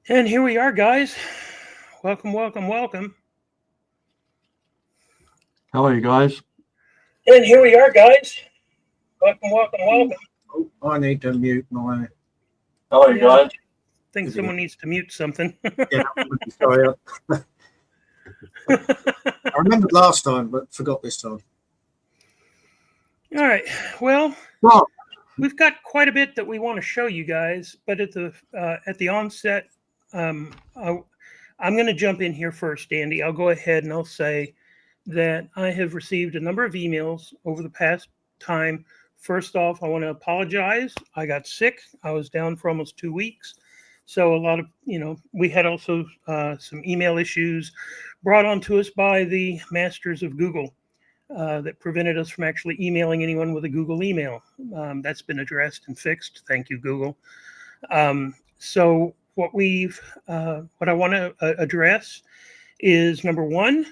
And here we are, guys. Welcome, welcome, welcome. How are you guys? And here we are, guys. Welcome, welcome, welcome. Oh, I need to mute my. How are you guys? I think someone needs to mute something. Yeah, sorry. I remembered last time, but forgot this time. All right. Well, Well, we've got quite a bit that we want to show you guys, but at the onset, I'm going to jump in here first, Andy. I'll go ahead and I'll say that I have received a number of emails over the past time. First off, I want to apologize. I got sick. I was down for almost 2 weeks. So a lot of, we had also some email issues brought onto us by the masters of Google that prevented us from actually emailing anyone with a Google email. That's been addressed and fixed. Thank you, Google. So what I want to address is number one,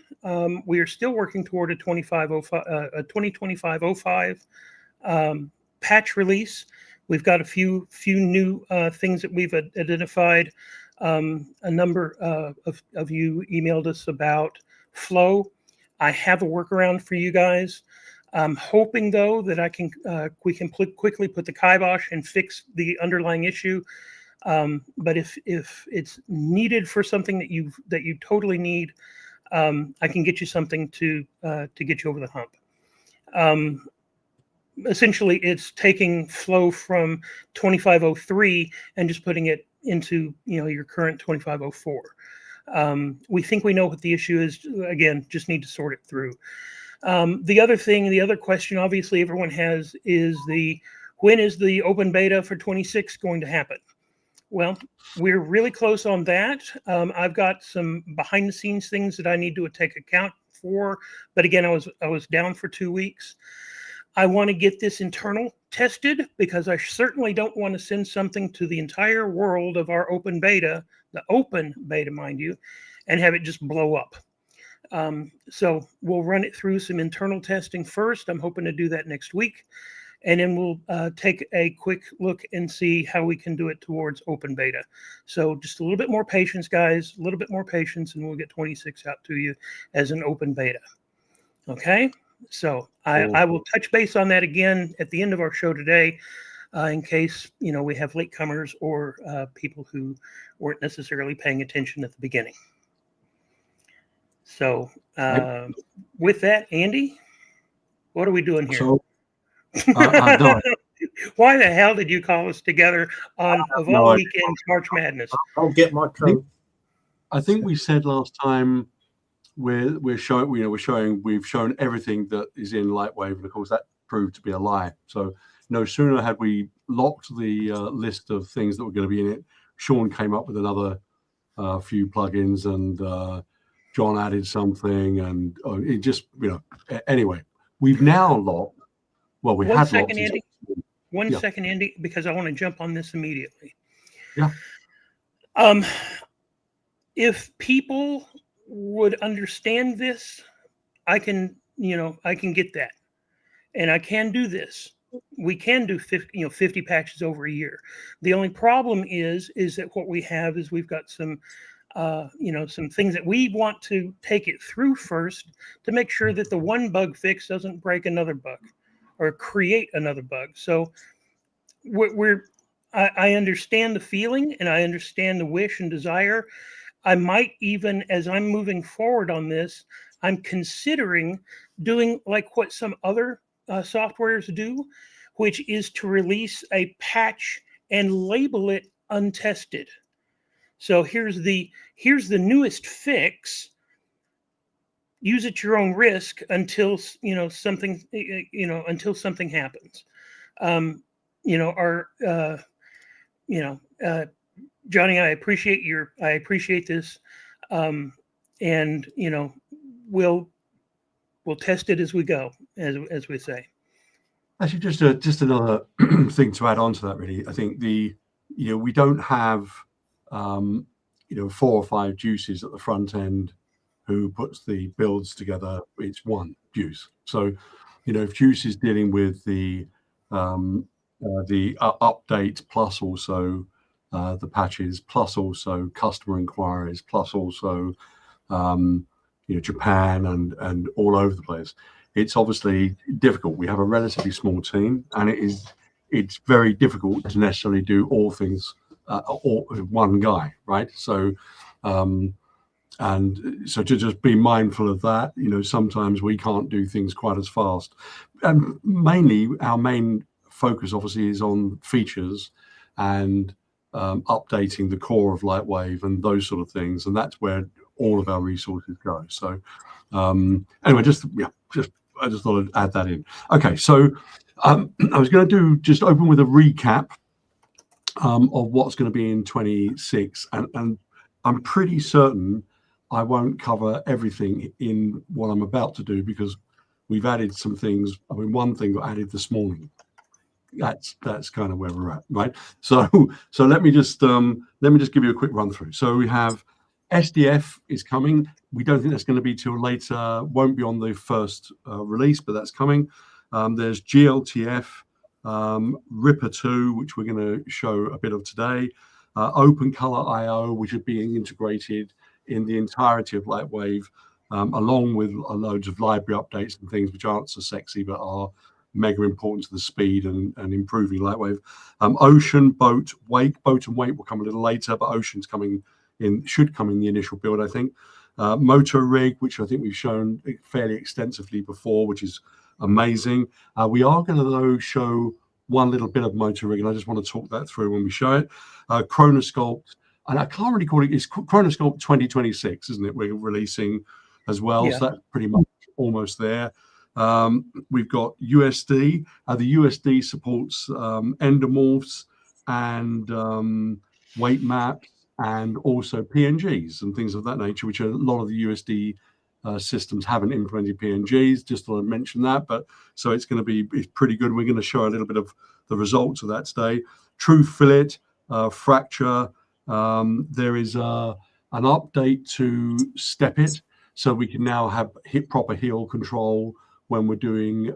we are still working toward a 2025-05 patch release. We've got a few new things that we've identified. A number of you emailed us about flow. I have a workaround for you guys. I'm hoping though that we can quickly put the kibosh and fix the underlying issue. But if it's needed for something that you totally need, I can get you something to get you over the hump. Essentially, it's taking flow from 2503 and just putting it into your current 2504. We think we know what the issue is. Again, just need to sort it through. The other question, obviously, everyone has is when is the open beta for 26 going to happen? Well, we're really close on that. I've got some behind the scenes things that I need to take account for. But again, I was down for 2 weeks. I want to get this internal tested because I certainly don't want to send something to the entire world of our open beta, the open beta, mind you, and have it just blow up. So we'll run it through some internal testing first. I'm hoping to do that next week. And then we'll take a quick look and see how we can do it towards open beta. So just a little bit more patience, guys, a little bit more patience, and we'll get 26 out to you as an open beta. Okay? So I will touch base on that again at the end of our show today in case, we have latecomers or people who weren't necessarily paying attention at the beginning. So with that, Andy, what are we doing here? So, Why the hell did you call us together on of all weekends March Madness? I'll get my code. I think we said last time we've shown everything that is in Lightwave, and of course that proved to be a lie. So no sooner had we locked the list of things that were going to be in it, Sean came up with another few plugins, and John added something, and it just anyway, we've now locked. Well, we had locked. Andy. One second, Andy, because I want to jump on this immediately. Yeah. If people would understand this, I can get that, and I can do this. We can do 50 patches over a year. The only problem is that what we have is we've got some some things that we want to take it through first to make sure that the one bug fix doesn't break another bug or create another bug. So I understand the feeling and I understand the wish and desire. I might even, as I'm moving forward on this, I'm considering doing like what some other softwares do, which is to release a patch and label it untested. So here's the newest fix. Use at your own risk until something happens. Johnny, I appreciate this, and we'll test it as we go, as we say. Actually, just another thing to add on to that. Really, I think we don't have 4 or 5 juices at the front end who puts the builds together. It's one juice. So, if Juice is dealing with the update plus also the patches, plus also customer inquiries, plus also Japan and all over the place. It's obviously difficult. We have a relatively small team, and it's very difficult to necessarily do all things all one guy, right? So and so to just be mindful of that, sometimes we can't do things quite as fast. And mainly our main focus obviously is on features and updating the core of Lightwave and those sort of things, and that's where all of our resources go. So anyway, I just thought I'd add that in. Okay, so I was going to just open with a recap of what's going to be in 26, and I'm pretty certain I won't cover everything in what I'm about to do, because we've added some things. I mean, one thing got added this morning. That's kind of where we're at, right? So let me just give you a quick run through. So we have SDF is coming. We don't think that's going to be till later. Won't be on the first release, but that's coming. There's GLTF, Ripper 2, which we're going to show a bit of today. Open Color IO, which is being integrated in the entirety of Lightwave, along with loads of library updates and things which aren't so sexy but are mega important to the speed and improving Lightwave. Ocean, Boat, Wake. Boat and Wake will come a little later, but Ocean's should come in the initial build, I think. Moto Rig, which I think we've shown fairly extensively before, which is amazing. We are going to, though, show one little bit of Moto Rig, and I just want to talk that through when we show it. Chronosculpt, and I can't really call it's Chronosculpt 2026, isn't it? We're releasing as well, Yeah. so that's pretty much almost there. We've got USD. The USD supports endomorphs and weight maps, and also PNGs and things of that nature, which a lot of the USD systems haven't implemented PNGs. Just thought I'd mention that. But so it's pretty good. We're going to show a little bit of the results of that today. True Fillet, Fracture. There is an update to Step It, so we can now have proper heel control when we're doing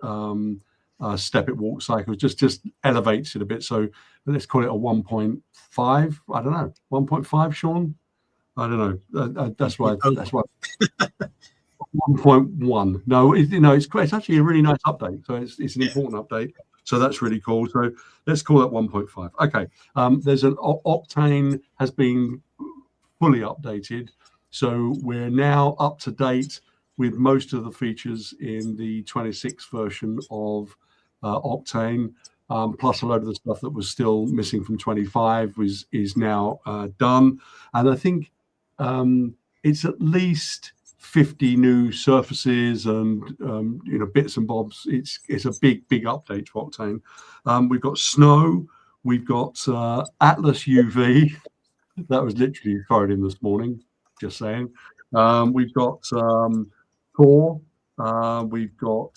Step It walk cycles. Just elevates it a bit. So let's call it a 1.5. I don't know, 1.5, Sean. I don't know. That's why. 1.1. No, it's actually a really nice update. So it's an important update. So that's really cool. So let's call it 1.5. Okay. There's an Octane has been fully updated. So we're now up to date with most of the features in the 26 version of Octane, plus a load of the stuff that was still missing from 25 is now done. And I think it's at least 50 new surfaces and bits and bobs. It's a big update to Octane. We've got Snow, we've got Atlas UV. That was literally thrown in this morning, just saying. We've got Thor, we've got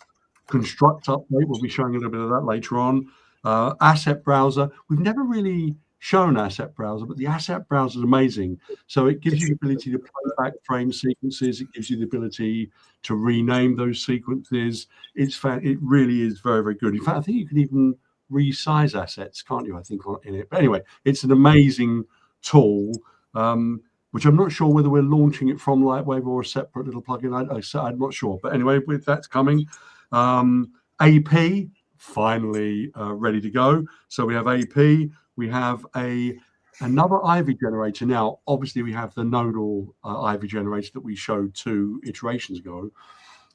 Construct update. We'll be showing a little bit of that later on. Asset Browser, we've never really shown Asset Browser, but the Asset Browser is amazing. So it gives you the ability to play back frame sequences. It gives you the ability to rename those sequences. It really is very, very good. In fact, I think you can even resize assets, can't you? I think in it. But anyway, it's an amazing tool, which I'm not sure whether we're launching it from Lightwave or a separate little plugin. I'm not sure. But anyway, with that's coming. AP finally ready to go. So we have AP. We have another Ivy generator. Now, obviously, we have the nodal Ivy generator that we showed 2 iterations ago.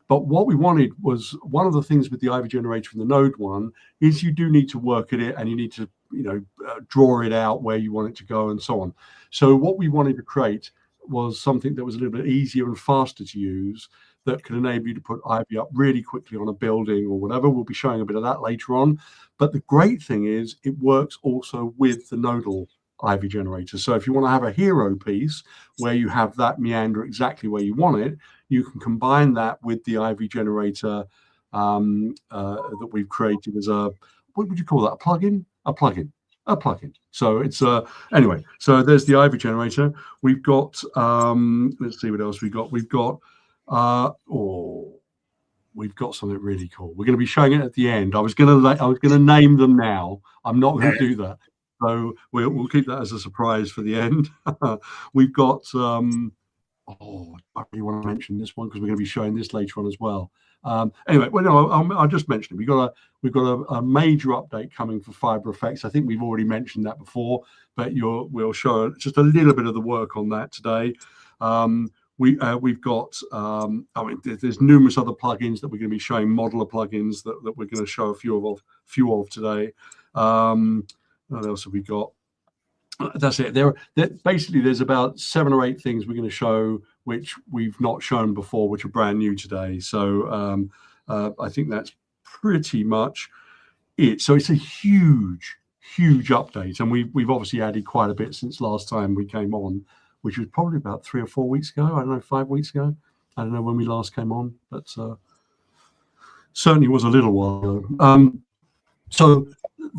But what we wanted was, one of the things with the Ivy generator and the node one is you do need to work at it, and you need to draw it out where you want it to go and so on. So what we wanted to create was something that was a little bit easier and faster to use, that could enable you to put Ivy up really quickly on a building or whatever. We'll be showing a bit of that later on. But the great thing is it works also with the nodal Ivy generator. So if you want to have a hero piece where you have that meander exactly where you want it, you can combine that with the Ivy generator that we've created as what would you call that? A plugin? A plugin. So it's anyway. So there's the Ivy generator. We've got let's see what else we got. We've got we've got something really cool. We're going to be showing it at the end. I was going to name them now. I'm not going to do that. So we'll keep that as a surprise for the end. We've got oh, I really want to mention this one because we're going to be showing this later on as well. Anyway, well, no, I'll just mention it. We've got a major update coming for Fiber Effects. I think we've already mentioned that before, but we'll show just a little bit of the work on that today. We've got I mean, there's numerous other plugins that we're going to be showing, modeler plugins that we're going to show a few of today. What else have we got? That's it. Basically, there's about 7 or 8 things we're going to show which we've not shown before, which are brand new today. So I think that's pretty much it. So it's a huge update, and we've obviously added quite a bit since last time we came on, which was probably about 3 or 4 weeks ago. I don't know, 5 weeks ago. I don't know when we last came on, but certainly was a little while ago. So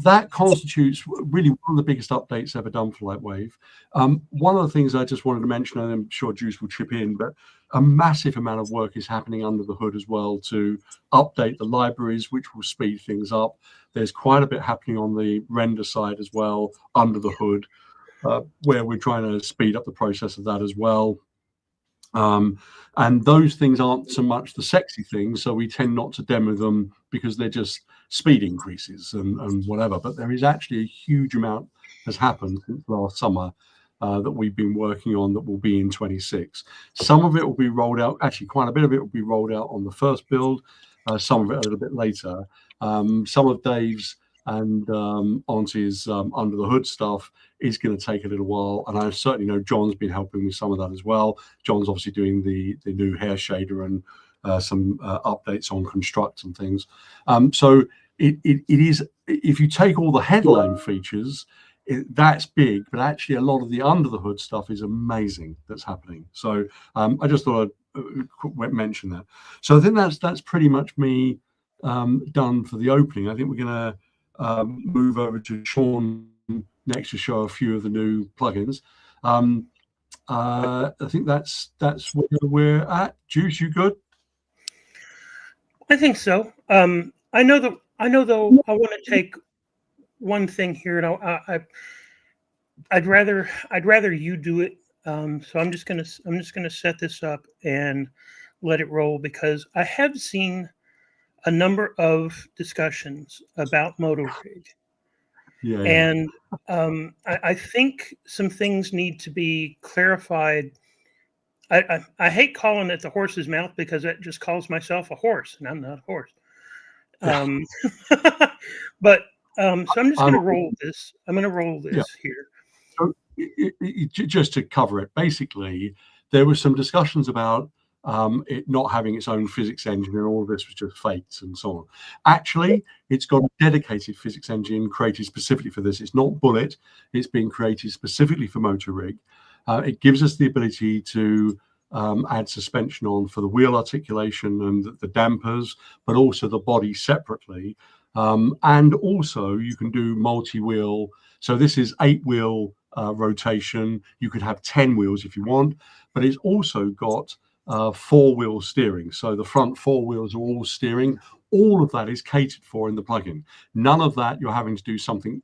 that constitutes really one of the biggest updates ever done for Lightwave. One of the things I just wanted to mention, and I'm sure Juice will chip in, but a massive amount of work is happening under the hood as well to update the libraries, which will speed things up. There's quite a bit happening on the render side as well under the hood, where we're trying to speed up the process of that as well. And those things aren't so much the sexy things, so we tend not to demo them because they're just speed increases and whatever. But there is actually a huge amount has happened since last summer that we've been working on that will be in 26. Some of it will be rolled out, actually quite a bit of it will be rolled out on the first build, some of it a little bit later. Some of Dave's and Auntie's under the hood stuff is going to take a little while, and I certainly know John's been helping with some of that as well. John's obviously doing the new hair shader and some updates on construct and things. So it is, if you take all the headline features, that's big, but actually a lot of the under the hood stuff is amazing that's happening. So I just thought I'd mention that. So I think that's pretty much me done for the opening. I think we're going to move over to Sean next to show a few of the new plugins. I think that's where we're at. Juice, you good? I think so. I know though I want to take one thing here, and I'd rather you do it. So I'm just gonna set this up and let it roll, because I have seen a number of discussions about Moto Rig. Yeah. And I think some things need to be clarified. I hate calling it the horse's mouth, because it just calls myself a horse, and I'm not a horse. But so I'm just going to roll this. I'm going to roll this here. So just to cover it, basically, there were some discussions about it not having its own physics engine, and all of this was just faked and so on. Actually, it's got a dedicated physics engine created specifically for this. It's not Bullet. It's been created specifically for Moto Rig. It gives us the ability to add suspension on for the wheel articulation and the dampers, but also the body separately. And also you can do multi-wheel. So this is 8-wheel rotation. You could have 10 wheels if you want, but it's also got 4-wheel steering. So the front 4 wheels are all steering. All of that is catered for in the plugin. None of that you're having to do something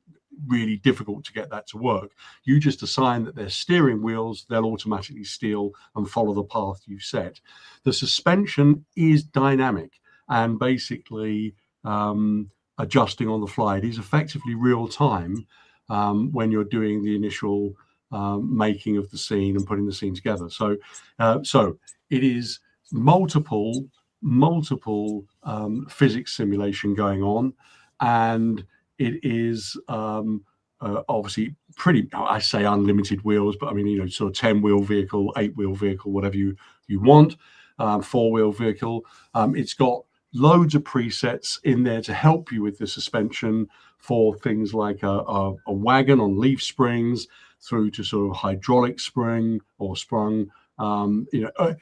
really difficult to get that to work. You just assign that they're steering wheels, they'll automatically steer and follow the path you've set. The suspension is dynamic and basically adjusting on the fly. It is effectively real time when you're doing the initial making of the scene and putting the scene together. So it is multiple physics simulation going on, and it is obviously pretty, I say unlimited wheels, but I mean, you know, sort of 10-wheel vehicle, 8-wheel vehicle, whatever you want, 4-wheel vehicle. It's got loads of presets in there to help you with the suspension for things like a wagon on leaf springs through to sort of hydraulic spring or sprung. You know,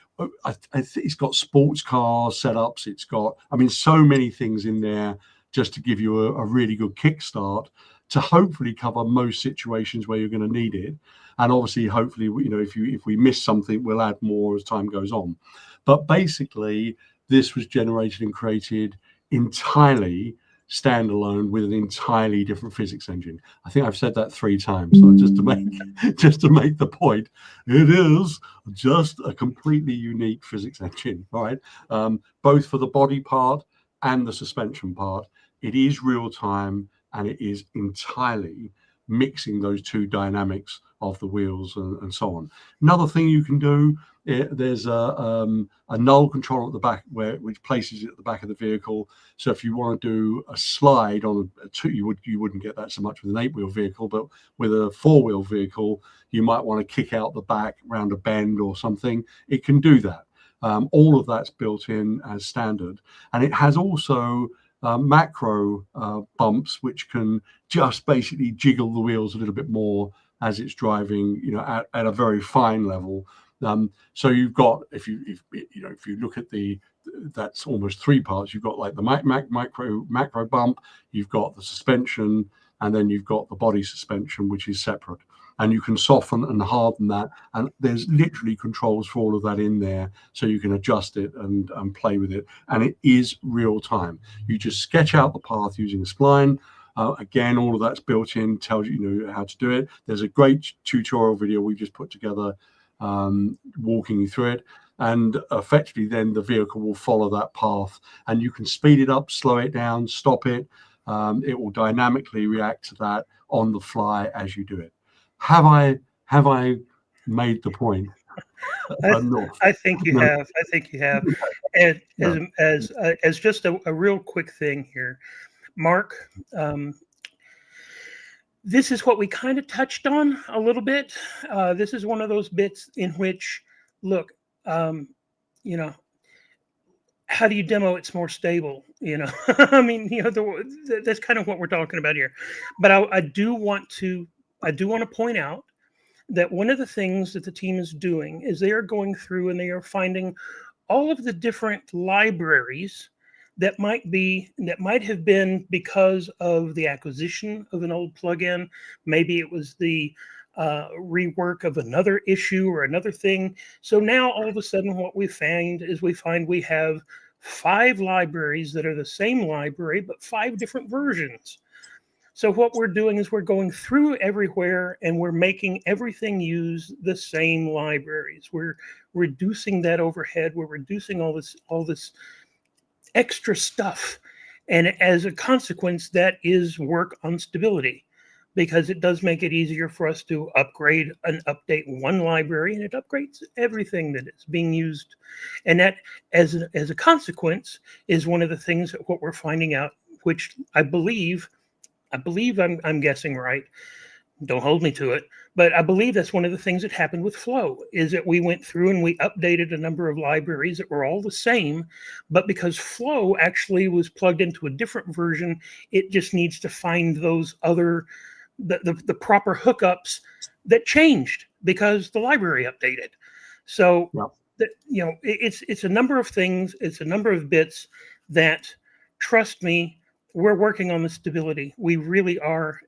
I think it's got sports car setups. It's got, I mean, so many things in there just to give you a really good kickstart to hopefully cover most situations where you're going to need it. And obviously, hopefully, you know, if we miss something, we'll add more as time goes on. But basically, this was generated and created entirely standalone with an entirely different physics engine. I think I've said that 3 times, so just to make the point, it is just a completely unique physics engine, all right? Both for the body part and the suspension part. It is real time, and it is entirely mixing those two dynamics of the wheels and so on. Another thing you can do, there's a null control at the back which places it at the back of the vehicle. So if you want to do a slide on a 2, you wouldn't get that so much with an 8-wheel vehicle, but with a 4-wheel vehicle, you might want to kick out the back around a bend or something. It can do that. All of that's built in as standard, and it has also macro bumps which can just basically jiggle the wheels a little bit more as it's driving, you know, at a very fine level. So you've got, if you look at that's almost 3 parts. You've got like the macro bump, you've got the suspension, and then you've got the body suspension, which is separate. And you can soften and harden that, and there's literally controls for all of that in there, so you can adjust it and play with it. And it is real time. You just sketch out the path using a spline. Again, all of that's built in, tells you how to do it. There's a great tutorial video we just put together walking you through it, and effectively then the vehicle will follow that path, and you can speed it up, slow it down, stop it. It will dynamically react to that on the fly as you do it. Have I made the point? I think you have. I think you have. And as just a real quick thing here, Mark, this is what we kind of touched on a little bit. This is one of those bits in which, look, you know, how do you demo it's more stable? You know, I mean, you know, that's kind of what we're talking about here. But I do want to point out that one of the things that the team is doing is they are going through and they are finding all of the different libraries that might have been because of the acquisition of an old plugin. Maybe it was the rework of another issue or another thing. So now all of a sudden what we find we have 5 libraries that are the same library, but 5 different versions. So what we're doing is we're going through everywhere and we're making everything use the same libraries. We're reducing that overhead. We're reducing all this extra stuff. And as a consequence, that is work on stability, because it does make it easier for us to upgrade and update one library, and it upgrades everything that is being used. And that, as a consequence, is one of the things that what we're finding out, which I believe I'm guessing right. Don't hold me to it. But I believe that's one of the things that happened with Flow, is that we went through and we updated a number of libraries that were all the same, but because Flow actually was plugged into a different version, it just needs to find those other, the proper hookups that changed because the library updated. So, you know, it's a number of things, it's a number of bits that, trust me, we're working on the stability. We really are,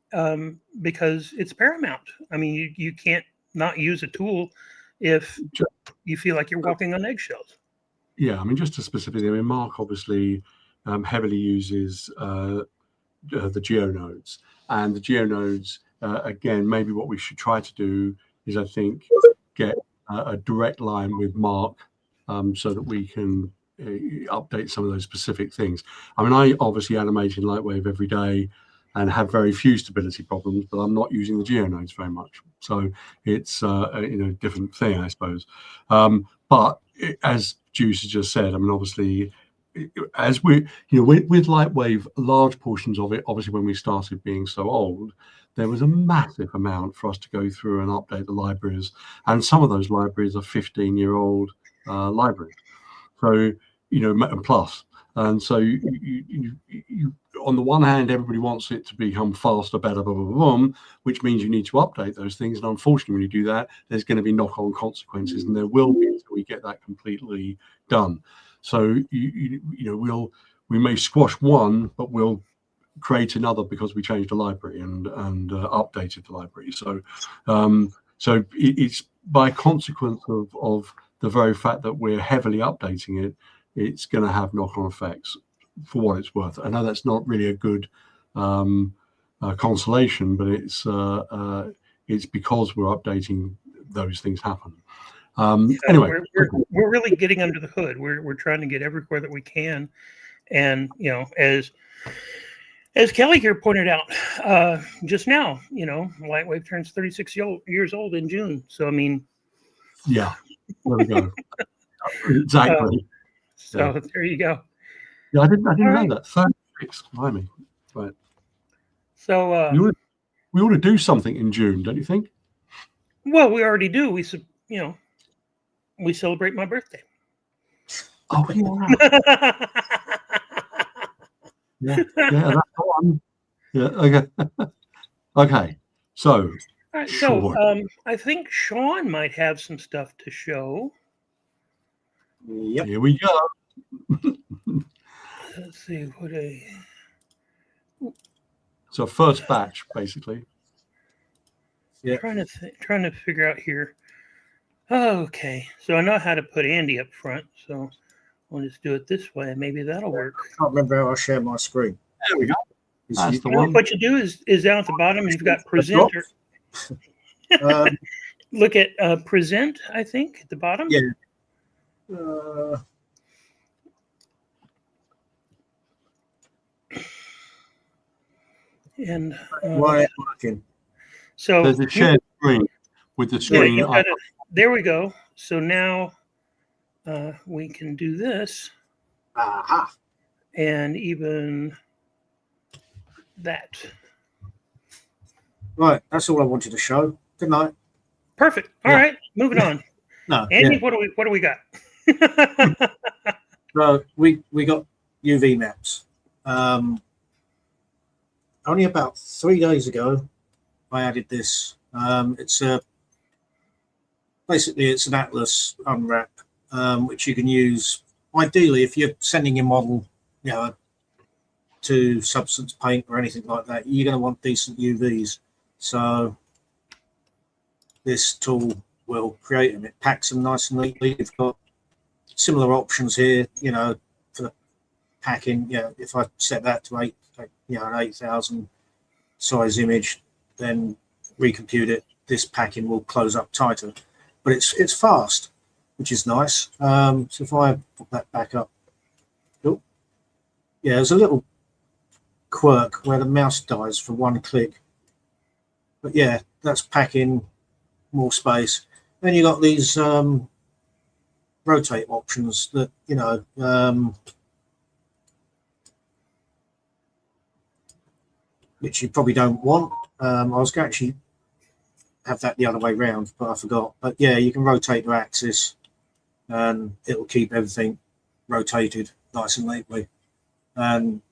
because it's paramount. I mean, you can't not use a tool if you feel like you're walking on eggshells. Yeah, I mean, just to specifically, I mean, Mark obviously heavily uses the geonodes, and the geonodes, again, maybe what we should try to do is, I think, get a direct line with Mark so that we can update some of those specific things. I mean, I obviously animate in Lightwave every day and have very few stability problems, but I'm not using the geonodes very much. So it's a different thing, I suppose. But as Juice has just said, I mean, obviously, as we, with Lightwave, large portions of it, obviously, when we started being so old, there was a massive amount for us to go through and update the libraries, and some of those libraries are 15-year-old libraries. So, and plus. And so you on the one hand, everybody wants it to become faster, better, blah, blah, blah, blah, which means you need to update those things. And unfortunately, when you do that, there's going to be knock-on consequences, and there will be until we get that completely done. So, we may squash one, but we'll create another because we changed the library and updated the library. So, it's by consequence of the very fact that we're heavily updating it, it's going to have knock-on effects. for what it's worth. I know that's not really a good consolation, but it's because we're updating, those things happen. Anyway, we're really getting under the hood. We're trying to get everywhere that we can, and as Kelly here pointed out just now, Lightwave turns 36 years old in June. So I mean, yeah, there we go. Exactly. So there you go. Yeah, I didn't know that. 36, blimey. Right. So we ought to do something in June, don't you think? well, we already do. We celebrate my birthday. Oh yeah. Yeah, that's the one. Yeah, okay. Okay. So All right, sure. so I think Sean might have some stuff to show. Yep. Here we go. Let's see what So first batch, basically. Yeah. trying to figure out here. Okay, so I know how to put Andy up front, so we'll just do it this way. Maybe that'll work. I can't remember how I share my screen. There we go. That's the You know, one. what you do is down at the bottom, you've got presenter. Look at present, I think, at the bottom. Yeah. And Why working? so There's a shared screen with the yeah, screen. you've got there we go. So now we can do this Aha. and even that. Right, that's all I wanted to show. Good night. Perfect. All right, moving on. No, Andy, yeah. what do we got? So we got UV maps. Only about 3 days ago, I added this. It's basically it's an Atlas unwrap, which you can use ideally if you're sending your model, to substance paint or anything like that. You're going to want decent UVs. So this tool will create them. It packs them nice and neatly. You've got similar options here, for the packing. If I set that to an 8,000 size image, then recompute it, this packing will close up tighter. But it's fast, which is nice. So if I put that back up, there's a little quirk where the mouse dies for one click. But yeah, that's packing more space. Then you got these rotate options that which you probably don't want. I was going to actually have that the other way round, but I forgot. But yeah, you can rotate the axis and it'll keep everything rotated nice and neatly. And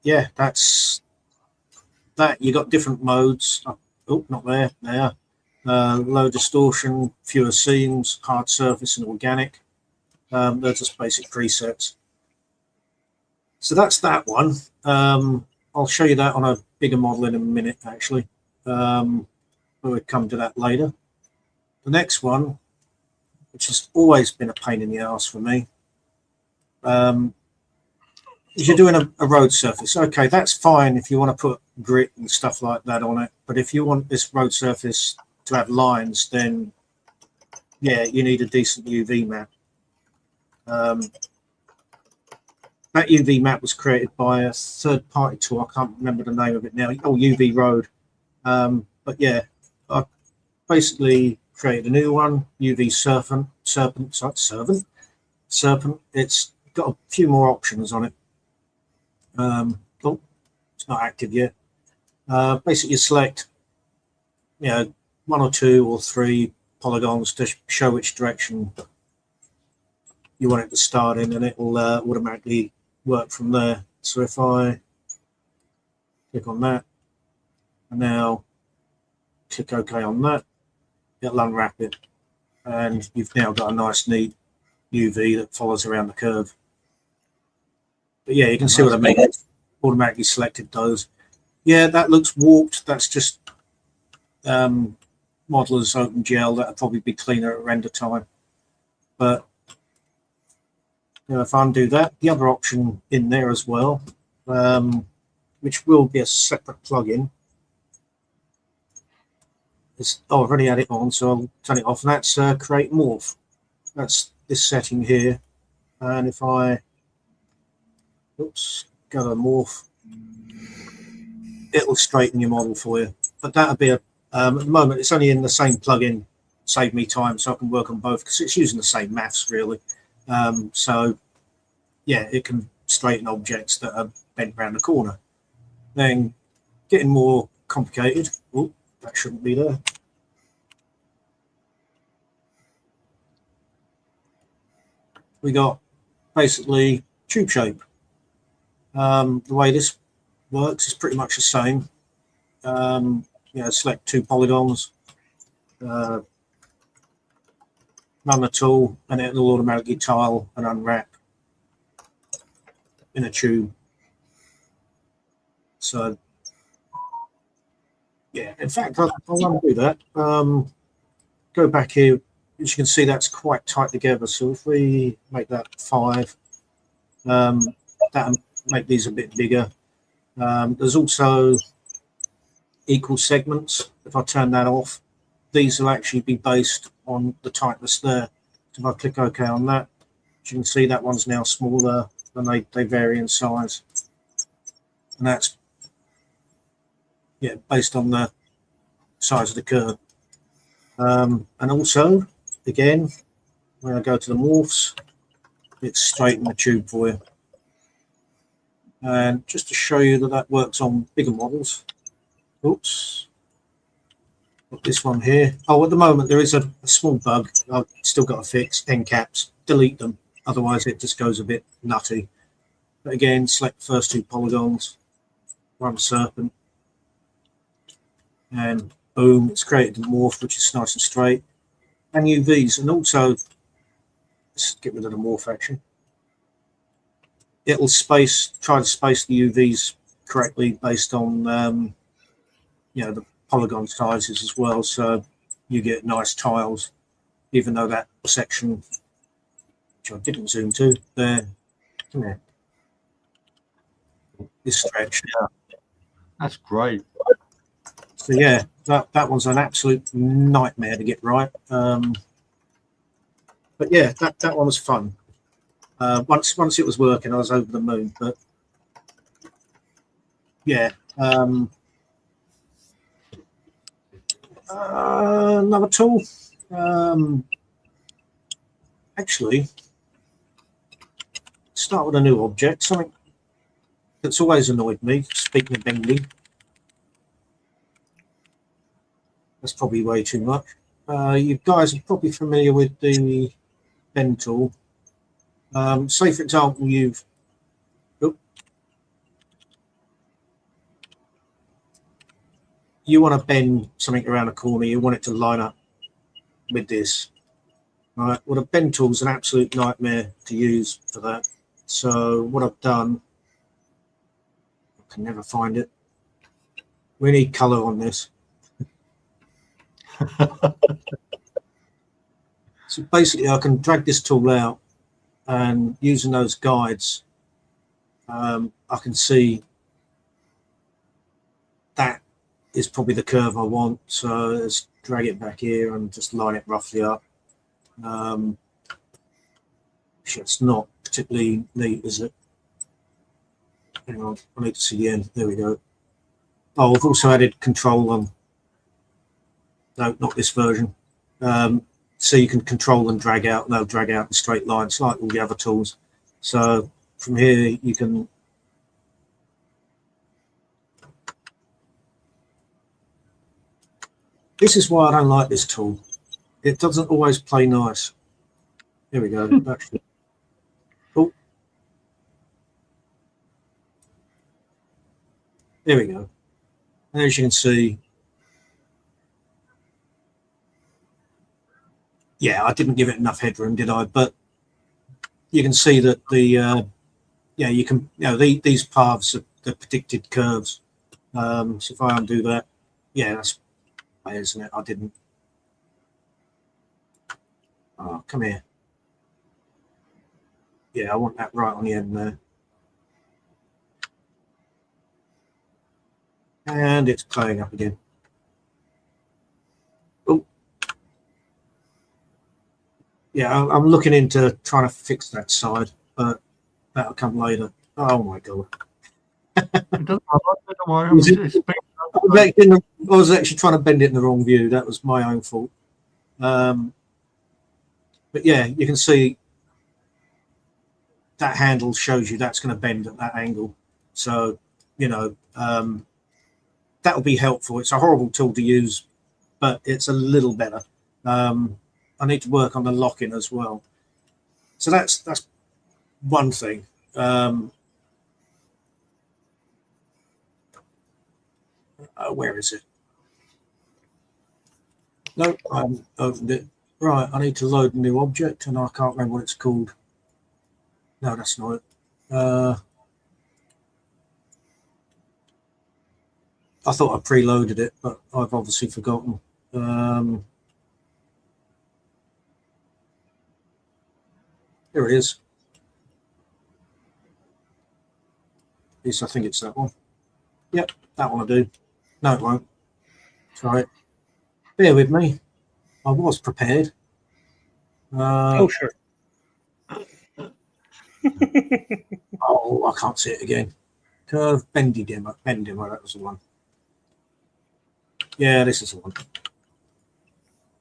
yeah, that's that. You got different modes. Oh, not there. There. Low distortion, fewer seams, hard surface, and organic. They're just basic presets. So that's that one. I'll show you that on a bigger model in a minute, actually. We'll come to that later. The next one, which has always been a pain in the ass for me, is you're doing a road surface. Okay, that's fine if you want to put grit and stuff like that on it. But if you want this road surface to have lines, then yeah, you need a decent UV map. That UV map was created by a third-party tool. I can't remember the name of it now. Oh, UV Road. But yeah, I basically created a new one, UV Serpent. It's got a few more options on it. Oh, it's not active yet. Basically, you select, one or two or three polygons to show which direction you want it to start in, and it will automatically work from there. So if I click on that and now click OK on that, it'll unwrap it, and you've now got a nice neat UV that follows around the curve. But yeah, you can see what I mean. It's automatically selected those. Yeah, that looks warped. That's just modeler's open gel. That'll probably be cleaner at render time. But Now, if I undo that, the other option in there as well, which will be a separate plugin, is, oh, I've already had it on, so I'll turn it off, and that's create morph. That's this setting here. And if I, oops, go to morph, it'll straighten your model for you. But that'll be a, at the moment, it's only in the same plugin, save me time, so I can work on both, because it's using the same maths, really. So, yeah, it can straighten objects that are bent around the corner. Then, getting more complicated, oh, that shouldn't be there. We got basically tube shape. The way this works is pretty much the same. You know, select 2 polygons, run the tool, and it'll automatically tile and unwrap in a tube. So, yeah, in fact, I'll undo that. Go back here. As you can see, that's quite tight together. So if we make that 5, that'll make these a bit bigger. There's also equal segments. If I turn that off, these will actually be based on the tightness there. So if I click OK on that, as you can see, that one's now smaller and they vary in size. And that's, yeah, based on the size of the curve. And also, again, when I go to the morphs, it's straighten the tube for you. And just to show you that that works on bigger models, oops, got this one here. Oh, at the moment there is a small bug I've still got to fix. End caps, delete them, otherwise it just goes a bit nutty. But again, select the first 2 polygons, run serpent, and boom, it's created a morph which is nice and straight. And UVs, and also let's get rid of the morph action. It'll try to space the UVs correctly based on you know, the polygon sizes as well, so you get nice tiles, even though that section, which I didn't zoom to, there, come here, is stretched. Yeah, that's great. So yeah, that one's an absolute nightmare to get right. But yeah, that one was fun. Once it was working, I was over the moon. But yeah, another tool. Actually, start with a new object. Something that's always annoyed me. Speaking of bending, that's probably way too much. You guys are probably familiar with the bend tool. Say, for example, you want to bend something around a corner, you want it to line up with this. Right, well, the bend tool is an absolute nightmare to use for that. So what I've done, I can never find it. We need color on this. So basically, I can drag this tool out, and using those guides, I can see that is probably the curve I want. So let's drag it back here and just line it roughly up. It's not particularly neat, is it? Hang on, I need to see the end. There we go. Oh, I've also added control on. No, not this version. So you can control and drag out. No, drag out in straight lines like all the other tools. So from here you can. This is why I don't like this tool. It doesn't always play nice. Here we go. Actually. Oh. There we go. And as you can see, yeah, I didn't give it enough headroom, did I? But you can see that the, yeah, you can, you know, these paths are the predicted curves. So if I undo that, yeah, that's, isn't it? I didn't. Oh, come here. Yeah, I want that right on the end there. And it's playing up again. Oh. Yeah, I'm looking into trying to fix that side, but that'll come later. Oh my god. It doesn't matter, don't worry. Was it- It's big I was actually trying to bend it in the wrong view. That was my own fault. But yeah, you can see that handle shows you that's going to bend at that angle. So, you know, that'll be helpful. It's a horrible tool to use, but it's a little better. I need to work on the locking as well. So that's one thing. Where is it? No, I haven't opened it. Right, I need to load a new object, and I can't remember what it's called. No, that's not it. I thought I preloaded it, but I've obviously forgotten. Here it is. At least I think it's that one. Yep, that one I do. No, it won't. Try it. Bear with me. I was prepared. Oh, sure. Oh, I can't see it again. Curve, bendy dimmer. Bend dimmer, that was the one. Yeah, this is the one.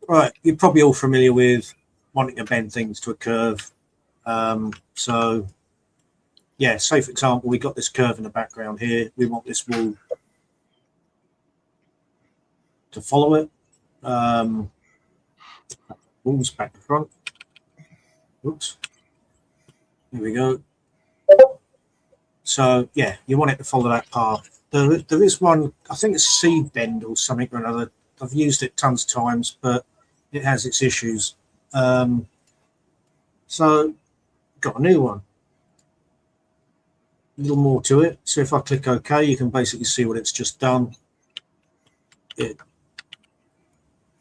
Right, you're probably all familiar with wanting to bend things to a curve. So, yeah, say for example, we got this curve in the background here. We want this wall to follow it. Walls back to front. Oops. Here we go. So, yeah, you want it to follow that path. There is one, I think it's seed bend or something or another. I've used it tons of times, but it has its issues. So, got a new one. A little more to it. So if I click OK, you can basically see what it's just done. It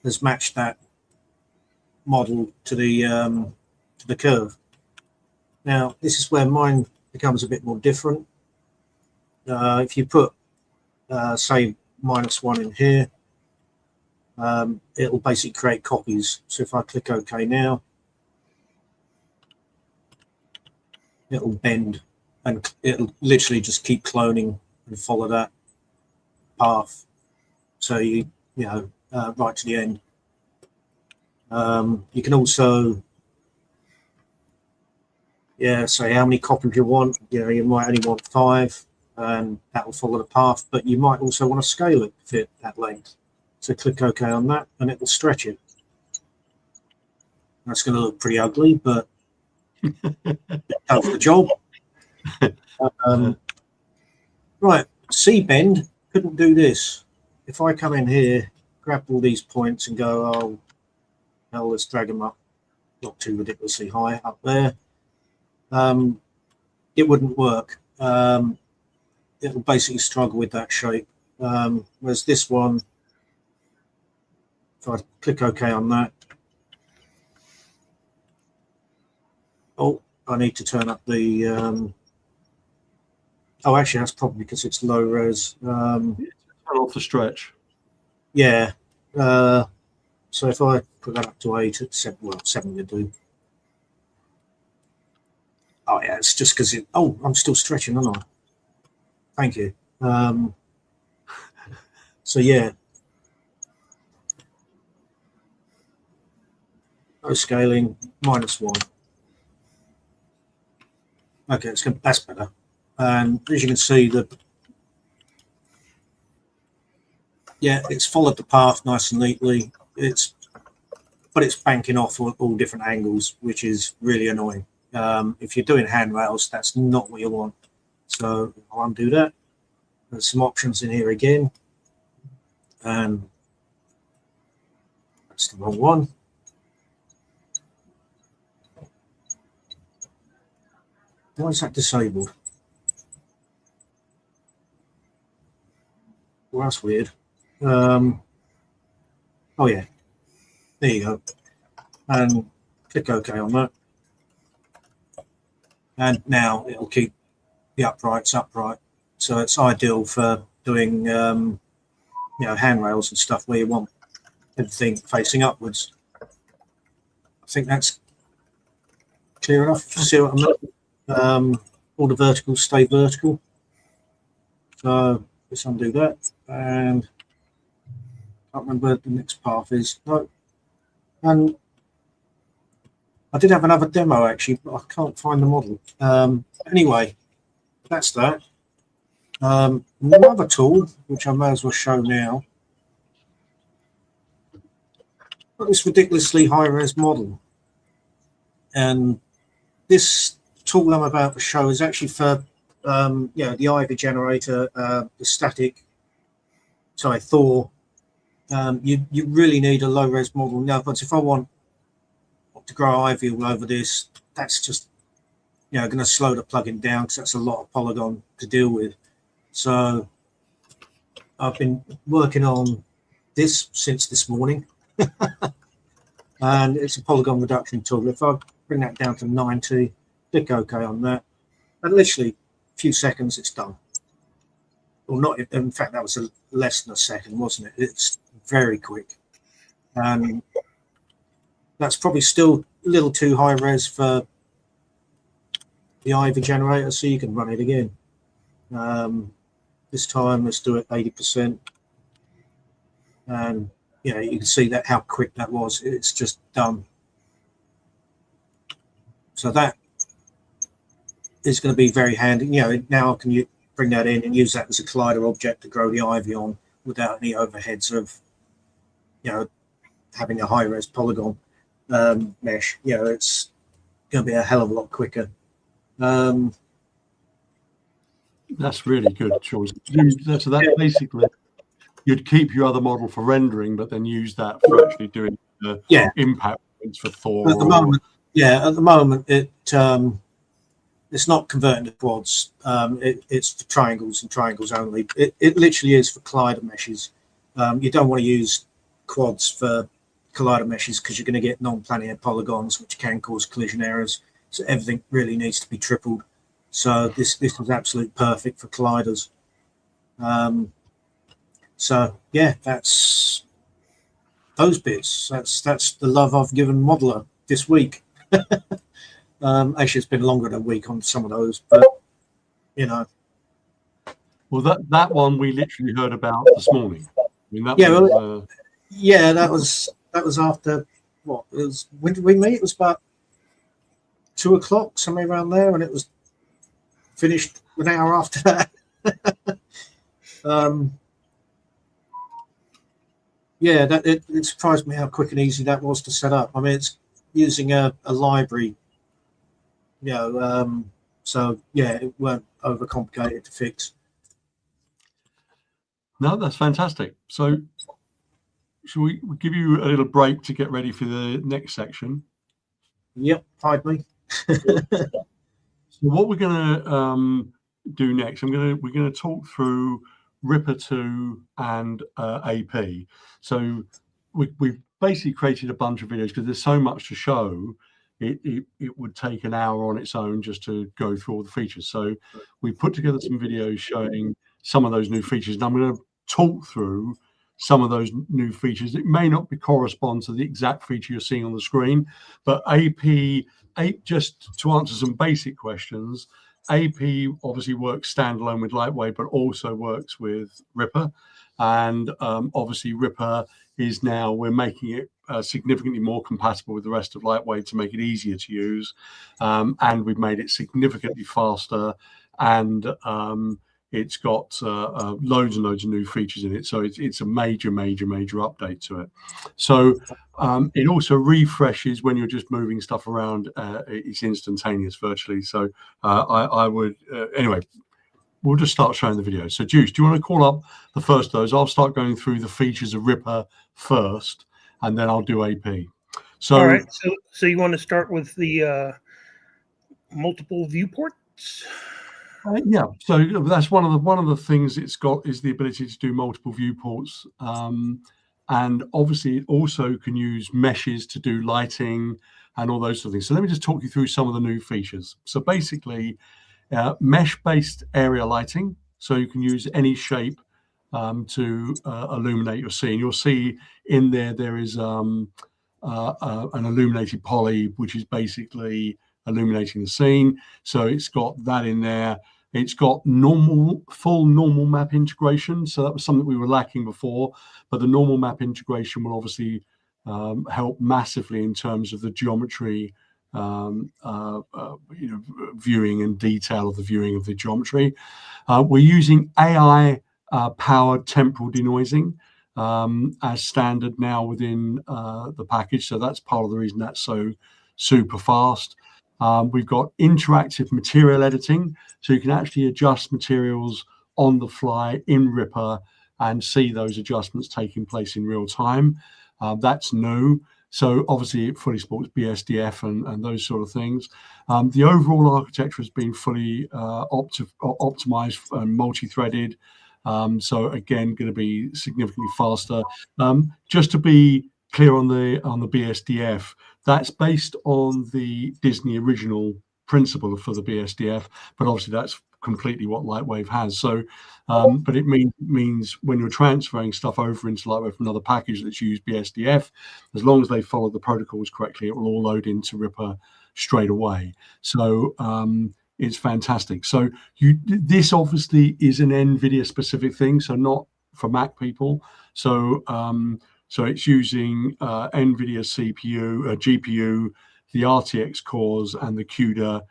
has matched that model to the curve. Now, this is where mine becomes a bit more different. If you put, say, -1 in here, it'll basically create copies. So if I click OK now, it'll bend and it'll literally just keep cloning and follow that path. So you know, right to the end. You can also, yeah, say how many copies you want. You know, you might only want 5, and that will follow the path. But you might also want to scale it to fit that length. So click OK on that, and it will stretch it. That's going to look pretty ugly, but it does the job. Right, C-bend couldn't do this. If I come in here, grab all these points and go, oh, hell, let's drag them up, not too ridiculously high up there. It wouldn't work. It'll basically struggle with that shape. Whereas this one, if I click OK on that, oh, I need to turn up the. Oh, actually, that's probably because it's low res. turn off the stretch. Yeah. So if I put that up to 8, it's 7, well, 7 would do. Oh, yeah, it's just because it. Oh, I'm still stretching, aren't I? Thank you. So, yeah. No scaling, -1. Okay, that's better. And as you can see, it's followed the path nice and neatly. But it's banking off all different angles, which is really annoying. If you're doing handrails, that's not what you want. So I'll undo that. There's some options in here again, and that's the wrong one. Why is that disabled? Well, that's weird. Oh yeah, there you go. And click OK on that. and now it'll keep the uprights upright. So it's ideal for doing handrails and stuff where you want everything facing upwards. I think that's clear enough. See what I mean? All the verticals stay vertical. So let's undo that, and I can't remember where the next path is. No, and I did have another demo actually, but I can't find the model. Anyway, that's that. Another tool which I may as well show now. Got this ridiculously high-res model, and this tool I'm about to show is actually for the Ivy generator, the static. Sorry, Thor. You really need a low-res model now. But if I want to grow ivy all over this, that's just going to slow the plugin down because that's a lot of polygon to deal with. So I've been working on this since this morning, and it's a polygon reduction tool. If I bring that down to 90, click OK on that, and literally a few seconds, it's done. Well, not in fact, that was less than a second, wasn't it? It's very quick. That's probably still a little too high res for the Ivy generator, so you can run it again. This time, let's do it 80%. And you can see that how quick that was. It's just done. So that is going to be very handy. Now can you bring that in and use that as a collider object to grow the ivy on without any overheads of having a high res polygon mesh. It's going to be a hell of a lot quicker. That's really good choice. So that basically you'd keep your other model for rendering, but then use that for actually doing the impact points for Thor. At the moment, it's not converting to quads. It's for triangles and triangles only. It literally is for collider meshes. You don't want to use quads for collider meshes because you're going to get non-planar polygons, which can cause collision errors. So everything really needs to be tripled. So this was absolutely perfect for colliders. So yeah, that's those bits. That's the love I've given Modeler this week. Actually, it's been longer than a week on some of those, but Well, that one we literally heard about this morning. I mean, that was after what? It was, when did we meet? It was about 2 o'clock, somewhere around there, and it was finished an hour after that. It surprised me how quick and easy that was to set up. I mean, it's using a library, so yeah, it weren't overcomplicated to fix. No, that's fantastic. So should we give you a little break to get ready for the next section? Yep, hide me. So what we're going to do next, we're going to talk through Ripper 2 and AP. So we've basically created a bunch of videos because there's so much to show. It would take an hour on its own just to go through all the features. So we put together some videos showing some of those new features, and I'm going to talk through some of those new features. It may not correspond to the exact feature you're seeing on the screen, but AP, just to answer some basic questions, AP obviously works standalone with Lightwave, but also works with Ripper. And obviously Ripper is now, we're making it significantly more compatible with the rest of Lightwave to make it easier to use. And we've made it significantly faster, and it's got loads and loads of new features in it. So it's a major update to it. So it also refreshes when you're just moving stuff around. It's instantaneous virtually. So I would, anyway, we'll just start showing the video. So Juice, do you want to call up the first of those? I'll start going through the features of Ripper first, and then I'll do AP. So, all right. So you want to start with the multiple viewports? Yeah, so that's one of the things it's got is the ability to do multiple viewports, and obviously it also can use meshes to do lighting, and all those sort of things. So let me just talk you through some of the new features. So basically, mesh-based area lighting. So you can use any shape to illuminate your scene. You'll see in there is an illuminated poly, which is basically illuminating the scene. So it's got that in there. It's got full normal map integration. So that was something we were lacking before, but the normal map integration will obviously help massively in terms of the geometry, viewing and detail of the viewing of the geometry. We're using AI powered temporal denoising as standard now within the package. So that's part of the reason that's so super fast. We've got interactive material editing, so you can actually adjust materials on the fly in Ripper and see those adjustments taking place in real time. That's new. So obviously it fully supports BSDF and those sort of things. The overall architecture has been fully optimized and multi-threaded. So again, going to be significantly faster. Just to be clear on the BSDF, that's based on the Disney original principle for the BSDF, but obviously that's completely what Lightwave has. So, but it means when you're transferring stuff over into Lightwave from another package that's used BSDF, as long as they follow the protocols correctly, it will all load into Ripper straight away. So it's fantastic. So this obviously is an NVIDIA specific thing, so not for Mac people. So so it's using NVIDIA CPU, GPU, the RTX cores, and the CUDA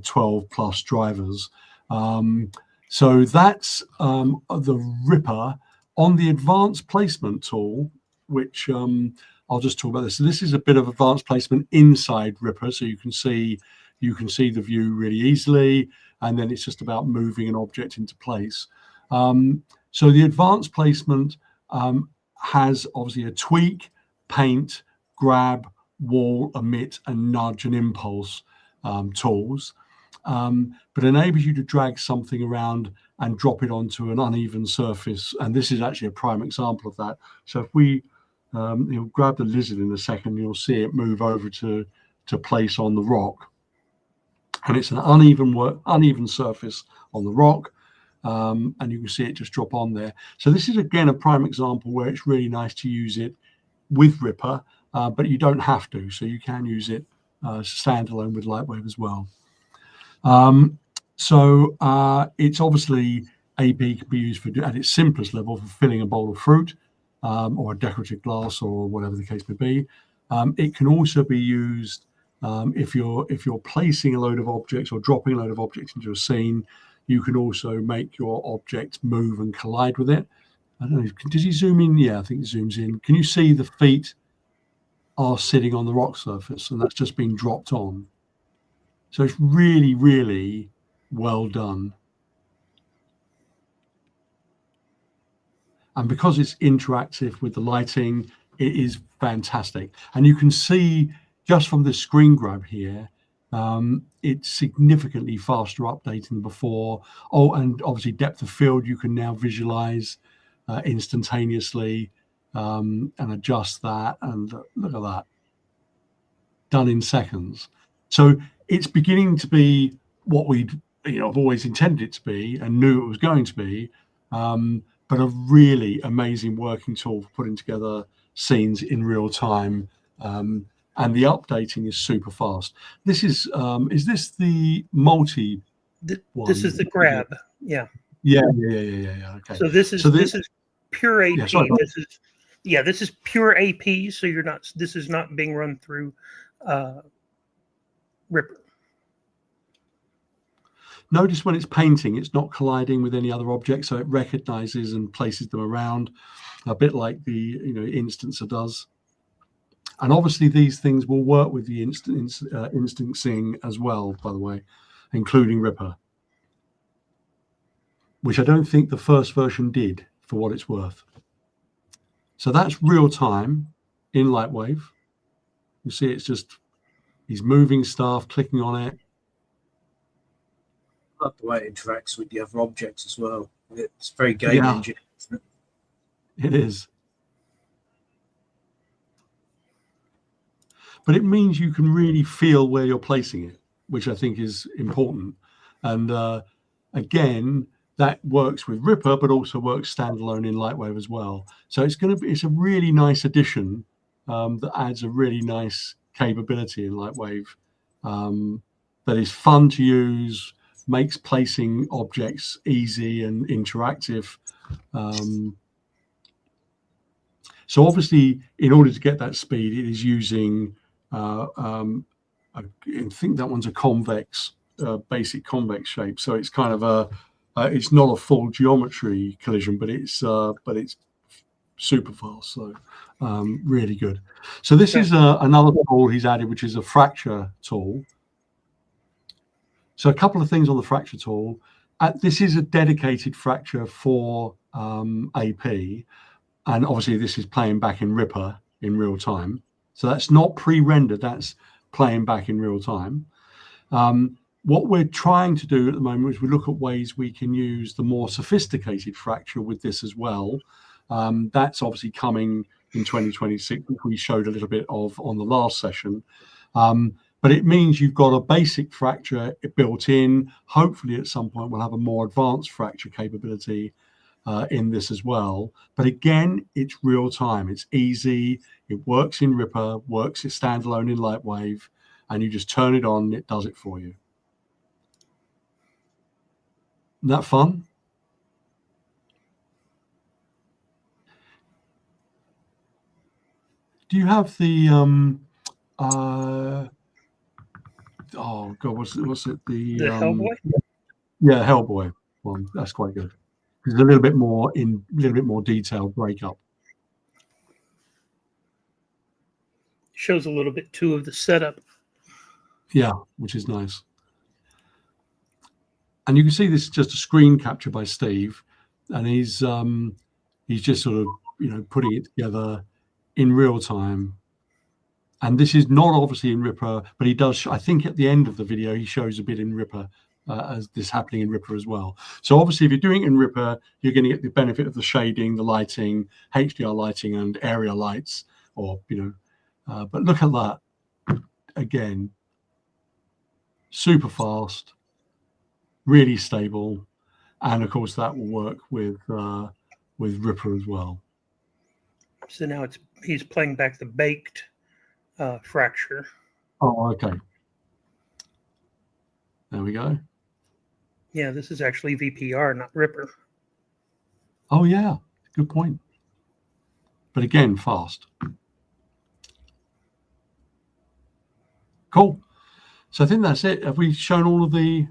12 plus drivers. So that's the Ripper. On the advanced placement tool, which I'll just talk about this. So this is a bit of advanced placement inside Ripper, so you can see the view really easily, and then it's just about moving an object into place. So the advanced placement has obviously a tweak, paint, grab, wall, emit, and nudge and impulse tools, but enables you to drag something around and drop it onto an uneven surface. And this is actually a prime example of that. So if we you'll grab the lizard in a second, you'll see it move over to place on the rock, and it's an uneven surface on the rock. And you can see it just drop on there. So this is again a prime example where it's really nice to use it with Ripper, but you don't have to. So you can use it standalone with Lightwave as well. So it's obviously AP can be used for at its simplest level for filling a bowl of fruit or a decorative glass or whatever the case may be. It can also be used if you're placing a load of objects or dropping a load of objects into a scene. You can also make your object move and collide with it. I don't know, does he zoom in? Yeah, I think it zooms in. Can you see the feet are sitting on the rock surface, and that's just been dropped on? So it's really, really well done. And because it's interactive with the lighting, it is fantastic. And you can see just from the screen grab here, it's significantly faster updating than before. Oh, and obviously depth of field, you can now visualize instantaneously and adjust that. And look at that, done in seconds. So it's beginning to be what we'd I've always intended it to be and knew it was going to be, but a really amazing working tool for putting together scenes in real time. And the updating is super fast. This is this the multi one? This is the grab. Yeah. Yeah. Okay. So this is pure AP. Yeah, this is pure AP. So this is not being run through Ripper. Notice when it's painting, it's not colliding with any other object, so it recognizes and places them around, a bit like the instancer does. And obviously these things will work with the instancing as well, by the way, including Ripper, which I don't think the first version did, for what it's worth. So that's real time in Lightwave. You see it's just, he's moving stuff, clicking on it. I like the way it interacts with the other objects as well. It's very game engine, isn't it? It is. but it means you can really feel where you're placing it, which I think is important. And again, that works with Ripper, but also works standalone in Lightwave as well. So it's a really nice addition that adds a really nice capability in Lightwave that is fun to use, makes placing objects easy and interactive. So obviously, in order to get that speed, it is using, I think that one's a convex, basic convex shape. So it's kind of it's not a full geometry collision, but it's super fast. So really good. So this is another tool he's added, which is a fracture tool. So a couple of things on the fracture tool. This is a dedicated fracture for AP. And obviously this is playing back in Ripper in real time. So that's not pre-rendered, that's playing back in real time. What we're trying to do at the moment is we look at ways we can use the more sophisticated fracture with this as well. That's obviously coming in 2026, which we showed a little bit of on the last session. But it means you've got a basic fracture built in. Hopefully at some point we'll have a more advanced fracture capability in this as well. But again, it's real time. It's easy. It works in Ripper, works as standalone in Lightwave, and you just turn it on, it does it for you. Isn't that fun? Do you have the oh god, what's it? The Hellboy? Yeah, Hellboy one. That's quite good. There's a little bit more detailed breakup. Shows a little bit too of the setup. Yeah, which is nice. And you can see this is just a screen capture by Steve, and he's just sort of putting it together in real time. And this is not obviously in Ripper, but he does. I think at the end of the video he shows a bit in Ripper. As this happening in Ripper as well. So obviously, if you're doing it in Ripper, you're going to get the benefit of the shading, the lighting, HDR lighting, and area lights. Or but look at that again. Super fast, really stable, and of course that will work with Ripper as well. So now he's playing back the baked fracture. Oh, okay. There we go. Yeah, this is actually VPR, not Ripper. Oh, yeah. Good point. But again, fast. Cool. So I think that's it. Have we shown all the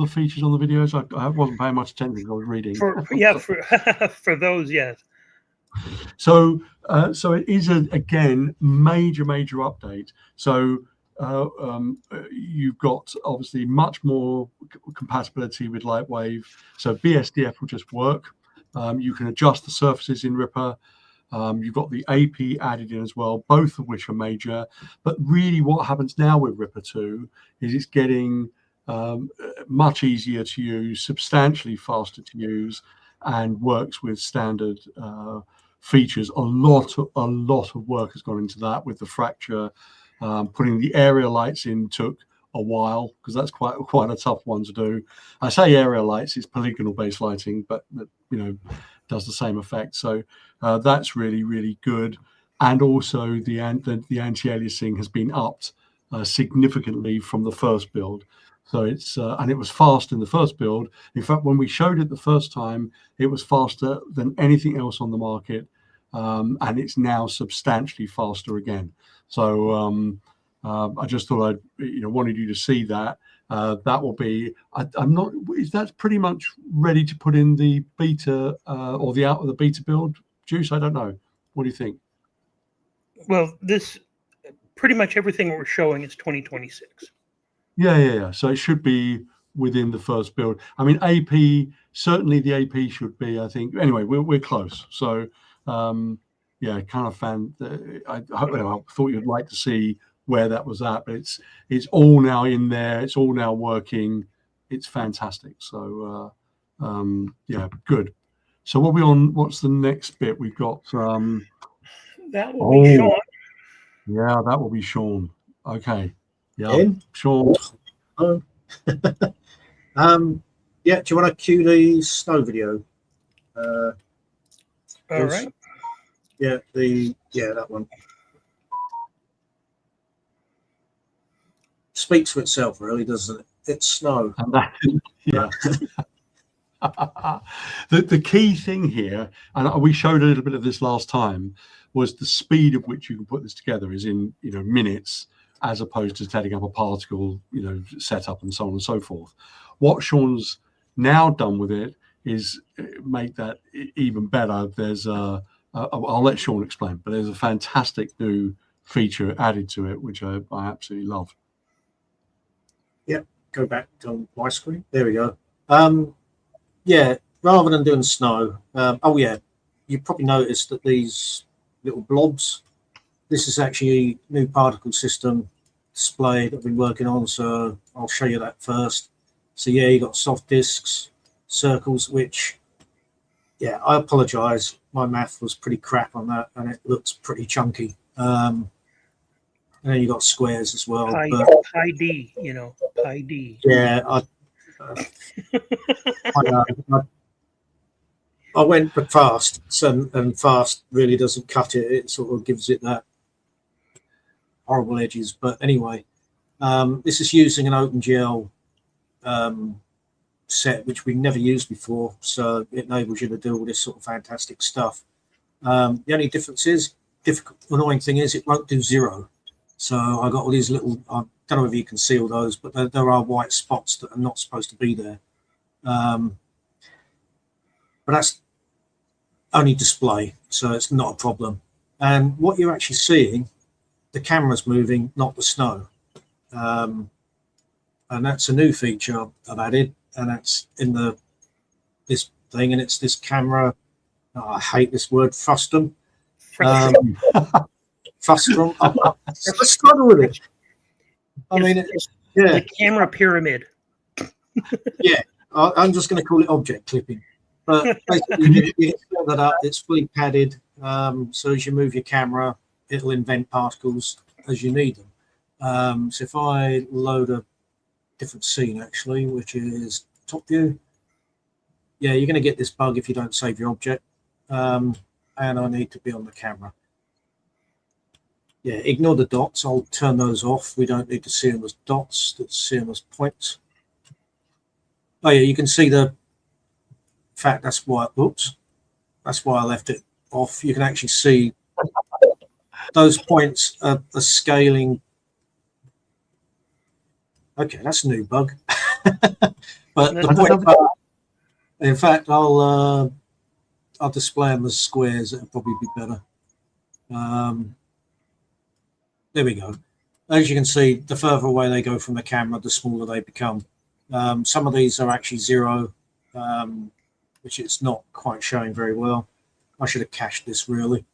features on the videos? I wasn't paying much attention because I was reading. For those, yes. So it is again major update. So you've got obviously much more compatibility with Lightwave. So BSDF will just work. You can adjust the surfaces in Ripper. You've got the AP added in as well, both of which are major. But really what happens now with Ripper 2 is it's getting much easier to use, substantially faster to use, and works with standard features. A lot of work has gone into that with the fracture. Putting the area lights in took a while because that's quite a tough one to do. I say area lights, it's polygonal based lighting, but does the same effect. So that's really good. And also the anti-aliasing has been upped significantly from the first build. So it's and it was fast in the first build. In fact, when we showed it the first time, it was faster than anything else on the market, and it's now substantially faster again. So I just thought wanted you to see that. That will be. I'm not. Is that pretty much ready to put in the beta or the out of the beta build, Juice? I don't know. What do you think? Well, this pretty much everything we're showing is 2026. Yeah. So it should be within the first build. I mean, AP certainly the AP should be. I think anyway. We're close. So kind of I thought you'd like to see where that was at, but it's all now in there. It's all now working. It's fantastic. So good. So what are we on? What's the next bit? We've got that will be Sean. Yeah, that will be Sean. Okay. Yeah, In? Sean. Oh. Yeah, do you want to cue the snow video? All right. Yeah, that one. Speaks for itself, really, doesn't it? It's snow. And that, yeah. The key thing here, and we showed a little bit of this last time, was the speed at which you can put this together is in minutes, as opposed to setting up a particle setup and so on and so forth. What Sean's now done with it is make that even better. There's I'll let Sean explain, but there's a fantastic new feature added to it, which I absolutely love. Yep, go back to my screen. There we go. Yeah, rather than doing snow, oh yeah, you probably noticed that these little blobs, this is actually a new particle system display that I've been working on, so I'll show you that first. So yeah, you got soft disks, circles, which, yeah, I apologize, my math was pretty crap on that, and it looks pretty chunky. And then you got squares as well. Pi D, pi D. Yeah, I went for fast, and fast really doesn't cut it. It sort of gives it that horrible edges. But anyway, this is using an OpenGL set, which we never used before. So it enables you to do all this sort of fantastic stuff. The only difference is, annoying thing is, it won't do 0. So I got all these little, I don't know if you can see all those, but there are white spots that are not supposed to be there. But that's only display, so it's not a problem. And what you're actually seeing, the camera's moving, not the snow. And that's a new feature I've added, and that's in this thing, and it's this camera. Oh, I hate this word, frustum. Frustrum. I struggle with it. I mean, yeah, the camera pyramid. Yeah, I'm just going to call it object clipping. But basically, you set that up. It's fully padded, so as you move your camera, it'll invent particles as you need them. So if I load a different scene, actually, which is top view, yeah, you're going to get this bug if you don't save your object. And I need to be on the camera. Yeah, ignore the dots. I'll turn those off. We don't need to see them as dots. Let's see them as points. Oh yeah, you can see the fact. That's why. Oops, that's why I left it off. You can actually see those points are scaling. Okay, that's a new bug. But the point, in fact, I'll display them as squares. It'll probably be better. There we go. As you can see, the further away they go from the camera, the smaller they become. Some of these are actually 0, which it's not quite showing very well. I should have cached this, really.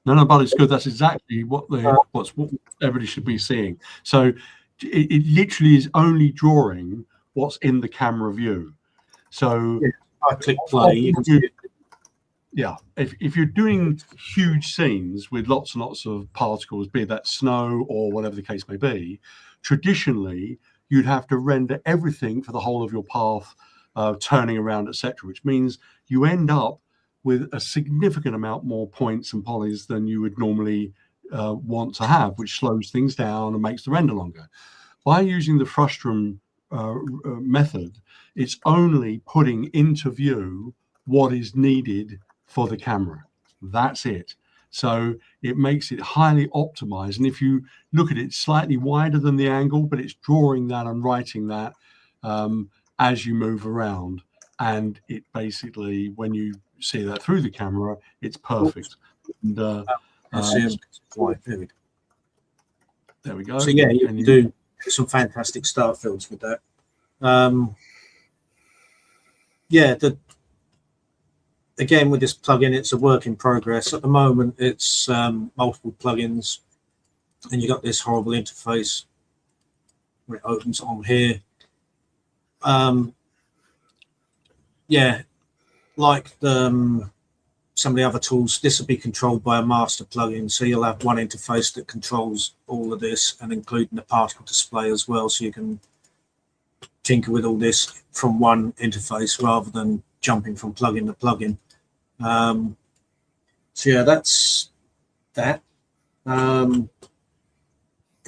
No, but it's good. That's exactly what everybody should be seeing. So it literally is only drawing what's in the camera view. So yeah, I click play. You can see it. Yeah, if you're doing huge scenes with lots and lots of particles, be that snow or whatever the case may be, traditionally you'd have to render everything for the whole of your path, turning around, etc., which means you end up with a significant amount more points and polys than you would normally want to have, which slows things down and makes the render longer. By using the frustum method, it's only putting into view what is needed for the camera. That's it. So it makes it highly optimized. And if you look at it, slightly wider than the angle, but it's drawing that and writing that as you move around. And it basically, when you see that through the camera, it's perfect. And, there we go. So yeah, you can do some fantastic start fills with that. Yeah, again, with this plugin, it's a work in progress. At the moment, it's multiple plugins, and you got this horrible interface where it opens on here. Yeah, like the some of the other tools, this will be controlled by a master plugin. So you'll have one interface that controls all of this, and including the particle display as well. So you can tinker with all this from one interface rather than jumping from plugin to plugin. So yeah, that's that. In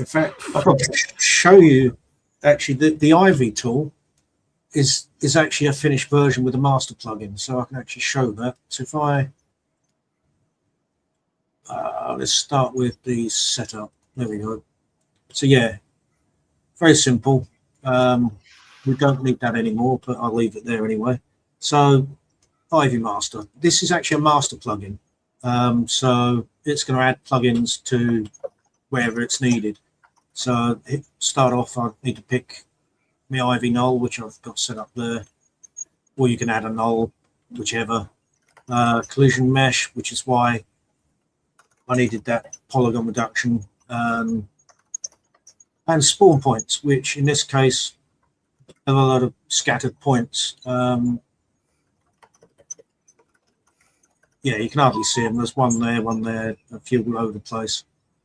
fact, I'll probably show you actually the Ivy tool is actually a finished version with a master plugin, so I can actually show that. So if I let's start with the setup. There we go. So yeah, very simple. We don't need that anymore, but I'll leave it there anyway. So Ivy Master. This is actually a master plugin. So it's going to add plugins to wherever it's needed. So start off, I need to pick my Ivy null, which I've got set up there, or you can add a null, whichever. Collision mesh, which is why I needed that polygon reduction, and spawn points, which in this case have a lot of scattered points. Yeah, you can hardly see them. There's one there, a few all over the place.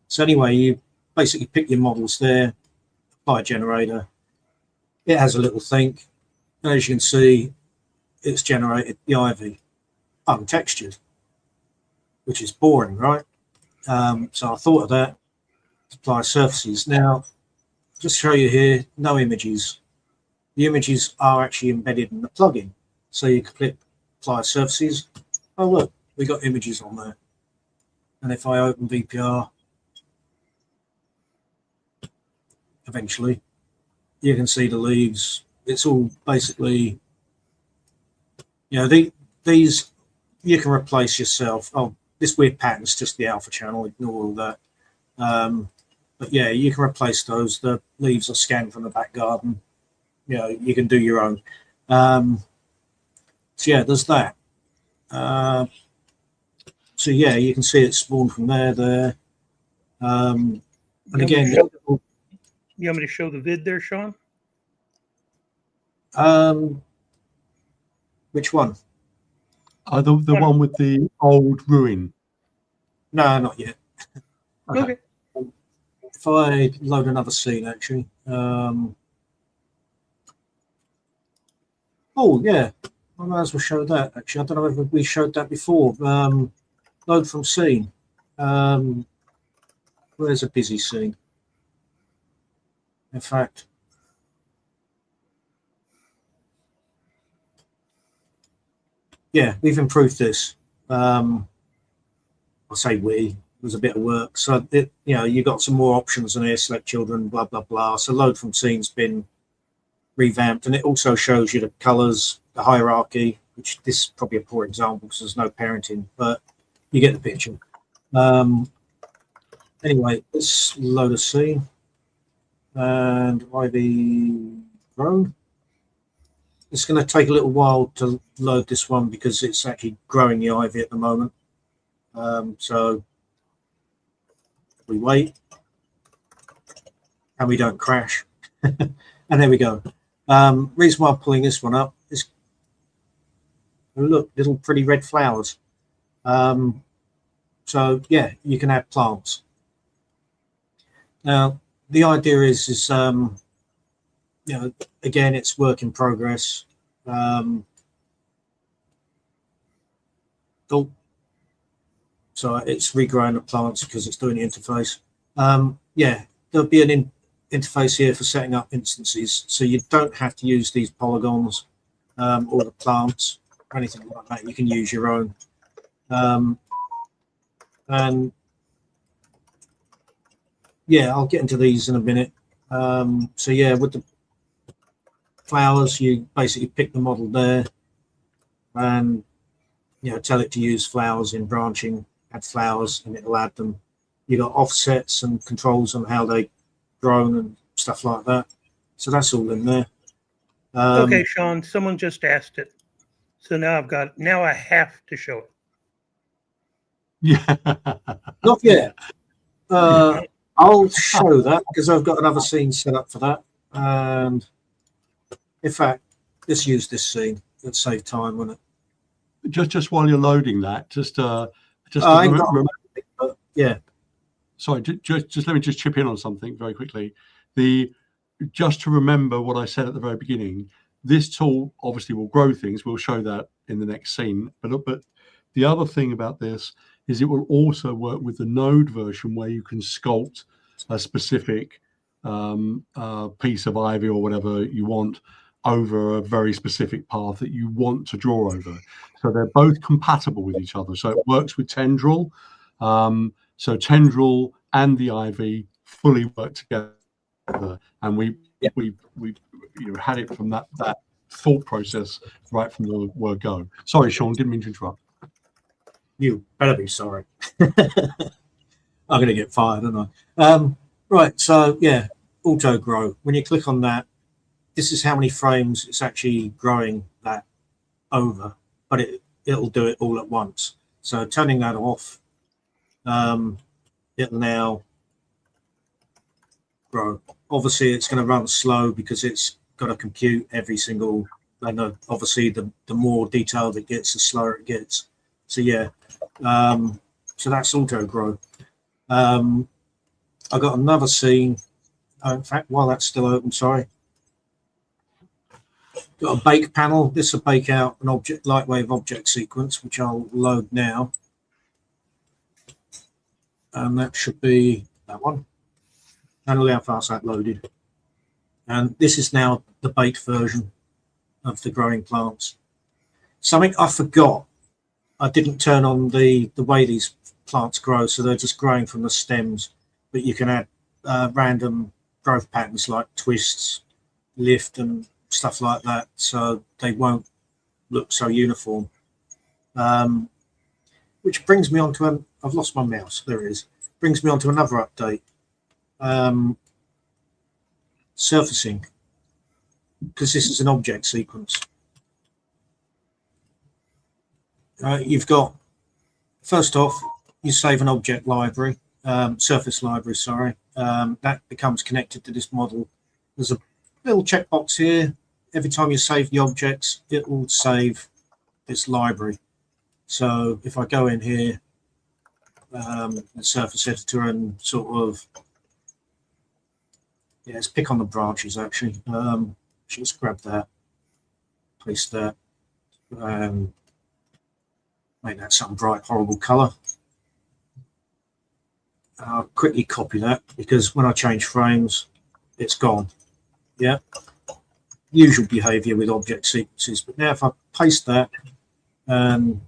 So anyway, you basically pick your models there, apply a generator. It has a little think, and as you can see, it's generated the Ivy untextured, which is boring, right? So I thought of that. Apply surfaces. Now, just show you here, no images. The images are actually embedded in the plugin. So you can click apply surfaces. Oh look, we got images on there. And if I open VPR, eventually, you can see the leaves. It's all basically, you know, these you can replace yourself. Oh, this weird pattern is just the alpha channel. Ignore all that. But yeah, you can replace those. The leaves are scanned from the back garden. You know, you can do your own. So yeah, there's that. So yeah, you can see it spawned from there. And again, you want me to show the vid there, Sean? which one? The one with the old ruin. No, not yet. Okay. If I load another scene, actually. Oh yeah, I might as well show that. Actually, I don't know if we showed that before. Load from scene. Where's a busy scene? In fact, yeah, we've improved this. I'll say we. It was a bit of work. So it, you know, you got some more options on here. Select children, blah blah blah. So load from scene's been revamped, and it also shows you the colors, the hierarchy. Which this is probably a poor example because there's no parenting, but you get the picture. Anyway, let's load a scene. And Ivy grown. It's going to take a little while to load this one because it's actually growing the ivy at the moment. So we wait and we don't crash. And there we go. Reason why I'm pulling this one up is, oh, look, little pretty red flowers. So yeah, you can add plants. Now, the idea is you know, again, it's work in progress. Oh, so it's regrowing the plants because it's doing the interface. Yeah, there'll be an interface here for setting up instances, so you don't have to use these polygons or the plants or anything like that. You can use your own. And yeah, I'll get into these in a minute. So yeah, with the flowers, you basically pick the model there and, you know, tell it to use flowers in branching, add flowers, and it'll add them. You got offsets and controls on how they grown and stuff like that. So that's all in there. Okay, Sean, someone just asked it. So now I have to show it. Yeah. Not yet. I'll show that because I've got another scene set up for that. And in fact, let's use this scene. It'll save time, won't it? just while you're loading that, just I ain't got- remember, yeah. sorry, just let me just chip in on something very quickly. Just to remember what I said at the very beginning, this tool obviously will grow things. We'll show that in the next scene. But the other thing about this is it will also work with the node version where you can sculpt a specific piece of ivy or whatever you want over a very specific path that you want to draw over. So they're both compatible with each other. So it works with Tendril. So Tendril and the ivy fully work together, and we had it from that thought process right from the word go. Sorry, Sean, didn't mean to interrupt. You better be sorry. I'm going to get fired, aren't I? Right, so yeah, auto grow. When you click on that, this is how many frames it's actually growing that over, but it'll do it all at once. So turning that off, it'll now grow. Obviously, it's going to run slow because it's got to compute every single. And obviously, the more detailed it gets, the slower it gets. So yeah, so that's auto grow. I got another scene. In fact, while that's still open, sorry. Got a bake panel. This will bake out an object, Lightwave object sequence, which I'll load now. And that should be that one. And look how fast that loaded. And this is now the baked version of the growing plants. Something I forgot. I didn't turn on the way these plants grow, so they're just growing from the stems. But you can add random growth patterns like twists, lift, and stuff like that, so they won't look so uniform. Which brings me on to I've lost my mouse. There it is. Brings me on to another update. Surfacing, because this is an object sequence. You've got, first off, you save an object library, surface library, sorry. That becomes connected to this model. There's a little checkbox here. Every time you save the objects, it will save this library. So if I go in here, the surface editor, and sort of, yeah, let's pick on the branches actually. Just grab that, paste that, make that some bright, horrible color. I'll quickly copy that because when I change frames, it's gone. Yeah, usual behavior with object sequences. But now if I paste that and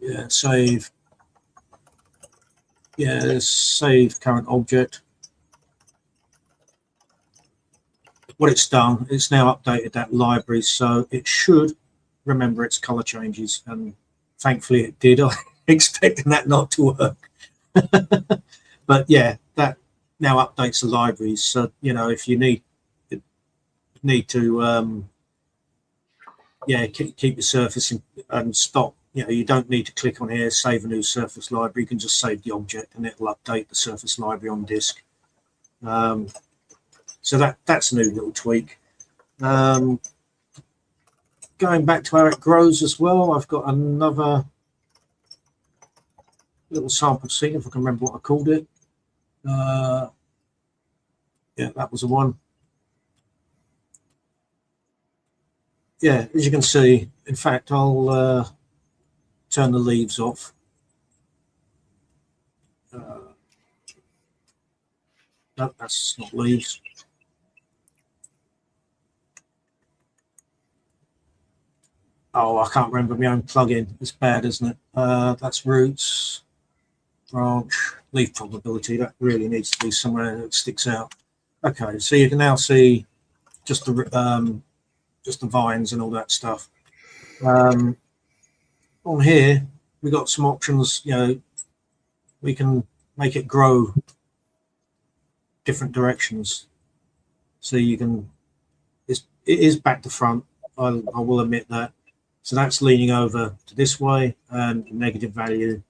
yeah, save. Yeah, save current object. What it's done, it's now updated that library, so it should remember its color changes, and thankfully it did. I expecting that not to work. But yeah, that now updates the libraries. So, you know, if you need to, yeah, keep your surface and stop. You know, you don't need to click on here, save a new surface library. You can just save the object and it'll update the surface library on disk. So that's a new little tweak. Going back to how it grows as well, I've got another little sample scene, if I can remember what I called it. Yeah, that was the one. Yeah, as you can see, in fact, I'll turn the leaves off. No, that's not leaves. Oh, I can't remember my own plugin. It's bad, isn't it? That's roots, branch, leaf probability. That really needs to be somewhere that sticks out. Okay, so you can now see just the vines and all that stuff. On here, we've got some options. You know, we can make it grow different directions. So you can, it is back to front. I will admit that. So that's leaning over to this way, and the negative value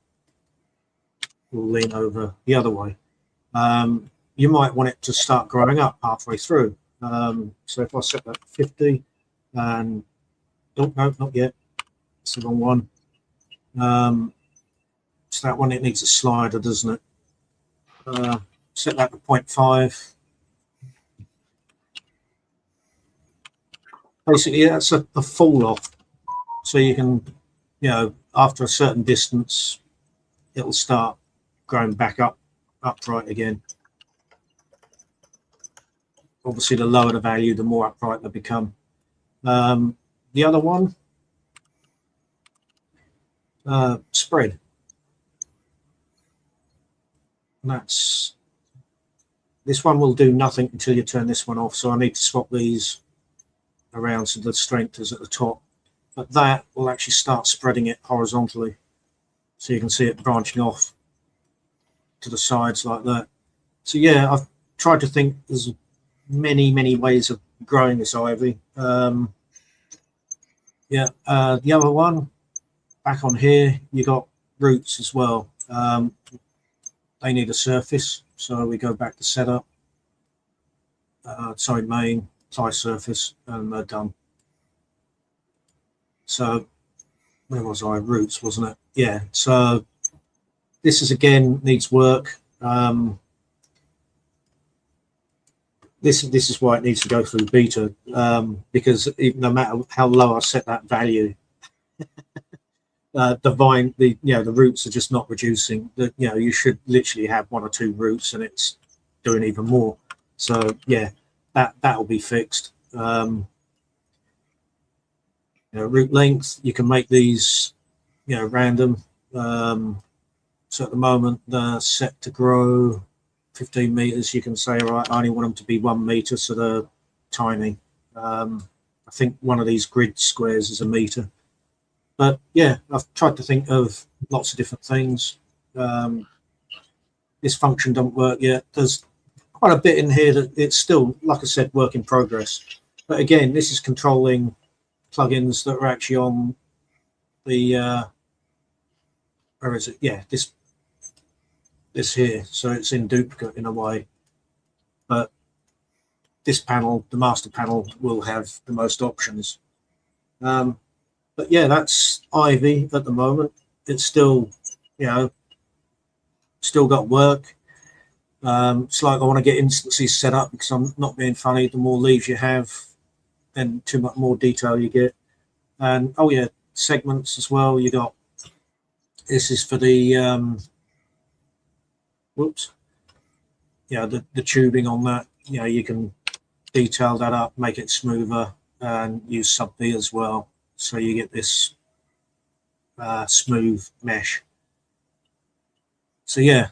will lean over the other way. You might want it to start growing up halfway through. So if I set that to 50, and oh no, not yet. It's the wrong one. So that one, it needs a slider, doesn't it? Set that to 0.5. Basically, that's a fall off. So you can, after a certain distance, it'll start growing back upright again. Obviously, the lower the value, the more upright they become. The other one, spread. And this one will do nothing until you turn this one off. So I need to swap these around so the strength is at the top. But that will actually start spreading it horizontally. So you can see it branching off to the sides like that. So yeah, I've tried to think there's many ways of growing this ivy. The other one, back on here, you got roots as well. They need a surface, so we go back to setup. Main, tie surface, and they're done. So where was I? Roots, wasn't it? Yeah. So this is again needs work. This is why it needs to go through beta, because no matter how low I set that value, the roots are just not reducing. You should literally have 1 or 2 roots, and it's doing even more. So yeah, that'll be fixed. Root length, you can make these, random. So at the moment, they're set to grow 15 meters. You can say, right, I only want them to be 1 meter, so they're tiny. I think one of these grid squares is 1 meter. But yeah, I've tried to think of lots of different things. This function doesn't work yet. There's quite a bit in here that it's still, like I said, work in progress. But again, this is controlling plugins that are actually on the where is it? Yeah, this here. So it's in duplicate in a way. But this panel, the master panel, will have the most options. But yeah, that's Ivy at the moment. It's still, still got work. It's like I want to get instances set up because I'm not being funny. The more leaves you have, then too much more detail you get. And oh yeah, segments as well. You got, this is for the the tubing on that. You can detail that up, make it smoother, and use sub B as well. So you get this smooth mesh. So yeah,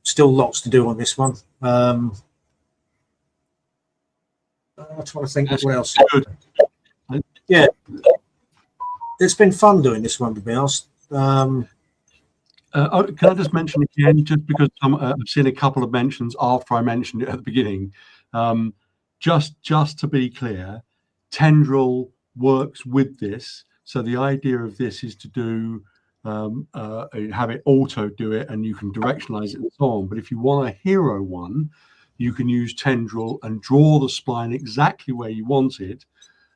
still lots to do on this one. I'm trying to think what else. Good. Yeah, it's been fun doing this one, to be honest. Can I just mention again, just because I've seen a couple of mentions after I mentioned it at the beginning, just to be clear, Tendril works with this. So the idea of this is to do have it auto do it, and you can directionalize it and so on. But if you want a hero one, you can use Tendril and draw the spline exactly where you want it,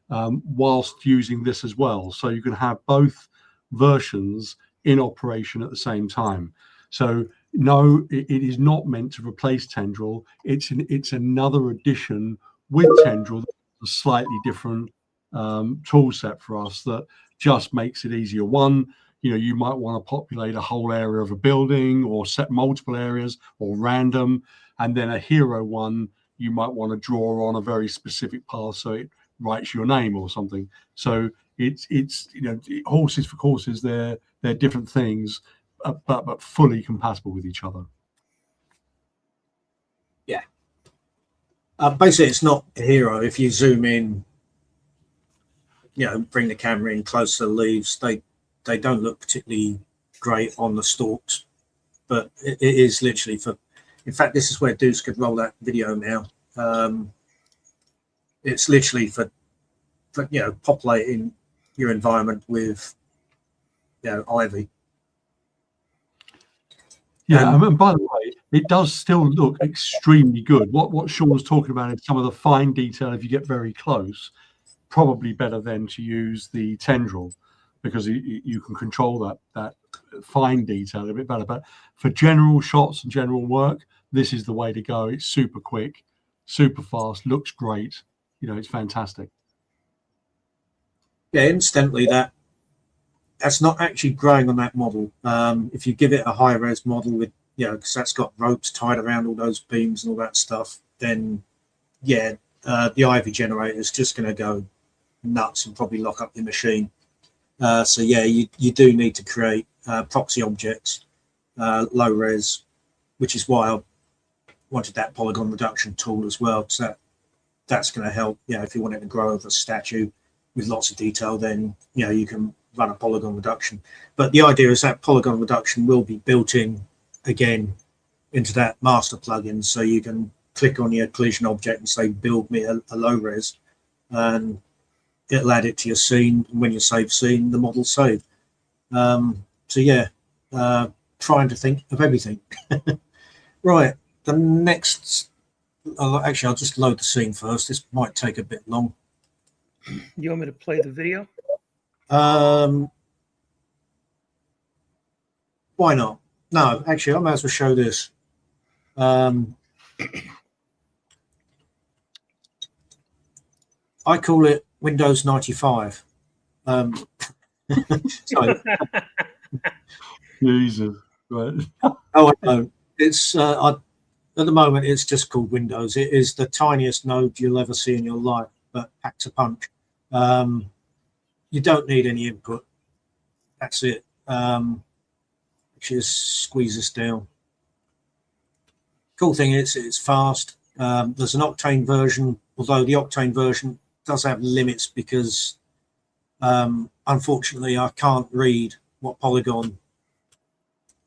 whilst using this as well. So you can have both versions in operation at the same time. So no, it is not meant to replace Tendril. It's another addition with Tendril, a slightly different tool set for us that just makes it easier. One, you might want to populate a whole area of a building or set multiple areas or random, and then a hero one, you might want to draw on a very specific path so it writes your name or something. So it's horses for courses, they're different things, but fully compatible with each other. Yeah. Basically, it's not a hero. If you zoom in, bring the camera in close to the leaves, they don't look particularly great on the stalks, but it is literally for. In fact, this is where Deuce could roll that video now. It's literally for populating your environment with ivy. Yeah, and by the way, it does still look extremely good. What Sean's talking about is some of the fine detail. If you get very close, probably better then to use the tendril, because you can control that fine detail a bit better. But for general shots and general work, this is the way to go. It's super quick, super fast, looks great. You know, it's fantastic. Yeah, incidentally, that's not actually growing on that model. If you give it a high res model with, you know, because that's got ropes tied around all those beams and all that stuff, then yeah, the Ivy generator is just going to go nuts and probably lock up your machine. So yeah, you do need to create proxy objects, low res, which is why I wanted that polygon reduction tool as well, because that's going to help. You know, if you want it to grow over a statue with lots of detail, then you know you can run a polygon reduction. But the idea is that polygon reduction will be built in again into that master plugin, so you can click on your collision object and say build me a low res, and it'll add it to your scene. And when you save scene, the model's saved. So yeah, trying to think of everything. Right, the next, actually I'll just load the scene first. This might take a bit long. You want me to play the video? Why not? No, actually I might as well show this. I call it Windows 95. Sorry. Jesus, right? Oh, I know. It's at the moment it's just called Windows. It is the tiniest node you'll ever see in your life, but packed a punch. You don't need any input. That's it. Just squeeze this down. Cool thing is it's fast. There's an Octane version, although the Octane version does have limits because unfortunately I can't read what polygon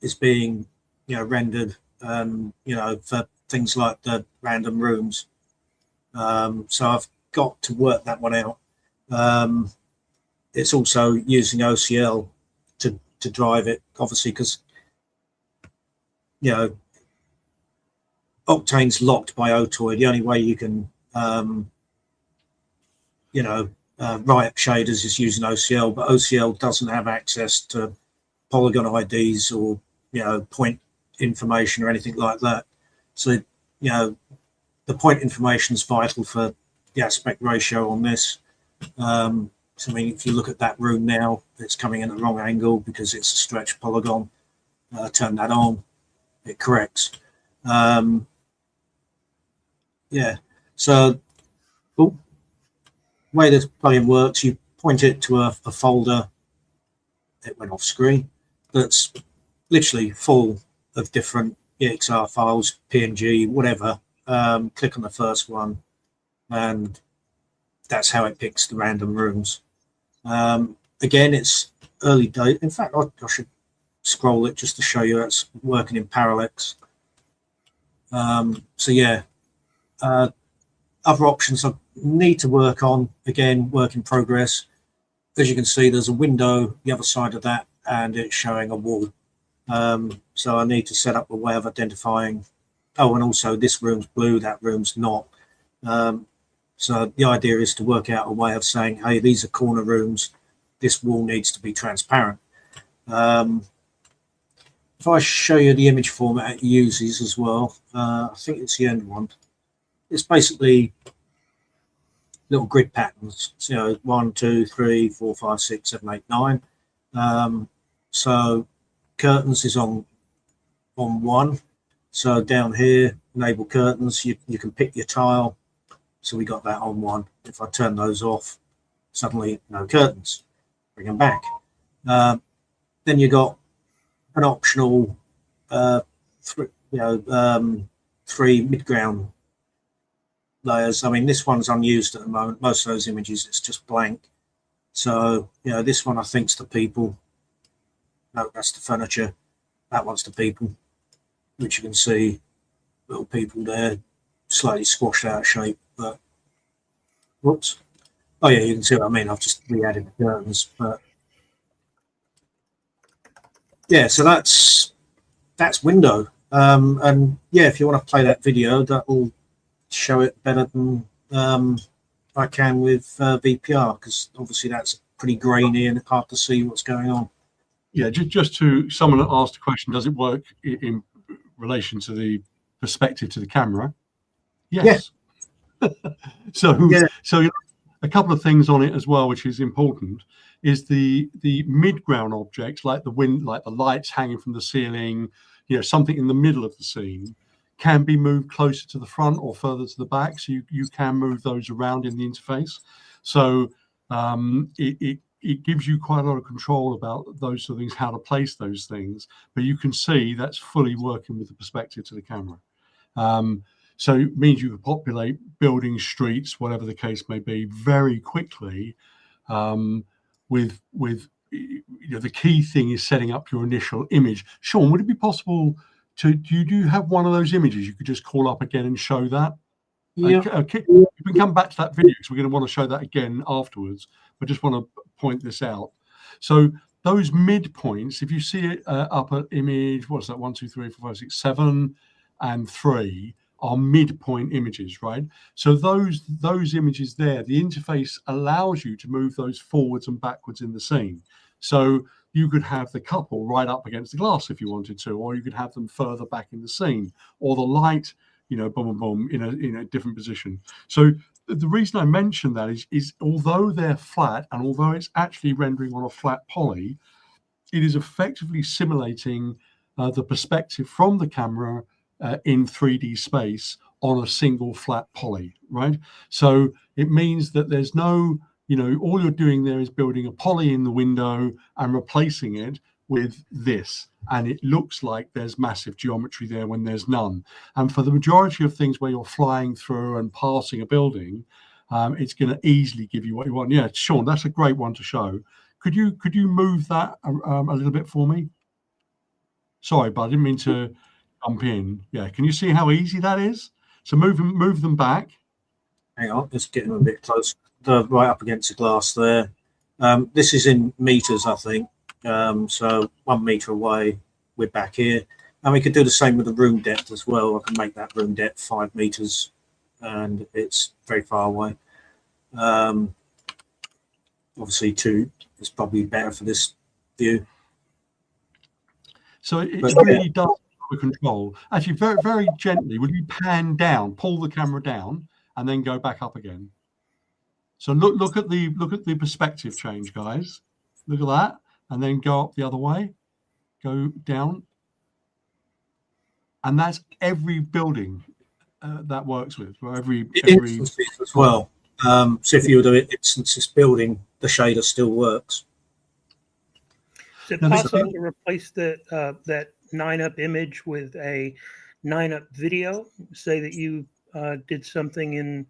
is being, you know, rendered, you know, for things like the random rooms. So I've got to work that one out. It's also using OCL to drive it, obviously, because, you know, Octane's locked by Otoy. The only way you can, you know, write shaders is using OCL, but OCL doesn't have access to polygon IDs or, you know, point information or anything like that. So, you know, the point information is vital for the aspect ratio on this. So, I mean, if you look at that room now, it's coming in at the wrong angle because it's a stretch polygon. Turn that on, it corrects. Yeah, so the way this plugin works, you point it to a folder, it went off screen, that's literally full of different EXR files, PNG, whatever. Click on the first one, and that's how it picks the random rooms. Again, it's early days. In fact, I should scroll it just to show you it's working in parallax. So yeah, other options I need to work on, again, work in progress. As you can see, there's a window the other side of that, and it's showing a wall. So I need to set up a way of identifying, oh, and also this room's blue, that room's not. So the idea is to work out a way of saying, hey, these are corner rooms, this wall needs to be transparent. If I show you the image format it uses as well, I think it's the end one. It's basically little grid patterns, you know, 1, 2, 3, 4, 5, 6, 7, 8, 9. So curtains is on 1. So down here, enable curtains, you can pick your tile. So we got that on 1. If I turn those off, suddenly no curtains. Bring them back. Then you got an optional, 3 mid-ground layers. I mean, this one's unused at the moment. Most of those images, it's just blank. So, you know, this one I think's the people. No, that's the furniture. That one's the people, which you can see little people there, slightly squashed out of shape. But whoops. Oh yeah, you can see what I mean. I've just re-added the curtains, but yeah. So that's window. And yeah, if you want to play that video, that will show it better than I can with VPR, because obviously that's pretty grainy and hard to see what's going on. Yeah, just to someone that asked a question, does it work in relation to the perspective to the camera? Yes. Yeah. So a couple of things on it as well, which is important, is the mid-ground objects like the wind, like the lights hanging from the ceiling, something in the middle of the scene can be moved closer to the front or further to the back. So you can move those around in the interface. So it gives you quite a lot of control about those sort of things, how to place those things. But you can see that's fully working with the perspective to the camera. So it means you can populate buildings, streets, whatever the case may be, very quickly. With the key thing is setting up your initial image. Sean, would it be possible to do you have one of those images you could just call up again and show that? Yeah. Okay. We can come back to that video because we're going to want to show that again afterwards. I just want to point this out. So those midpoints, if you see it up at image, what's that? 1, 2, 3, 4, 5, 6, 7, and 3 are midpoint images, right? So those images there, the interface allows you to move those forwards and backwards in the scene. So you could have the couple right up against the glass if you wanted to, or you could have them further back in the scene, or the light, boom, boom, boom, in a different position. So the reason I mention that is although they're flat and although it's actually rendering on a flat poly, it is effectively simulating the perspective from the camera in 3D space on a single flat poly, right? So it means that there's no, all you're doing there is building a poly in the window and replacing it with this. And it looks like there's massive geometry there when there's none. And for the majority of things where you're flying through and passing a building, it's going to easily give you what you want. Yeah, Sean, that's a great one to show. Could you move that a little bit for me? Sorry, but I didn't mean to jump in. Yeah, can you see how easy that is? So move them back. Hang on, let's get them a bit close. They're right up against the glass there. This is in meters, I think. So 1 meter away, we're back here. And we could do the same with the room depth as well. I can make that room depth 5 meters, and it's very far away. Obviously 2 is probably better for this view. So it really does control. Actually, very, very gently, would you pan down, pull the camera down, and then go back up again? So look at the perspective change, guys. Look at that, and then go up the other way, go down, and that's every building that works with, or every as well. So if you were doing instances building, the shader still works. Is it possible to replace that 9-up image with a 9-up video? Say that you did something in.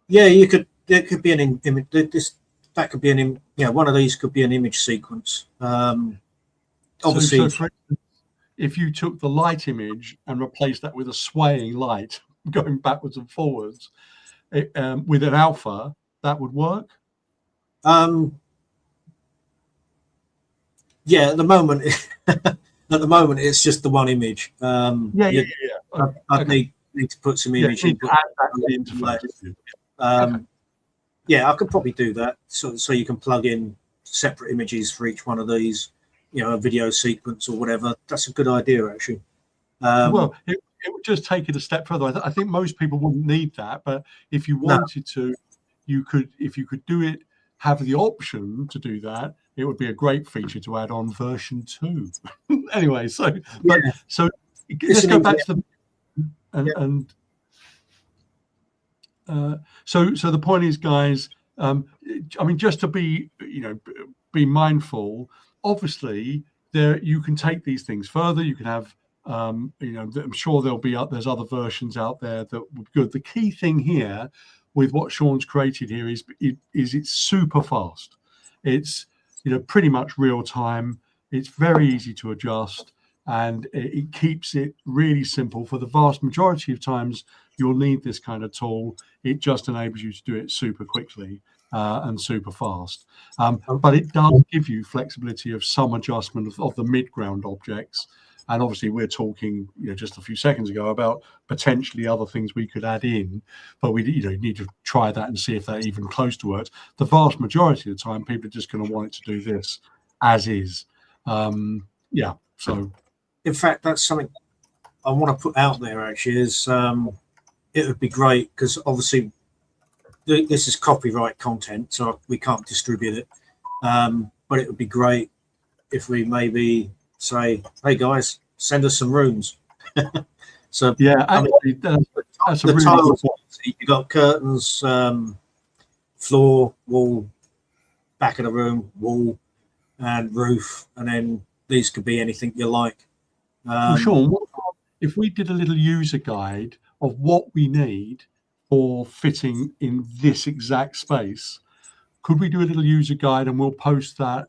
Yeah, you could. There could be an image. That could be an. Yeah, one of these could be an image sequence. Obviously, so for instance, if you took the light image and replaced that with a swaying light going backwards and forwards with an alpha, that would work. Yeah, at the moment, it's just the one image. Yeah. I'd need to put some image input. Yeah, I could probably do that. So you can plug in separate images for each one of these, a video sequence or whatever. That's a good idea, actually. Well, it would just take it a step further. I think most people wouldn't need that, but if you wanted to, you could. If you could do it, have the option to do that, it would be a great feature to add on version 2. Anyway, so let's go back to the so the point is, guys, I mean, just to be mindful. Obviously, you can take these things further. You can have, I'm sure there's other versions out there that would be good. The key thing here with what Sean's created here is it's super fast. It's pretty much real time. It's very easy to adjust, and it keeps it really simple. For the vast majority of times, you'll need this kind of tool. It just enables you to do it super quickly and super fast. But it does give you flexibility of some adjustment of the mid-ground objects And obviously, we're talking, just a few seconds ago about potentially other things we could add in, but we, need to try that and see if that even close to works. The vast majority of the time, people are just going to want it to do this as is. So in fact, that's something I want to put out there. Actually, is it would be great because obviously this is copyright content, so we can't distribute it. But it would be great if we maybe say, "Hey guys, send us some rooms." So yeah, actually, that's a the really tiles. good point. You got curtains, floor, wall, back of the room, wall, and roof, and then these could be anything you like. Well, Sean, if we did a little user guide of what we need for fitting in this exact space, could we do a little user guide and we'll post that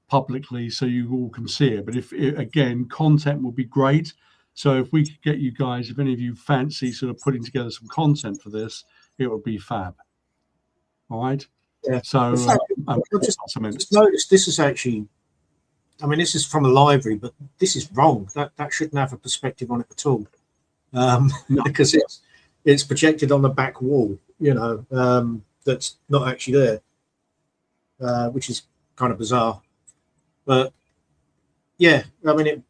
publicly so you all can see it? But again, content would be great. So if we could get you guys, if any of you fancy sort of putting together some content for this, it would be fab. All right. Yeah. So I just noticed this is actually, I mean, this is from a library, but this is wrong. That shouldn't have a perspective on it at all, No. because it's projected on the back wall. That's not actually there, which is kind of bizarre. But yeah, I mean, it'd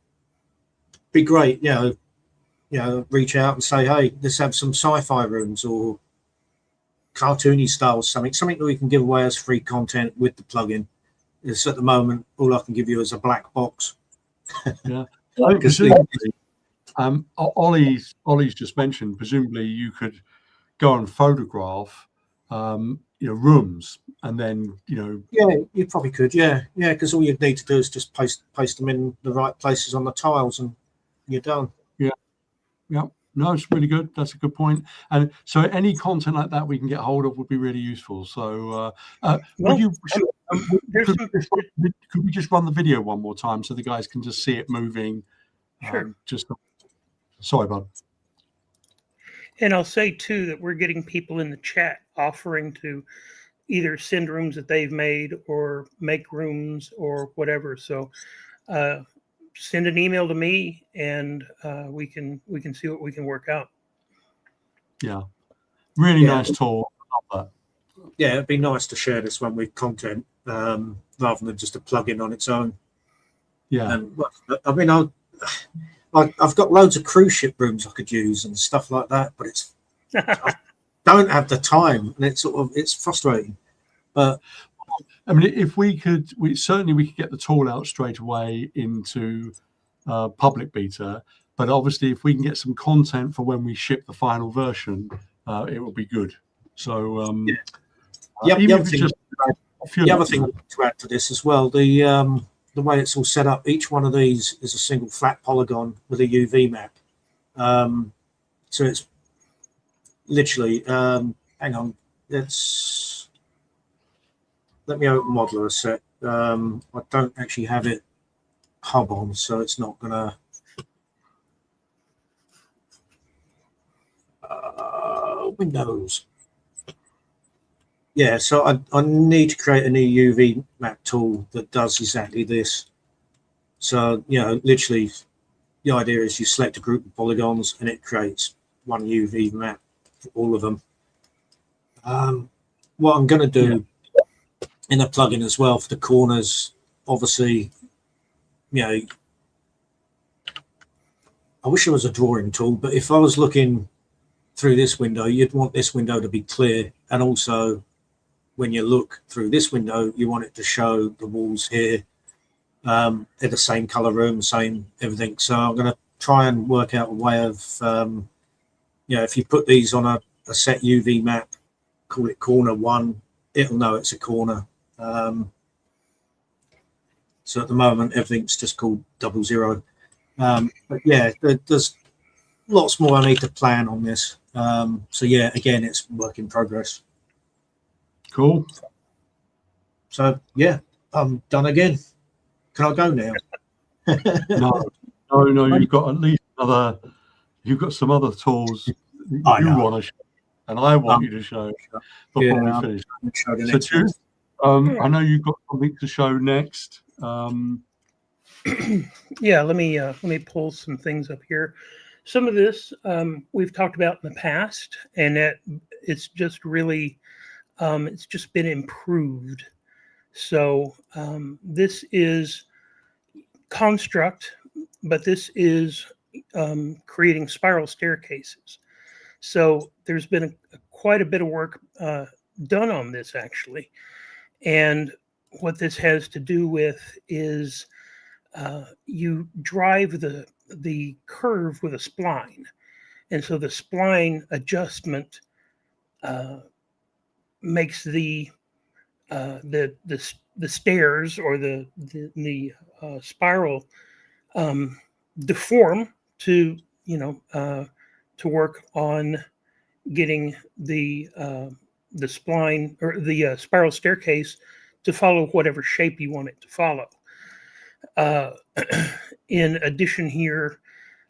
be great. Reach out and say, hey, let's have some sci-fi rooms or cartoony style something that we can give away as free content with the plugin. It's at the moment all I can give you is a black box. Yeah. Ollie's just mentioned, presumably you could go and photograph rooms and then yeah, you probably could, because all you'd need to do is just paste them in the right places on the tiles and you're done. Yeah, no, it's really good. That's a good point. And so any content like that we can get hold of would be really useful. So could we just run the video one more time so the guys can just see it moving? Sure. Sorry, bud. And I'll say too that we're getting people in the chat offering to either send rooms that they've made or make rooms or whatever. So send an email to me and we can see what we can work out. Yeah, really nice tour. Love that. Yeah, it'd be nice to share this one with content rather than just a plugin on its own. Yeah, and I mean, I've got loads of cruise ship rooms I could use and stuff like that, but I don't have the time, and it's frustrating. But I mean, if we could get the tool out straight away into public beta. But obviously, if we can get some content for when we ship the final version, it will be good. So the other thing to add to this as well, the way it's all set up, each one of these is a single flat polygon with a UV map. So it's literally, hang on, let me open Modeler a sec. I don't actually have it hub on, so it's not gonna. Windows. Yeah, so I need to create a new UV map tool that does exactly this. So, literally the idea is you select a group of polygons and it creates one UV map for all of them. What I'm going to do in a plugin as well for the corners, obviously, I wish there was a drawing tool, but if I was looking through this window, you'd want this window to be clear, and also when you look through this window, you want it to show the walls here. They're the same color room, same everything. So I'm going to try and work out a way of, if you put these on a set UV map, call it corner 1, it'll know it's a corner. So at the moment, everything's just called 00. But yeah, there's lots more I need to plan on this. So yeah, again, it's work in progress. Cool. So yeah, I'm done again. Can I go now? No. You've got at least you've got some other tools that you want to show, and I want you to show before we finish. So, Stu, I know you've got something to show next. Yeah, let me pull some things up here. Some of this we've talked about in the past, and that it's just really it's just been improved. So this is construct, but this is creating spiral staircases. So there's been quite a bit of work done on this actually, and what this has to do with is you drive the curve with a spline, and so the spline adjustment uh, makes the stairs or the spiral deform to to work on getting the spline or the spiral staircase to follow whatever shape you want it to follow. Uh, in addition, here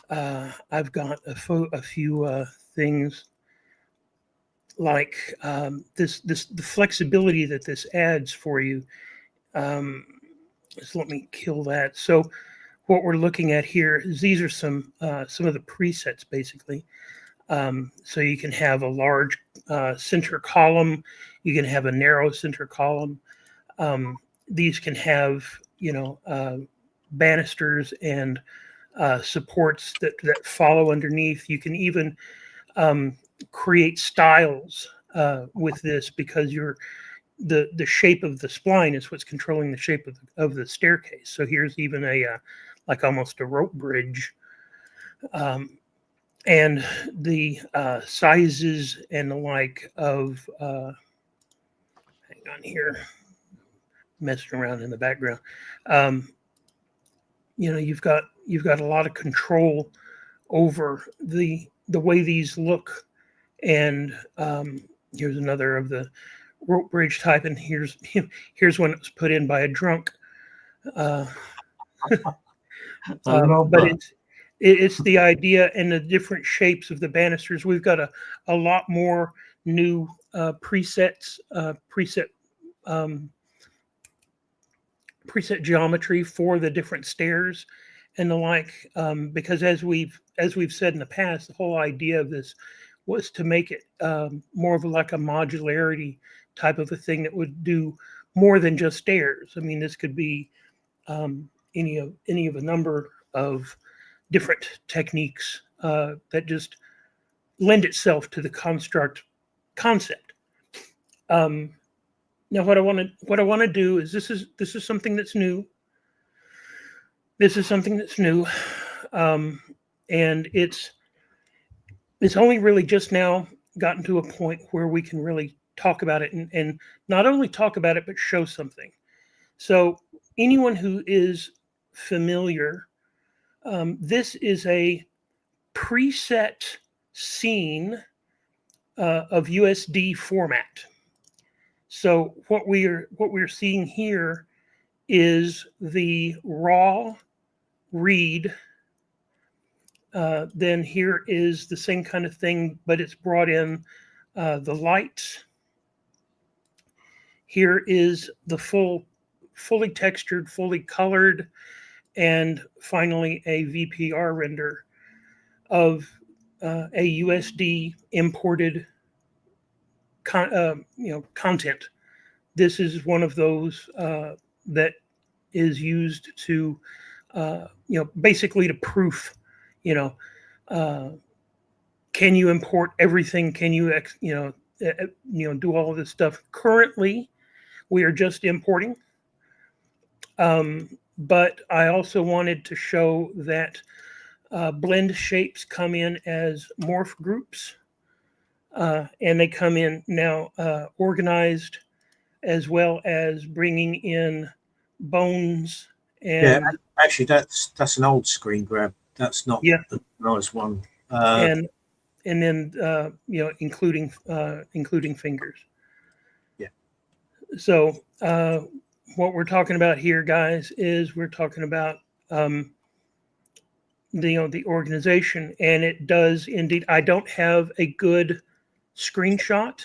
I've got a few things like the flexibility that this adds for you. So let me kill that. So what we're looking at here is these are some of the presets basically. So you can have a large center column, you can have a narrow center column. These can have banisters and supports that follow underneath. You can even create styles with this because the shape of the spline is what's controlling the shape of the staircase. So here's even a like almost a rope bridge, and the sizes and the like of hang on here, messing around in the background. Um, you've got a lot of control over the way these look, and here's another of the rope bridge type, and here's one that was put in by a drunk. Uh, I love but that. it's the idea and the different shapes of the banisters. We've got a lot more new presets, um, preset geometry for the different stairs and the like. Because as we've said in the past, the whole idea of this was to make it more of like a modularity type of a thing that would do more than just stairs. I mean, this could be any of a number of different techniques that just lend itself to the construct concept. Now, what I want to do is this is something that's new. This is something that's new, and it's only really just now gotten to a point where we can really talk about it and not only talk about it but show something. So anyone who is familiar, this is a preset scene of USD format. So what we're seeing here is the raw read. Then here is the same kind of thing, but it's brought in the lights. Here is the fully textured, fully colored, and finally a VPR render of a USD imported content. This is one of those that is used to basically to proof, can you import everything? Can you do all of this stuff? Currently, we are just importing. But I also wanted to show that blend shapes come in as morph groups, and they come in now organized, as well as bringing in bones Yeah, and actually, that's an old screen grab. That's not yeah, the nice one. and then including fingers. Yeah. So what we're talking about here, guys, is we're talking about the organization, and it does indeed. I don't have a good screenshot,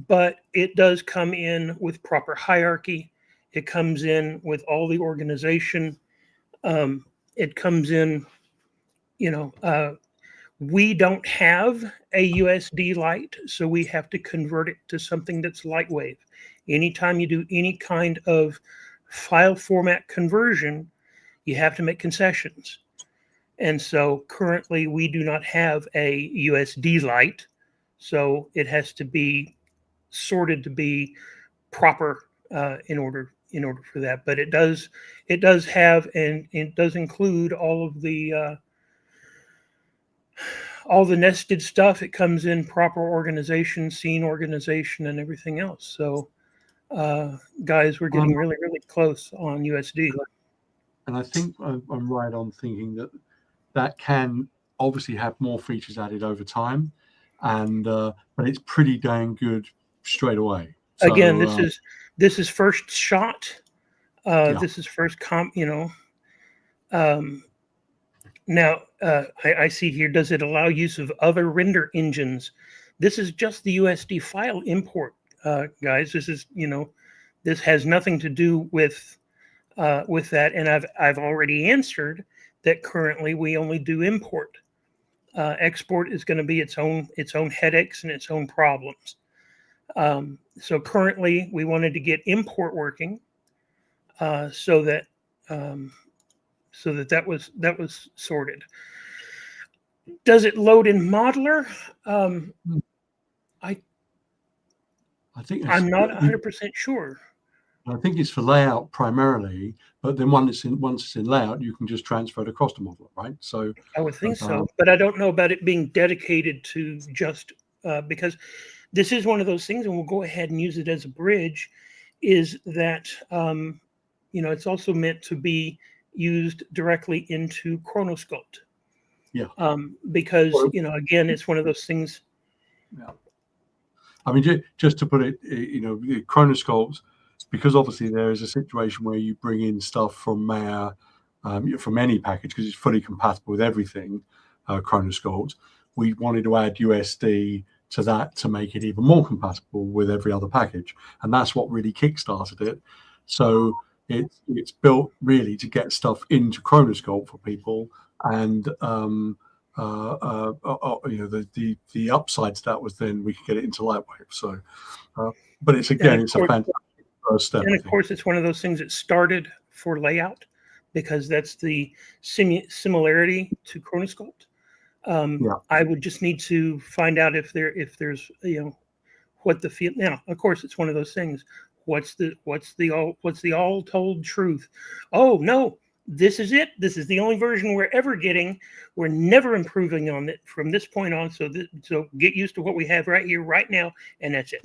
but it does come in with proper hierarchy. It comes in with all the organization It comes in, you know, we don't have a USD light, so we have to convert it to something that's Lightwave. Anytime you do any kind of file format conversion, you have to make concessions. And so currently we do not have a USD light, so it has to be sorted to be proper in order for that. But it does have, and it does include all the nested stuff. It comes in proper organization, scene organization, and everything else. So guys, we're getting really close on USD. And I think I'm right on thinking that can obviously have more features added over time, and but it's pretty dang good straight away. So, again, this is first shot. Yeah. This is first now I see here, does it allow use of other render engines? This is just the USD file import, guys. This is, this has nothing to do with that. And I've already answered that currently we only do import. Export is going to be its own headaches and its own problems. So currently we wanted to get import working, so that that was sorted. Does it load in modeler? I think I'm not 100% sure. I think it's for layout primarily, but then once it's in layout, you can just transfer it across to modeler, right? So I would think so, but I don't know about it being dedicated to just because this is one of those things, and we'll go ahead and use it as a bridge. Is that it's also meant to be used directly into Chronosculpt. Yeah. Because again, it's one of those things. Yeah. I mean, just to put it, the Chronosculpt, because obviously there is a situation where you bring in stuff from Maya, from any package, because it's fully compatible with everything, Chronosculpt. We wanted to add USD to that to make it even more compatible with every other package, and that's what really kickstarted it. So it's built really to get stuff into Chronosculpt for people, and the upside to that was then we could get it into Lightwave. So, but it's a fantastic first step. And of course, it's one of those things that started for layout, because that's the similarity to Chronosculpt. I would just need to find out if there's what the field. Now, of course, it's one of those things. What's the all told truth? Oh no, this is it. This is the only version we're ever getting. We're never improving on it from this point on. So get used to what we have right here, right now, and that's it.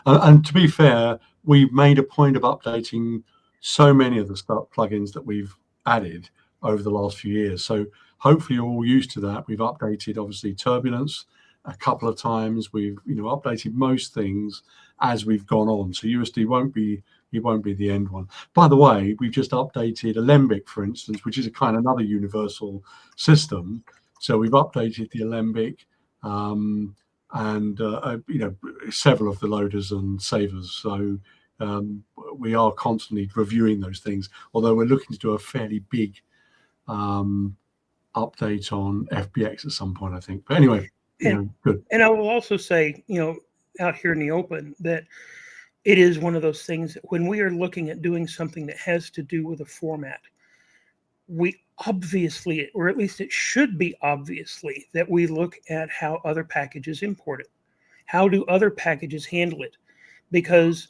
And to be fair, we've made a point of updating so many of the plugins that we've added over the last few years. So hopefully you're all used to that. We've updated, obviously, Turbulence a couple of times. We've updated most things as we've gone on. So USD won't be the end one. By the way, we've just updated Alembic, for instance, which is a kind of another universal system. So we've updated the Alembic, and several of the loaders and savers. So we are constantly reviewing those things, although we're looking to do a fairly big update on FBX at some point, I think. But anyway, good. And I will also say, out here in the open, that it is one of those things that when we are looking at doing something that has to do with a format, we obviously, or at least it should be obviously, that we look at how other packages import it. How do other packages handle it? Because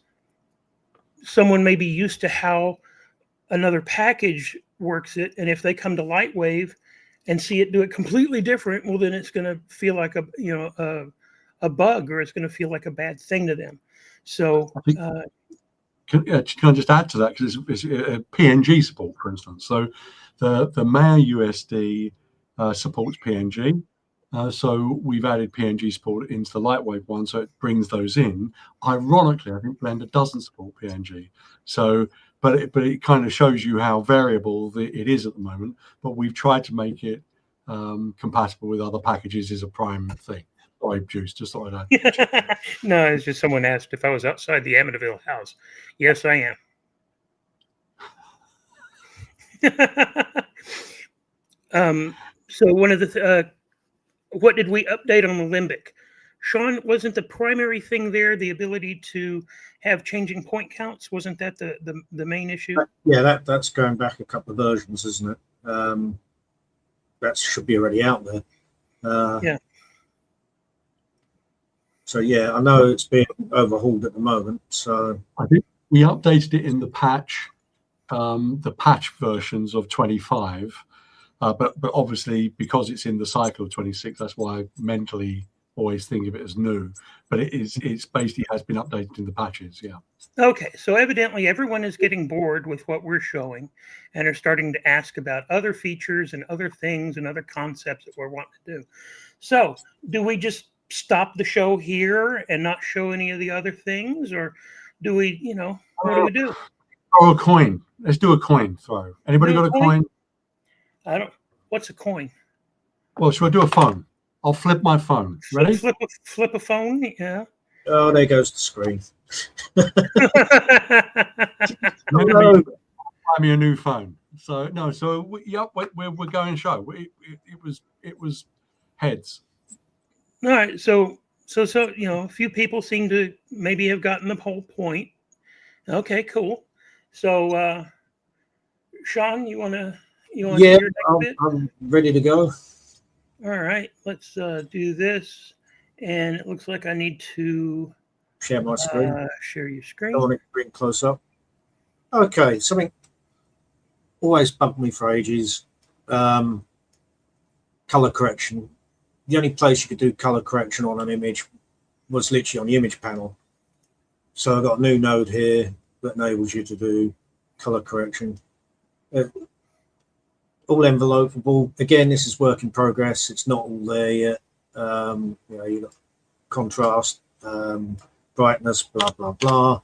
someone may be used to how another package works it, and if they come to Lightwave and see it do it completely different, well, then it's going to feel like a bug, or it's going to feel like a bad thing to them. So can I just add to that, because it's PNG support, for instance. So the Maya USD supports PNG. So we've added PNG support into the Lightwave one, so it brings those in. Ironically, I think Blender doesn't support PNG. So, but it kind of shows you how variable it is at the moment. But we've tried to make it compatible with other packages as a prime thing. Sorry, Juice, just thought I'd add. No, it's just someone asked if I was outside the Amityville house. Yes, I am. So one of the what did we update on the limbic? Sean, wasn't the primary thing there the ability to have changing point counts? Wasn't that the main issue? Yeah, that's going back a couple of versions, isn't it? That should be already out there. Yeah. So yeah, I know it's being overhauled at the moment. So I think we updated it in the patch versions of 25, but obviously because it's in the cycle of 26, that's why I mentally always think of it as new. But it's basically has been updated in the patches. Yeah. Okay, so evidently everyone is getting bored with what we're showing and are starting to ask about other features and other things and other concepts that we're wanting to do. So do we just stop the show here and not show any of the other things, or do we, what do we do? Throw a coin. Let's do a coin throw. Anybody got a coin? I don't. What's a coin? Well, should I do a phone? I'll flip my phone. Ready? Flip a phone. Yeah. oh, there goes the screen. Buy me a new phone. So no. So we're going show. It was heads. All right. So a few people seem to maybe have gotten the whole point. Okay. Cool. So Sean, you want to Yeah, do your next bit? I'm ready to go. All right. Let's do this. And it looks like I need to Share my screen. share your I screen. want it to bring close up. Okay, something always bugged me for ages. Color correction. The only place you could do color correction on an image was literally on the image panel. So I've got a new node here that enables you to do color correction. All envelopable. Again, this is work in progress. It's not all there yet. You've got contrast, brightness, blah, blah, blah.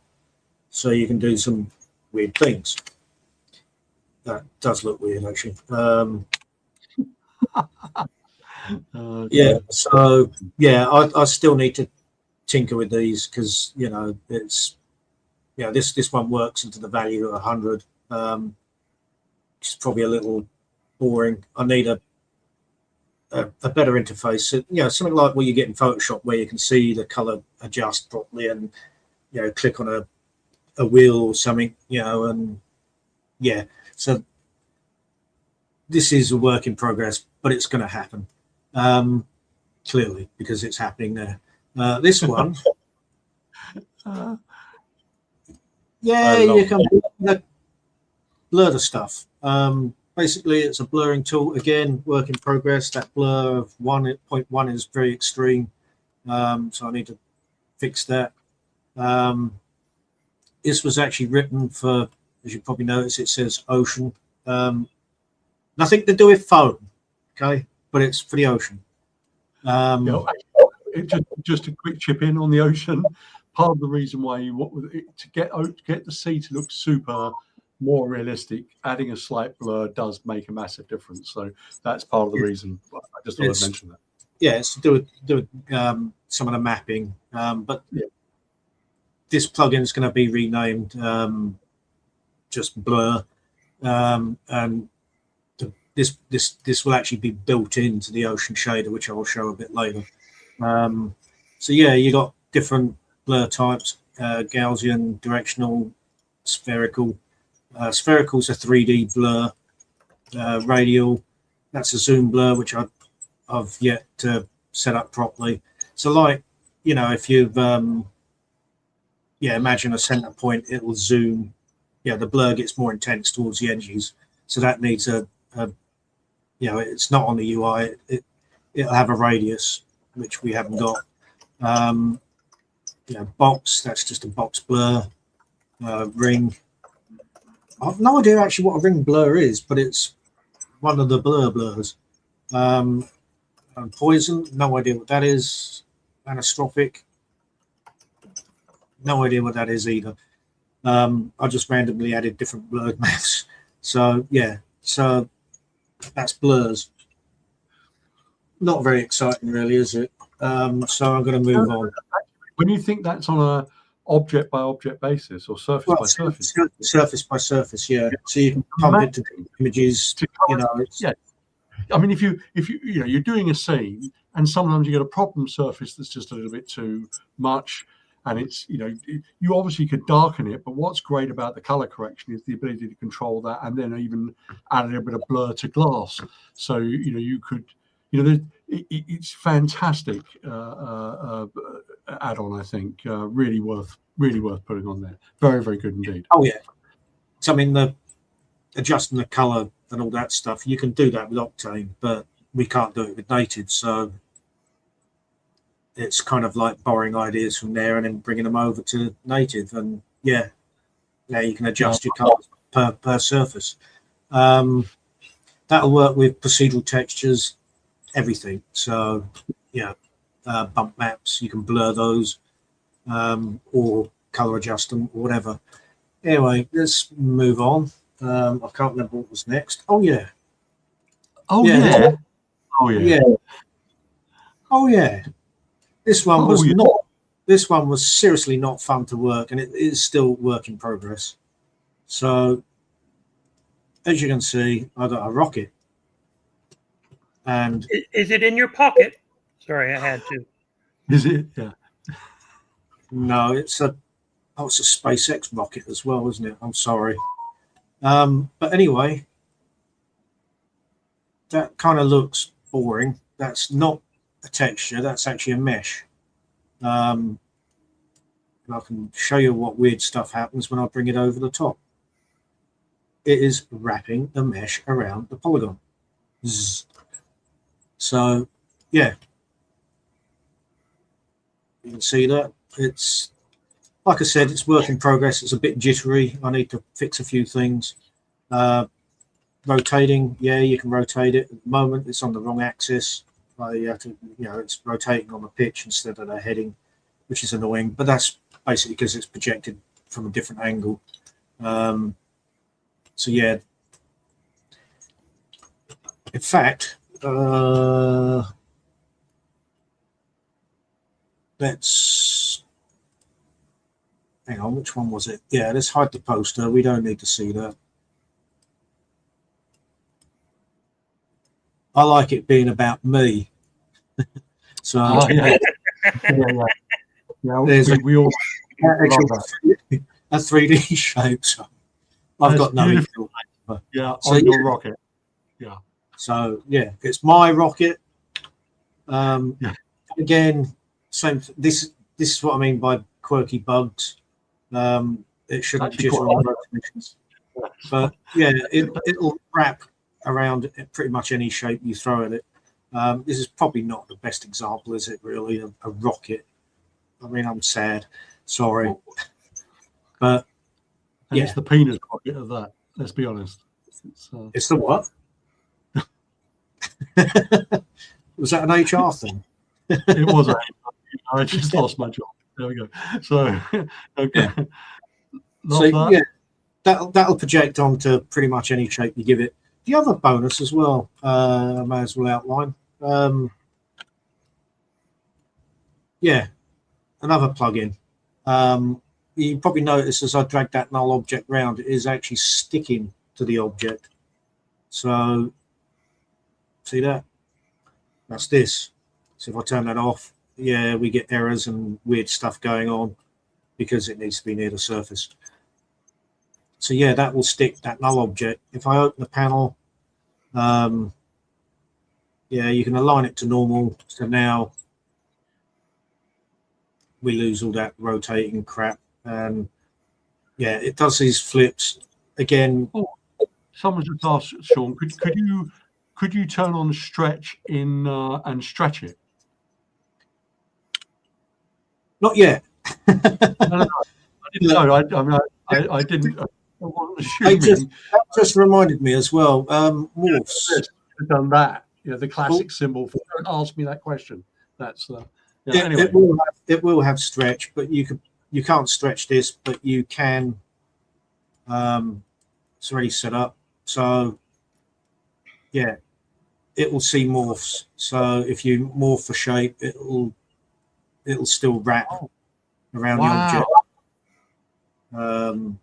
So you can do some weird things. That does look weird, actually. Yeah, so yeah, I still need to tinker with these because it's this one works into the value of 100, which is probably a little boring. I need a better interface. So, something like what you get in Photoshop where you can see the color adjust properly and click on a wheel or something, and yeah. So this is a work in progress, but it's going to happen. Clearly, because it's happening there. This one, you can blur the stuff. Basically, it's a blurring tool. Again, work in progress. That blur of 1.1 is very extreme, so I need to fix that. This was actually written for, as you probably notice, it says ocean. Nothing to do with phone, okay, but it's for the ocean. Just a quick chip in on the ocean. Part of the reason why to get the sea to look super more realistic, adding a slight blur does make a massive difference. So that's part of the reason. I just thought I'd mention that. Yeah, it's to do with some of the mapping, but this plugin is going to be renamed just Blur, and this will actually be built into the Ocean shader, which I will show a bit later. So yeah, you got different blur types: Gaussian, directional, spherical. Spherical's a 3D blur. Radial, that's a zoom blur, which I've yet to set up properly. So like, if you've imagine a center point, it will zoom. The blur gets more intense towards the edges. So that needs it's not on the UI. It'll have a radius, which we haven't got. Box, that's just a box blur. Ring. I've no idea actually what a ring blur is, but it's one of the blurs. And poison, no idea what that is. Anastrophic, no idea what that is either. I just randomly added different blurred maps. So yeah, so that's blurs. Not very exciting, really, is it? So I'm going to move on. When you think that's on object by object basis or surface Well, by surface. surface by surface, yeah. So you can pump it to images. You know, it's, Yeah. I mean, if you know you're doing a scene, and sometimes you get a problem surface that's just a little bit too much, and it's you obviously could darken it, but what's great about the color correction is the ability to control that, and then even add a little bit of blur to glass. So you could it's fantastic add-on. I think really worth putting on there. Very, very good indeed. oh yeah. So I mean, the adjusting the color and all that stuff, you can do that with Octane, but we can't do it with Native. So it's kind of like borrowing ideas from there and then bringing them over to Native. And yeah, now you can adjust your colors per surface. That'll work with procedural textures, everything. So yeah, bump maps, you can blur those, or color adjust them, or whatever. Anyway, let's move on. I can't remember what was next. Oh yeah. Oh Yeah. yeah. Oh yeah. Yeah. Oh yeah. This one was not. This one was seriously not fun to work, and it is still work in progress. So, as you can see, I got a rocket, and Is it in your pocket? Sorry, I had to. Is it? Yeah. no, it's a SpaceX rocket as well, isn't it? I'm sorry. But anyway, that kind of looks boring. That's not a texture. That's actually a mesh. And I can show you what weird stuff happens when I bring it over the top. It is wrapping the mesh around the polygon. Zzz. So, yeah. You can see that. It's, like I said, it's work in progress. It's a bit jittery. I need to fix a few things. Rotating, yeah, you can rotate it. At the moment, it's on the wrong axis. You have to, it's rotating on the pitch instead of the heading, which is annoying. But that's basically because it's projected from a different angle. So yeah. In fact, let's hang on. Which one was it? Yeah, let's hide the poster. We don't need to see that. I like it being about me. So yeah. there's we all actual love that. a 3D shape. So I've got no beautiful. idea. Yeah, So, on your rocket. Yeah. So yeah, it's my rocket. Yeah. Again, same. This is what I mean by quirky bugs. It shouldn't Actually jitter quite on rotations. But yeah, it'll wrap around pretty much any shape you throw at it. This is probably not the best example, is it? Really, a rocket. I mean, I'm sad. Sorry, but And yeah. it's the penis rocket of that. Let's be honest. It's the what? Was that an HR thing? It was. I just lost my job. There we go. So okay. So yeah, that'll project onto pretty much any shape you give it. The other bonus as well, I may as well outline. Yeah, another plugin. You probably notice as I drag that null object round, it is actually sticking to the object. So see that? That's this. So if I turn that off, yeah, we get errors and weird stuff going on because it needs to be near the surface. So yeah, that will stick that null object. If I open the panel, yeah, you can align it to normal. So now we lose all that rotating crap. And yeah, it does these flips again. Oh, someone just asked, Sean, could you turn on stretch in and stretch it? Not yet. No. I didn't. I wasn't assuming. That just reminded me as well. Morphs. I've done that. The classic symbol for don't ask me that question. That's anyway. It will have stretch, but you can't stretch this, but you can. It's already set up, so yeah, it will see morphs. So if you morph for shape, it'll still wrap around the object. You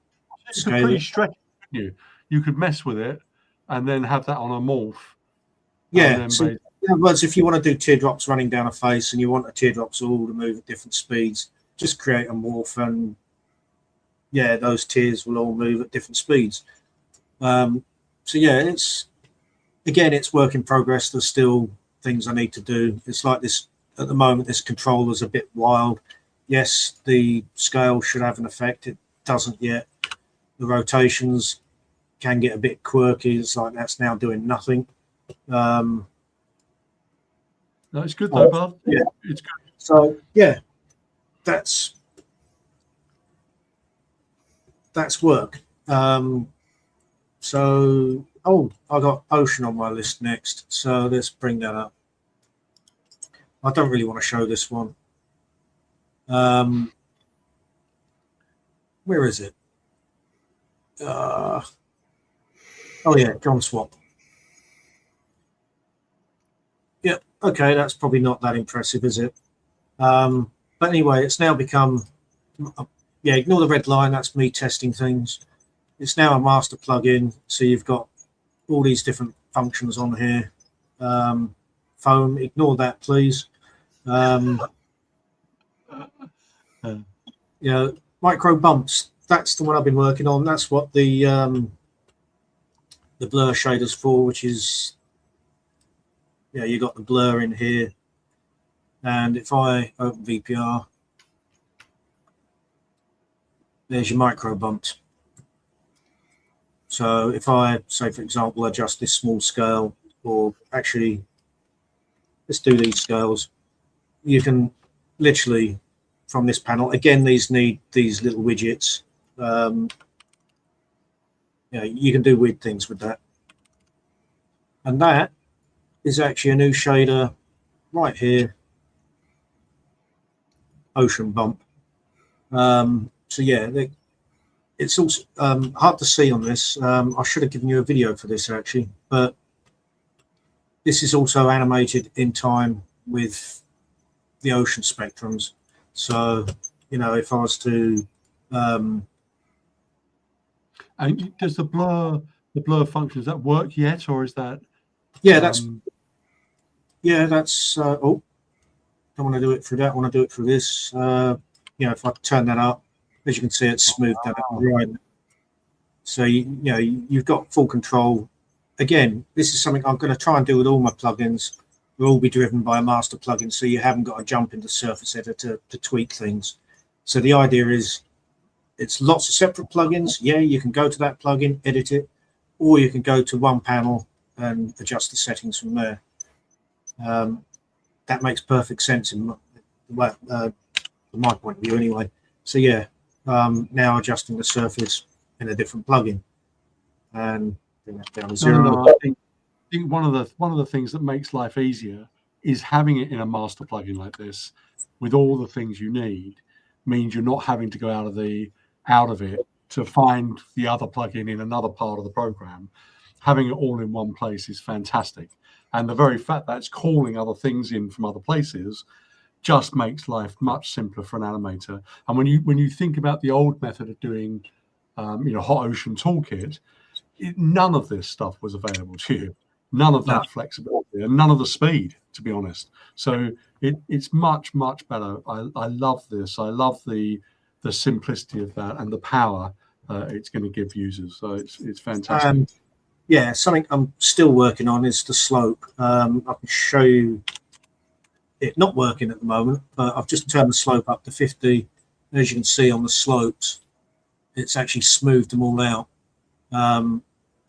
could pre-stretch it, you could mess with it and then have that on a morph. Yeah. So, in other words, if you want to do teardrops running down a face and you want the teardrops all to move at different speeds, just create a morph and yeah, those tears will all move at different speeds. So yeah, it's work in progress. There's still things I need to do. It's like this at the moment. This controller's a bit wild. Yes, the scale should have an effect. It doesn't yet. The rotations can get a bit quirky. It's like that's now doing nothing. No, it's good though, bud. Yeah, it's good. So yeah, that's work. So I got ocean on my list next. So let's bring that up. I don't really want to show this one. Where is it? Oh yeah, John Swap. Yep. Okay, that's probably not that impressive, is it? But anyway, it's now become. Yeah, ignore the red line. That's me testing things. It's now a master plugin, so you've got all these different functions on here. Foam, ignore that, please. Micro bumps. That's the one I've been working on. That's what the blur shader's for, which is you got the blur in here. And if I open VPR, there's your micro bumps. So if I say, for example, adjust this small scale, or actually let's do these scales, you can literally from this panel, again, these need these little widgets. You can do weird things with that. And that is actually a new shader right here, ocean bump. So yeah, it's also hard to see on this. I should have given you a video for this actually, but this is also animated in time with the ocean spectrums. So, if I was to and does the blur function, does that work yet, or is that that's don't want to do it through that, I want to do it through this. If I turn that up, as you can see, it's smoothed that up right. So you've got full control. Again, this is something I'm going to try and do with all my plugins. Will all be driven by a master plugin, so you haven't got to jump into Surface Editor to tweak things. So the idea is it's lots of separate plugins. Yeah, you can go to that plugin, edit it, or you can go to one panel and adjust the settings from there. That makes perfect sense from my point of view anyway. So yeah, now adjusting the surface in a different plugin and bring that down to 0. No, I think one of the things that makes life easier is having it in a master plugin like this with all the things you need. Means you're not having to go out of it to find the other plugin in another part of the program. Having it all in one place is fantastic, and the very fact that it's calling other things in from other places just makes life much simpler for an animator. And when you think about the old method of doing Hot Ocean Toolkit, none of this stuff was available to you. None of that flexibility and none of the speed, to be honest. So it's much, much better. I love this. I love the simplicity of that and the power it's going to give users. So it's fantastic. Something I'm still working on is the slope. I can show you it not working at the moment, but I've just turned the slope up to 50. As you can see on the slopes, it's actually smoothed them all out.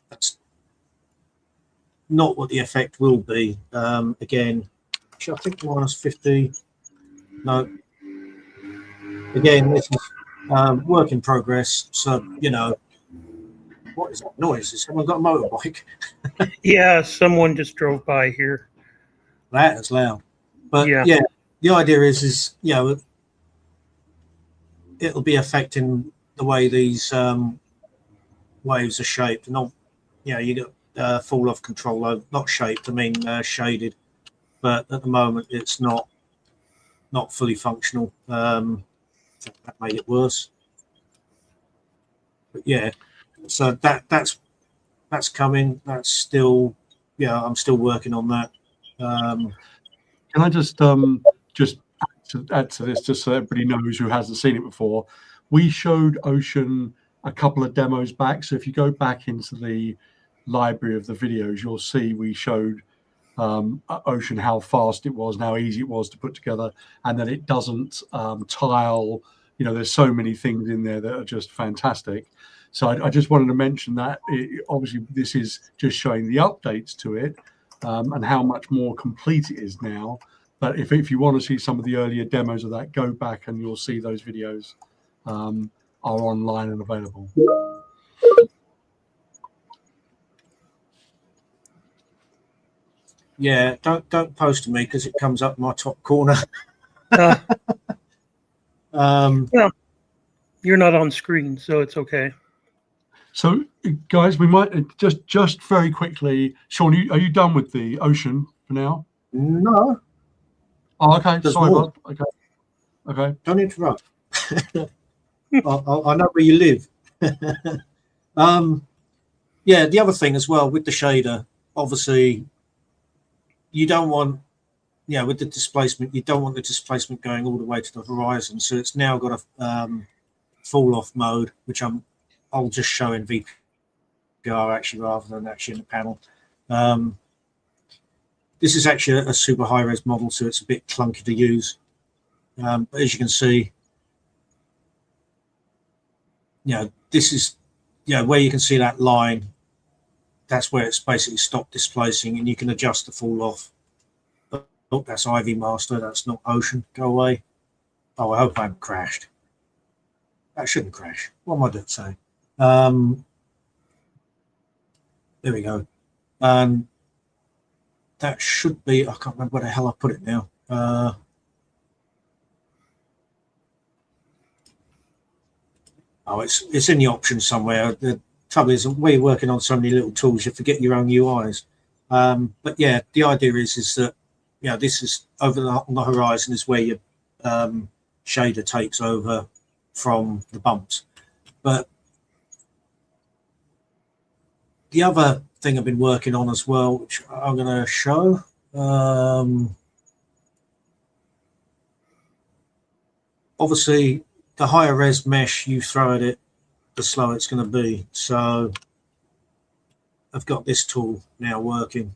That's not what the effect will be. Again, I think minus 50. No. Again, this is work in progress. So, what is that noise? Has someone got a motorbike? Yeah, someone just drove by here. That is loud. But yeah, the idea is it'll be affecting the way these waves are shaped. Not, you got fall off control over, not shaped, I mean shaded. But at the moment, it's not fully functional. That made it worse. But yeah, so that's coming. That's still, yeah, I'm still working on that. Can I just add to this, just so everybody knows who hasn't seen it before? We showed Ocean a couple of demos back. So if you go back into the library of the videos, you'll see we showed Ocean how fast it was and how easy it was to put together, and that it doesn't tile. You know, there's so many things in there that are just fantastic. So I just wanted to mention that obviously this is just showing the updates to it and how much more complete it is now. But if you want to see some of the earlier demos of that, go back and you'll see those videos are online and available. Yeah, don't post to me because it comes up my top corner. Well, you're not on screen, so it's okay. So, guys, we might just very quickly. Sean, are you done with the Ocean for now? No. Oh, okay. There's Sorry, more. bud. Okay. Don't interrupt. I know where you live. Yeah, the other thing as well with the shader, obviously, you don't want, with the displacement, you don't want the displacement going all the way to the horizon. So it's now got a fall off mode, which I'll just show in VPR actually rather than actually in the panel. This is actually a super high res model, so it's a bit clunky to use. But as you can see, this is, where you can see that line, that's where it's basically stopped displacing, and you can adjust the fall off. Oh, that's Ivy Master, that's not Ocean. Go away. Oh, I hope I haven't crashed. That shouldn't crash. What am I doing saying? There we go. And that should be, I can't remember where the hell I put it now. Oh, it's in the options somewhere. The trouble is, we're working on so many little tools, you forget your own UIs. But yeah, the idea is that, this is over on the horizon is where your shader takes over from the bumps. But the other thing I've been working on as well, which I'm going to show, obviously the higher res mesh you throw at it, the slower it's going to be. So I've got this tool now working.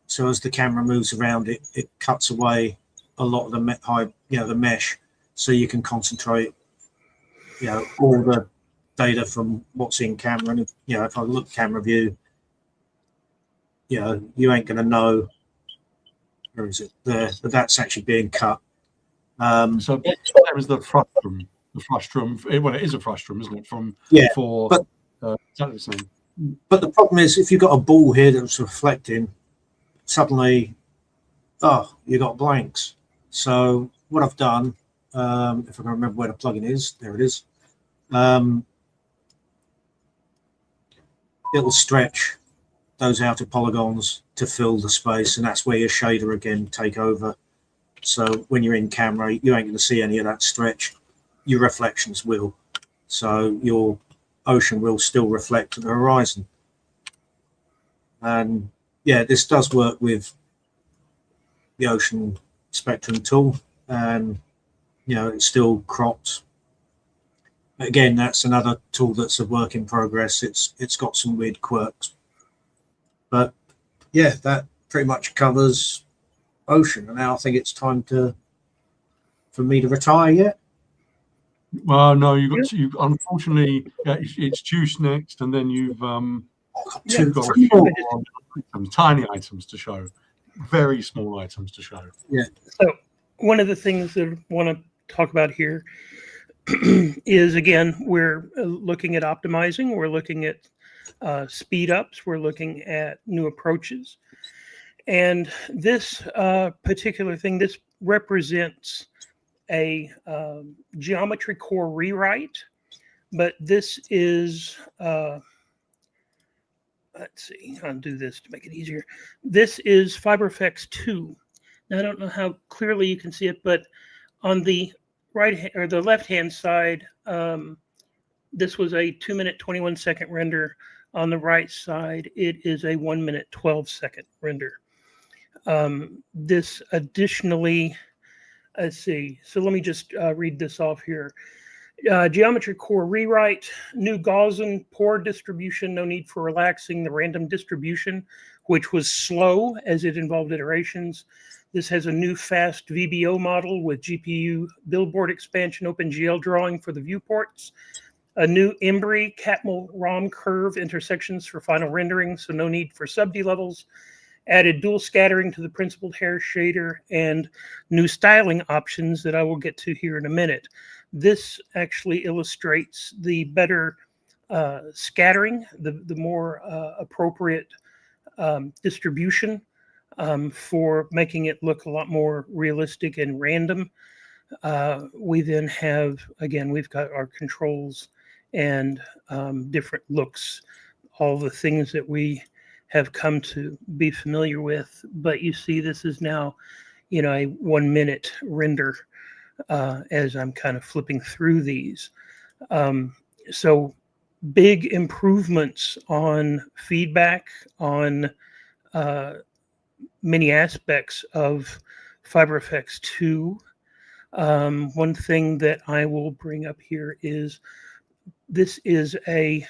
So as the camera moves around it, it cuts away a lot of the mesh, so you can concentrate, all the data from what's in camera. And if I look camera view, you ain't going to know, where is it there, but that's actually being cut. So there is the frustrum. The frustrum. Well, it is a frustrum, isn't it? Exactly the same. But the problem is, if you've got a ball here that's reflecting, suddenly, you got blanks. So what I've done, if I can remember where the plugin is, there it is. It'll stretch those outer polygons to fill the space, and that's where your shader again take over. So when you're in camera, you ain't going to see any of that stretch. Your reflections will. So your Ocean will still reflect to the horizon. And yeah, this does work with the Ocean Spectrum tool, and it's still cropped. Again, that's another tool that's a work in progress. It's got some weird quirks, but yeah, that pretty much covers Ocean. And now I think it's time for me to retire yet. Well, no, you unfortunately, it's Juice next, and then you've got a few tiny items to show, very small items to show. Yeah. So one of the things that I want to talk about here is, again, we're looking at optimizing, we're looking at speed ups, we're looking at new approaches, and this particular thing, this represents a geometry core rewrite, but this is let's see, I'll do this to make it easier. This is FiberFX 2. Now, I don't know how clearly you can see it, but on the right hand or the left hand side, This was a 2-minute 21-second render. On the right side, it is a 1-minute 12-second render. This additionally, let's see. So let me just read this off here. Geometry core rewrite, new Gaussian pore distribution, no need for relaxing the random distribution, which was slow as it involved iterations. This has a new fast VBO model with GPU billboard expansion, OpenGL drawing for the viewports. A new Embry Catmull ROM curve intersections for final rendering, so no need for sub-D levels. Added dual scattering to the principled hair shader and new styling options that I will get to here in a minute. This actually illustrates the better scattering, the more appropriate distribution for making it look a lot more realistic and random. We then have, again, we've got our controls and different looks, all the things that we have come to be familiar with. But you see, this is now, a 1-minute render as I'm kind of flipping through these. So big improvements on feedback, on many aspects of FiberFX 2. One thing that I will bring up here is this is a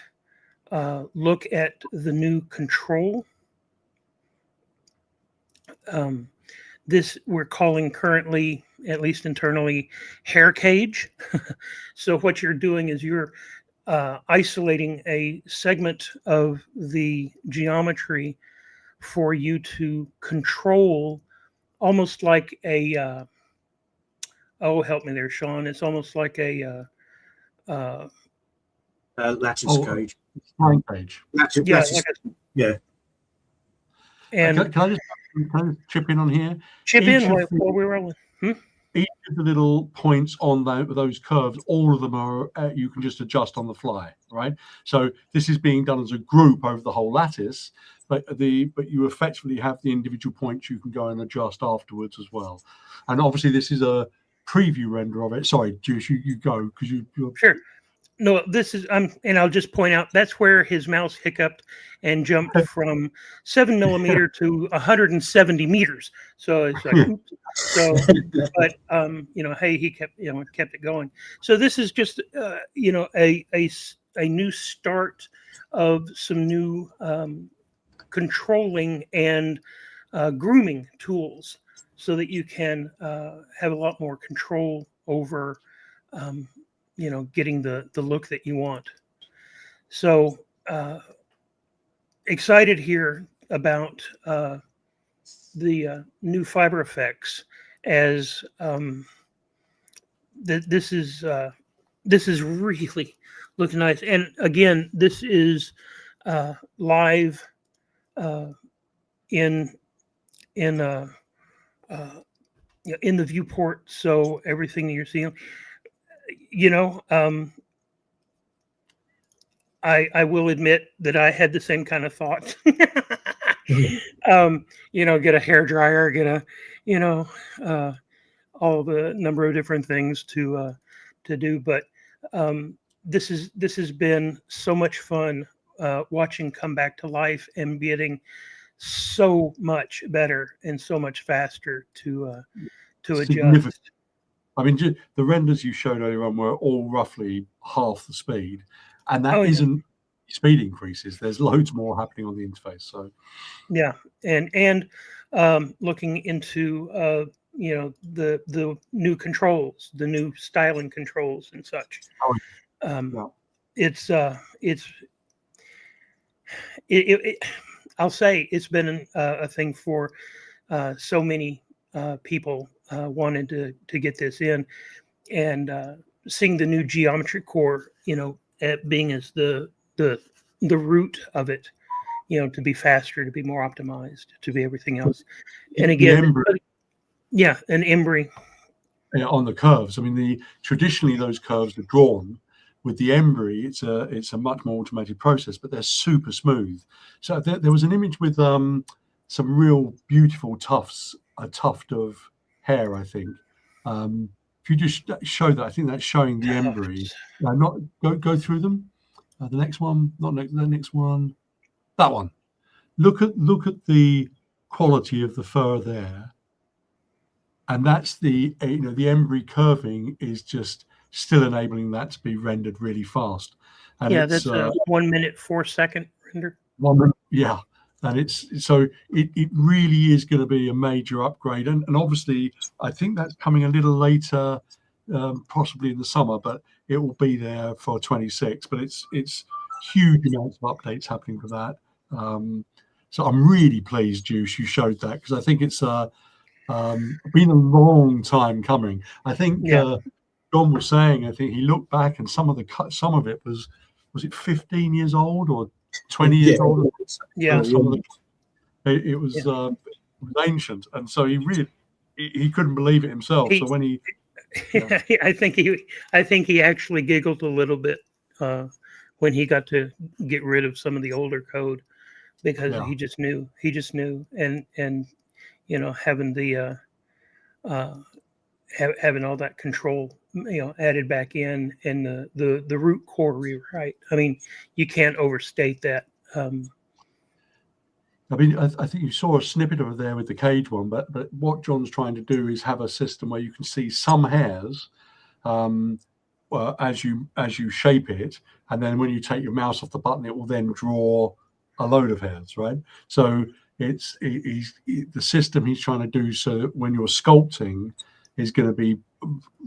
look at the new control. This we're calling currently, at least internally, hair cage. So what you're doing is you're isolating a segment of the geometry for you to control, almost like a oh, help me there, Sean. It's almost like a lattice cage. Line page. Yeah. And Can I just chip in on here? chip Each in of while we're rolling. Each of the little points on those curves, all of them are you can just adjust on the fly, right? So this is being done as a group over the whole lattice, but you effectively have the individual points you can go and adjust afterwards as well. And obviously this is a preview render of it. Sorry, Juice, you go because you're Sure. No, this is and I'll just point out that's where his mouse hiccuped and jumped from 7 millimeter to 170 meters. So it's like, oops. So, but hey, he kept kept it going. So this is just a new start of some new controlling and grooming tools, so that you can have a lot more control over getting the look that you want. So excited here about the new FiberFX, as this is really looking nice. And again, this is live in the viewport, so everything that you're seeing, I will admit that I had the same kind of thought. Get a hair dryer, get a all the number of different things to do. But this has been so much fun watching come back to life and getting so much better and so much faster to adjust. I mean, the renders you showed earlier on were all roughly half the speed, and that isn't speed increases. There's loads more happening on the interface. So, yeah, and looking into the new controls, the new styling controls and such. I'll say it's been a thing for so many people wanted to get this in, and seeing the new geometry core, being as the root of it, to be faster, to be more optimized, to be everything else. And again, an Embry on the curves. I mean, traditionally those curves are drawn. With the Embry, it's a much more automated process, but they're super smooth. So there was an image with some real beautiful tufts, a tuft of hair, I think, if you just show that, I think that's showing the embry. Not go through them. The next one, not next, the next one, that one. Look at the quality of the fur there, and that's the the embry curving is just still enabling that to be rendered really fast. And Yeah, it's, that's a 1 minute 4 second render. 1 minute, yeah. And it really is going to be a major upgrade, and obviously I think that's coming a little later, possibly in the summer, but it will be there for 26. But it's huge amounts of updates happening for that. So I'm really pleased, Juice, you showed that, because I think it's been a long time coming. I think John was saying, I think he looked back and some of it was it 15 years old or 20 years old? Yeah. It was ancient, and so he couldn't believe it himself. So when he, I think he actually giggled a little bit when he got to get rid of some of the older code, because he just knew, and having the having all that control added back in, and the root core rewrite. I mean, you can't overstate that. I mean, I think you saw a snippet of it there with the cage one, but what John's trying to do is have a system where you can see some hairs as you shape it, and then when you take your mouse off the button, it will then draw a load of hairs, right? So it's the system he's trying to do so that when you're sculpting is going to be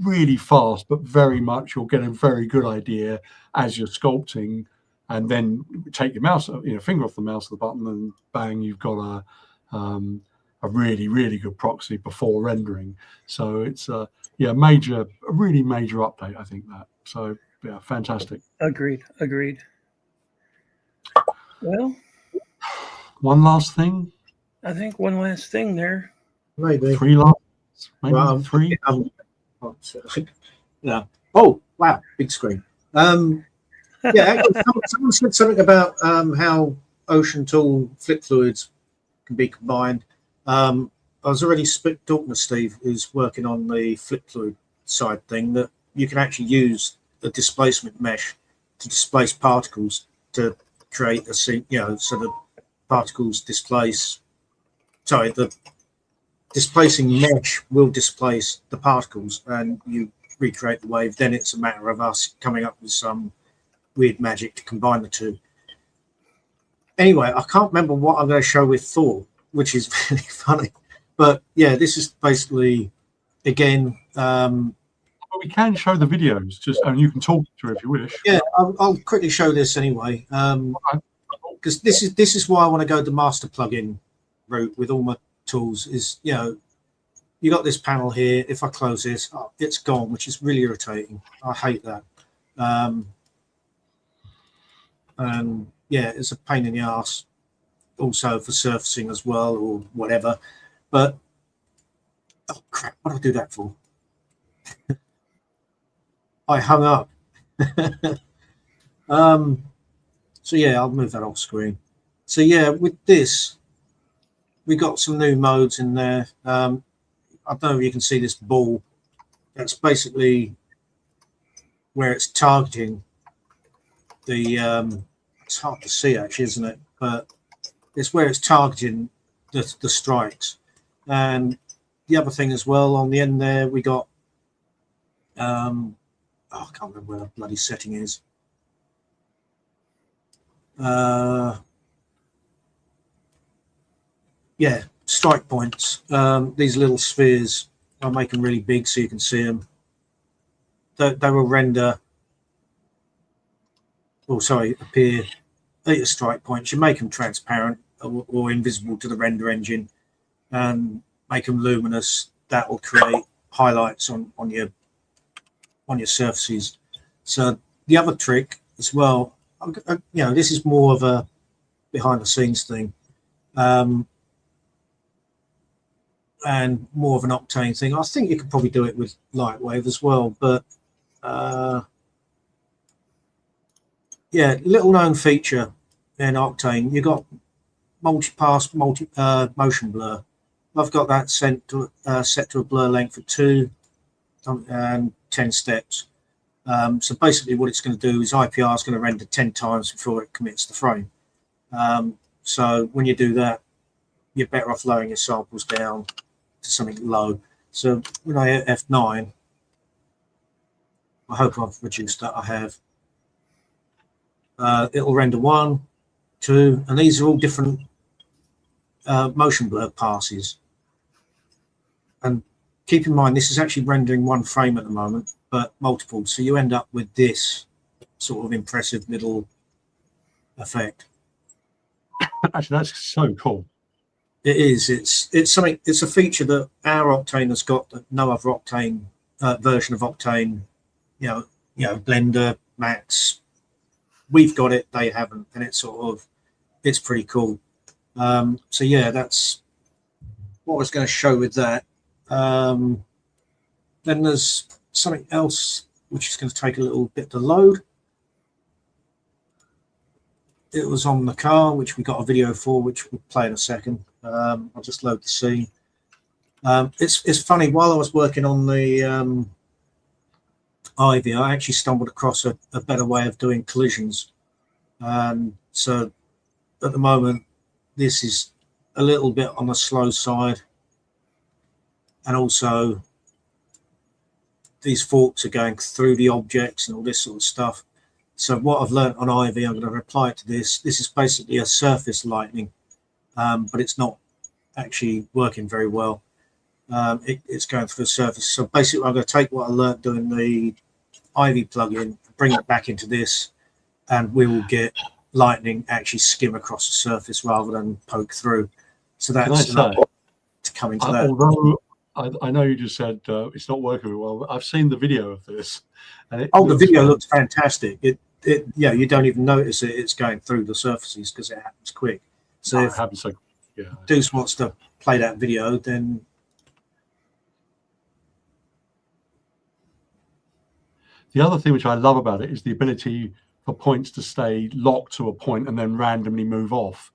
really fast, but very much you'll get a very good idea as you're sculpting. And then take your mouse, finger off the mouse of the button, and bang, you've got a really, really good proxy before rendering. So it's a really major update, I think that. So yeah, fantastic. Agreed. Well, one last thing. I think one last thing there. Maybe 3 last. Maybe 3. Yeah. Oh wow, big screen. Yeah, actually, someone said something about how ocean tool flip fluids can be combined. I was already talking to Steve, who's working on the flip fluid side thing, that you can actually use a displacement mesh to displace particles to create a so the particles displace. Sorry, the displacing mesh will displace the particles, and you recreate the wave. Then it's a matter of us coming up with some weird magic to combine the two. Anyway, I can't remember what I'm going to show with Thor, which is really funny. But yeah, this is basically, again. Well, we can show the videos, and you can talk through if you wish. Yeah, I'll quickly show this anyway, because this is why I want to go the master plugin route with all my tools. Is you got this panel here. If I close this, it's gone, which is really irritating. I hate that. And yeah, it's a pain in the ass also for surfacing as well, or whatever. But oh crap, what do I do that for? I hung up. So yeah, I'll move that off screen. So yeah, with this, we got some new modes in there. I don't know if you can see this ball. That's basically where it's targeting the it's hard to see actually, isn't it? But it's where it's targeting the strikes. And the other thing as well, on the end there, we got I can't remember where the bloody setting is. Yeah, strike points. These little spheres, I'll make them really big so you can see them. They will render, appear at your strike points. You make them transparent or invisible to the render engine, and make them luminous. That will create highlights on your surfaces. So the other trick as well, this is more of a behind the scenes thing, and more of an Octane thing. I think you could probably do it with Lightwave as well, but yeah, little known feature in Octane. You got multi-pass, motion blur. I've got that set to a blur length of 2. and 10 steps. So basically what it's going to do is IPR is going to render 10 times before it commits the frame. So when you do that, you're better off lowering your samples down to something low. So when I hit F9, I hope I've reduced that. I have. It'll render 1, 2, and these are all different motion blur passes. And keep in mind, this is actually rendering one frame at the moment, but multiple. So you end up with this sort of impressive middle effect. Actually, that's so cool. It is. It's something. It's a feature that our Octane has got that no other Octane version of Octane, Blender, Max. We've got it. They haven't, and it's pretty cool. So yeah, that's what I was going to show with that. Then there's something else which is going to take a little bit to load. It was on the car, which we got a video for, which we'll play in a second. I'll just load the scene. It's funny, while I was working on the Ivy, I actually stumbled across a better way of doing collisions. So at the moment, this is a little bit on the slow side. And also, these forks are going through the objects and all this sort of stuff. So what I've learned on Ivy, I'm going to apply it to this. This is basically a surface lightning, but it's not actually working very well. It's going through the surface. So basically, I'm going to take what I learned doing the Ivy plugin, bring it back into this, and we will get lightning actually skim across the surface rather than poke through. So that's enough to come into that. Although I know you just said it's not working very well, but I've seen the video of this. And the video looks fantastic. You don't even notice it's going through the surfaces because it happens quick. So if Deuce wants to play that video, then the other thing which I love about it is the ability for points to stay locked to a point and then randomly move off.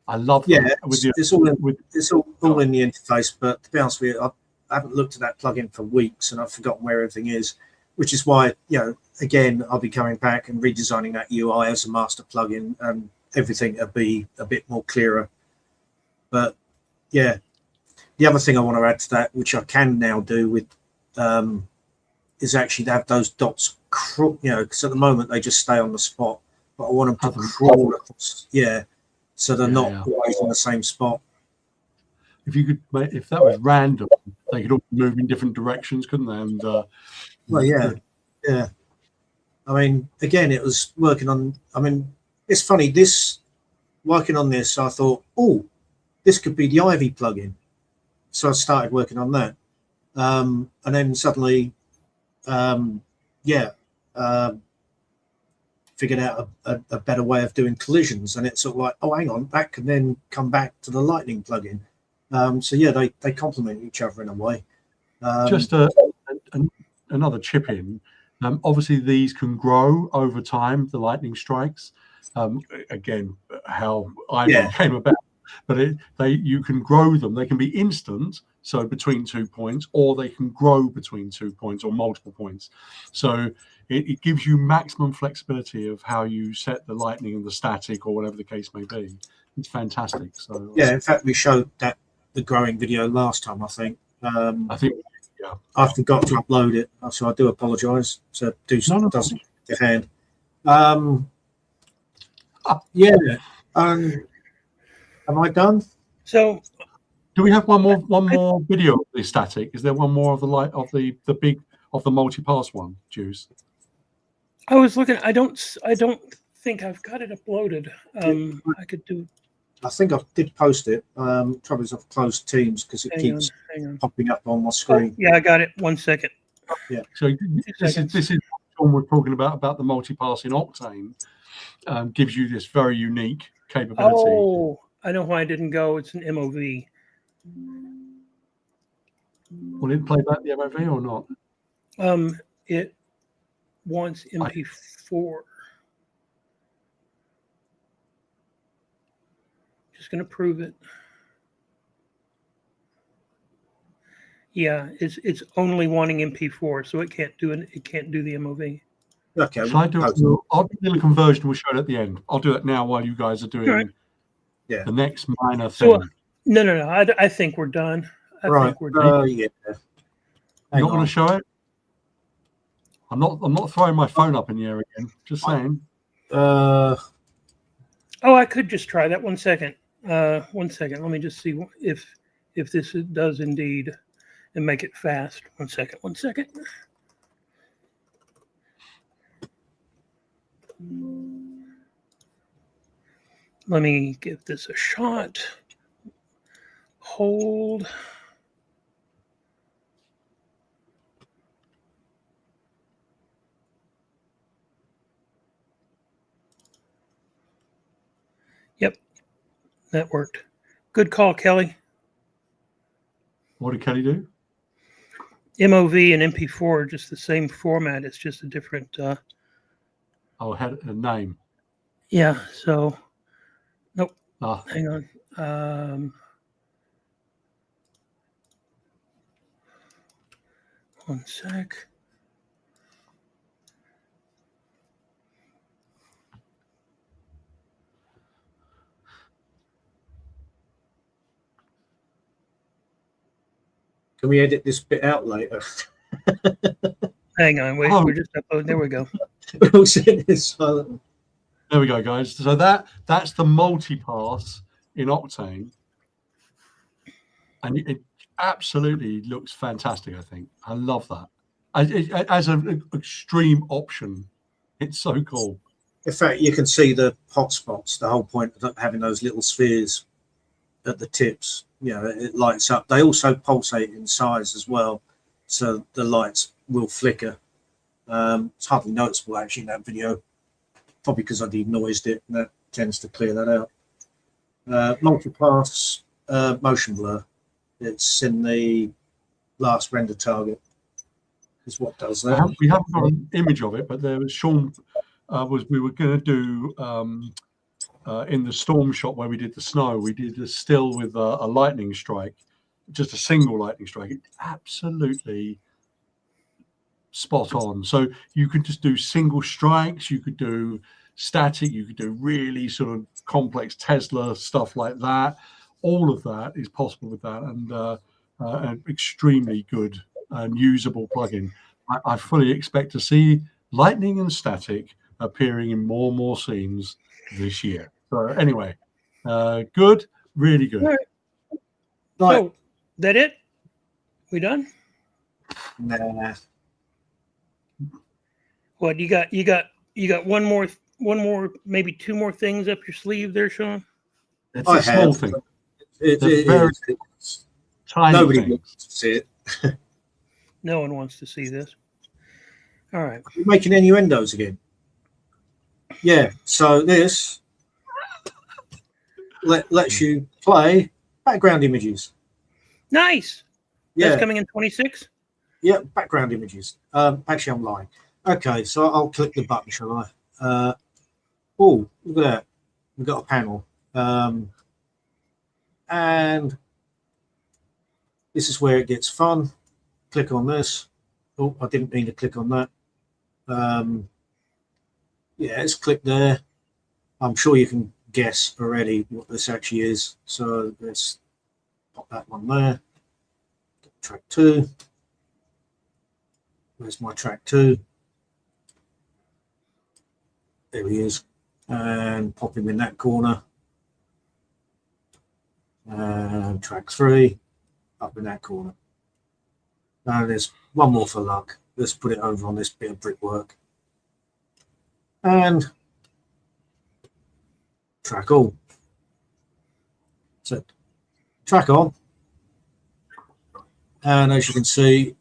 I love that. It's all in the interface, but to be honest with you, I haven't looked at that plugin for weeks and I've forgotten where everything is, which is why, again, I'll be coming back and redesigning that UI as a master plugin and everything will be a bit more clearer. But yeah, the other thing I want to add to that, which I can now do with, is actually to have those dots, because at the moment they just stay on the spot, but I want them to crawl across, so they're not always in the same spot. If that was random, they could all move in different directions, couldn't they? And yeah. I mean, again, it was working on. I mean, it's funny. Working on this, I thought, oh, this could be the Ivy plugin. So I started working on that, and then suddenly, figured out a better way of doing collisions, and it's sort of like, oh, hang on, that can then come back to the Lightning plugin. So yeah, they complement each other in a way. Just another chip in. Obviously, these can grow over time. The lightning strikes. Again, how Ivy came about, but you can grow them. They can be instant, so between 2 points, or they can grow between 2 points or multiple points. So it gives you maximum flexibility of how you set the lightning and the static or whatever the case may be. It's fantastic. So yeah, in fact, we showed the growing video last time. I think I forgot to upload it, so I do apologise. So doesn't get hand. Am I done? So, do we have one more video of the static? Is there one more of the multi-pass one, Juice? I was looking. I don't think I've got it uploaded. I could do. I think I did post it. Trouble is I've closed Teams because it keeps popping up on my screen. Oh, yeah, I got it. 1 second. Yeah. So this is what we're talking about the multi-pass in Octane. Gives you this very unique capability. Oh, I know why I didn't go. It's an MOV. Will it play back the MOV or not? It wants MP4. Just going to prove it. Yeah, it's only wanting MP4, so it can't do the MOV. Okay. Shall I do it? I'll do the conversion. We'll show it at the end. I'll do it now while you guys are doing All right. Yeah. the next minor So thing. no. I think we're done. I Right. think we're done. Yeah. You're Hang not going on. to show it? I'm not throwing my phone up in the air again. Just saying. Oh, I could just try that. 1 second. 1 second. Let me just see if this does indeed and make it fast. 1 second. 1 second. Let me give this a shot. Hold. Yep, that worked. Good call, Kelly. What did Kelly do? MOV and MP4 are just the same format. It's just a different. Oh, had a name. Yeah. So, nope. Ah, Hang on. 1 sec. Can we edit this bit out later? Hang on. Wait. Oh. We're just uploading. There we go. We'll send this silent. there we go, guys. So that's the multi-pass in Octane, and it absolutely looks fantastic. I think I love that as an extreme option. It's so cool. In fact, you can see the hotspots. The whole point of having those little spheres at the tips, it lights up. They also pulsate in size as well, so the lights will flicker. It's hardly noticeable actually in that video, probably because I denoised it, and that tends to clear that out. Multi-pass motion blur. It's in the last render target. Is what does that. We haven't got an image of it, but there was Sean. We were going to do in the storm shot where we did the snow. We did a still with a lightning strike, just a single lightning strike. It absolutely spot on. So you could just do single strikes. You could do static. You could do really sort of complex Tesla stuff like that. All of that is possible with that, and an extremely good and usable plugin. I fully expect to see lightning and static appearing in more and more scenes this year. So anyway, good, really good. All right. Right. So, that it? We done? Nah. What you got? You got one more, maybe two more things up your sleeve there, Sean. It's I a small have. thing. Very Tiny nobody things. wants to see it. No one wants to see this. All right. You're making innuendos again. Yeah. So this lets you play background images. Nice. Yeah. That's coming in 26. Yeah. Background images. Actually, I'm lying. Okay. So I'll click the button, shall I? Oh, look at that. We've got a panel. And this is where it gets fun. Click on this. Oh, I didn't mean to click on that. Yeah, let's click there. I'm sure you can guess already what this actually is. So let's pop that one there. Track 2. Where's my track 2? There he is. And pop him in that corner. And track 3 up in that corner. And there's one more for luck. Let's put it over on this bit of brickwork. And track all. So track on. And as you can see,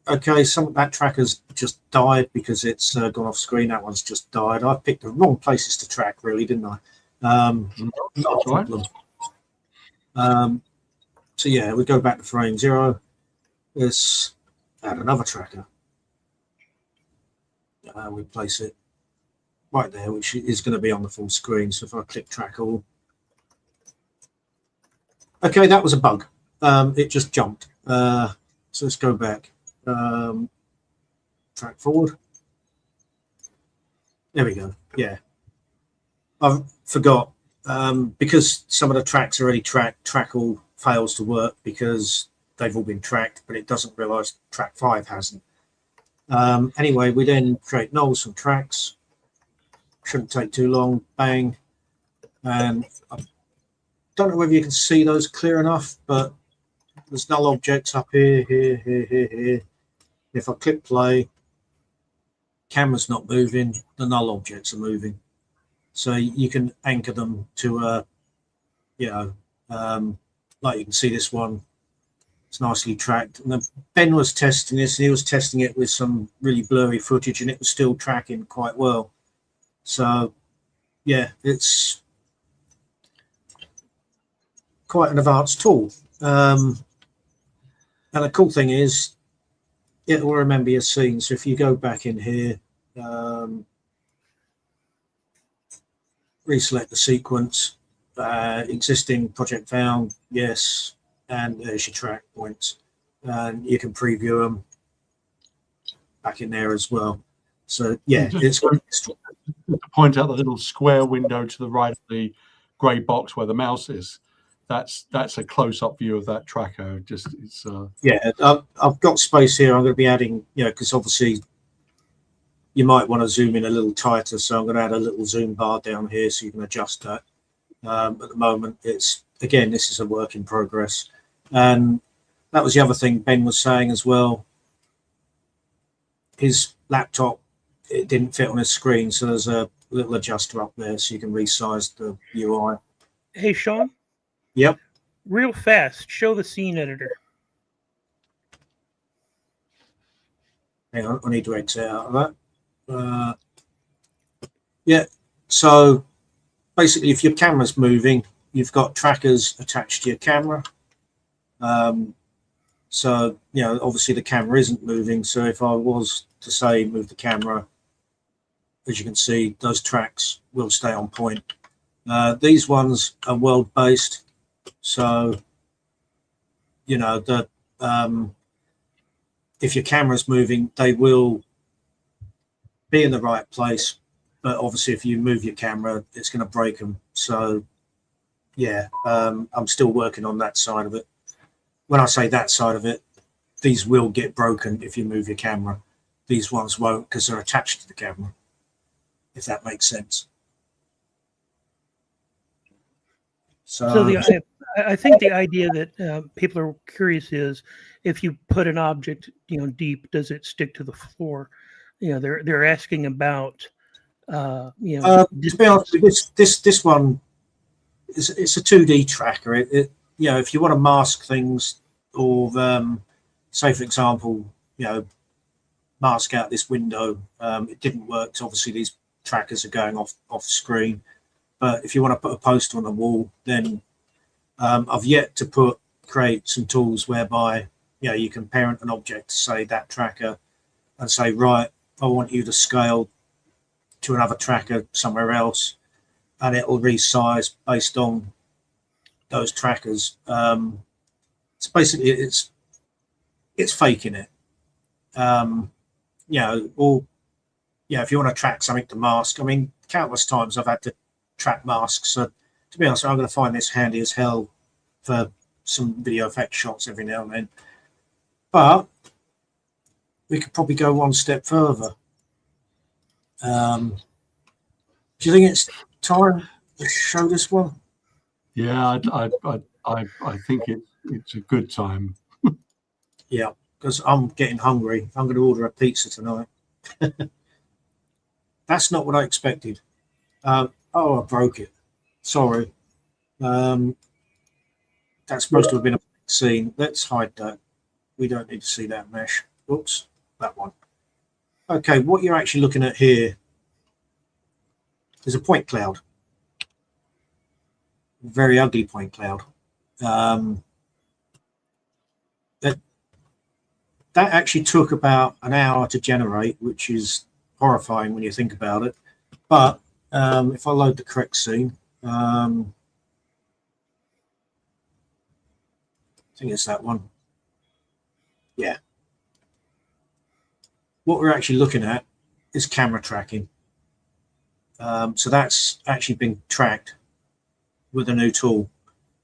okay, some of that track has just died because it's gone off screen. That one's just died. I picked the wrong places to track, really, didn't I? Not a problem. So yeah, we go back to frame 0. Let's add another tracker. We place it right there, which is going to be on the full screen. So if I click track all, okay, that was a bug. It just jumped. So let's go back. Track forward. There we go. Yeah. I forgot because some of the tracks are already tracked. Track all fails to work because they've all been tracked, but it doesn't realise track 5 hasn't. Anyway, we then create nulls from tracks. Shouldn't take too long. Bang. And I don't know whether you can see those clear enough, but there's null objects up here, here. If I click play, camera's not moving, the null objects are moving. So you can anchor them to a, like you can see this one, it's nicely tracked. And then Ben was testing this, and he was testing it with some really blurry footage, and it was still tracking quite well. So yeah, it's quite an advanced tool. And the cool thing is, it will remember your scene. So if you go back in here, reselect the sequence, existing project found, yes, and there's your track points. And you can preview them back in there as well. So yeah, it's to point out the little square window to the right of the grey box where the mouse is. That's a close-up view of that tracker. Just it's yeah. I've got space here. I'm going to be adding, because obviously you might want to zoom in a little tighter. So I'm going to add a little zoom bar down here so you can adjust that. At the moment, this is a work in progress. And that was the other thing Ben was saying as well. His laptop, it didn't fit on his screen, so there's a little adjuster up there so you can resize the UI. Hey, Sean. Yep. Real fast, show the scene editor. Hang on, I need to exit out of that. Yeah, so basically if your camera's moving, you've got trackers attached to your camera. So, obviously the camera isn't moving. So if I was to say move the camera, as you can see, those tracks will stay on point. These ones are world-based. So, if your camera's moving, they will be in the right place. But obviously, if you move your camera, it's going to break them. So, yeah, I'm still working on that side of it. When I say that side of it, these will get broken if you move your camera. These ones won't because they're attached to the camera, if that makes sense. So I think the idea that people are curious is if you put an object, deep, does it stick to the floor? They're asking about, to be honest, this one it's a 2D tracker. If you want to mask things or say for example, mask out this window, it didn't work. So obviously these trackers are going off screen. But if you want to put a poster on the wall, then I've yet to create some tools whereby you can parent an object to say that tracker and say, right, I want you to scale to another tracker somewhere else, and it will resize based on those trackers. It's basically it's faking it. If you want to track something to mask, I mean, countless times I've had to track masks. So to be honest, I'm going to find this handy as hell for some video effect shots every now and then. But we could probably go one step further. Do you think it's time to show this one? Yeah, I think it's a good time. Yeah, because I'm getting hungry. I'm going to order a pizza tonight. That's not what I expected. I broke it. Sorry. That's supposed to have been a scene. Let's hide that. We don't need to see that mesh. Oops, that one. Okay, what you're actually looking at here is a point cloud. Very ugly point cloud. That actually took about an hour to generate, which is horrifying when you think about it. But if I load the correct scene, I think it's that one. What we're actually looking at is camera tracking. So that's actually been tracked with a new tool.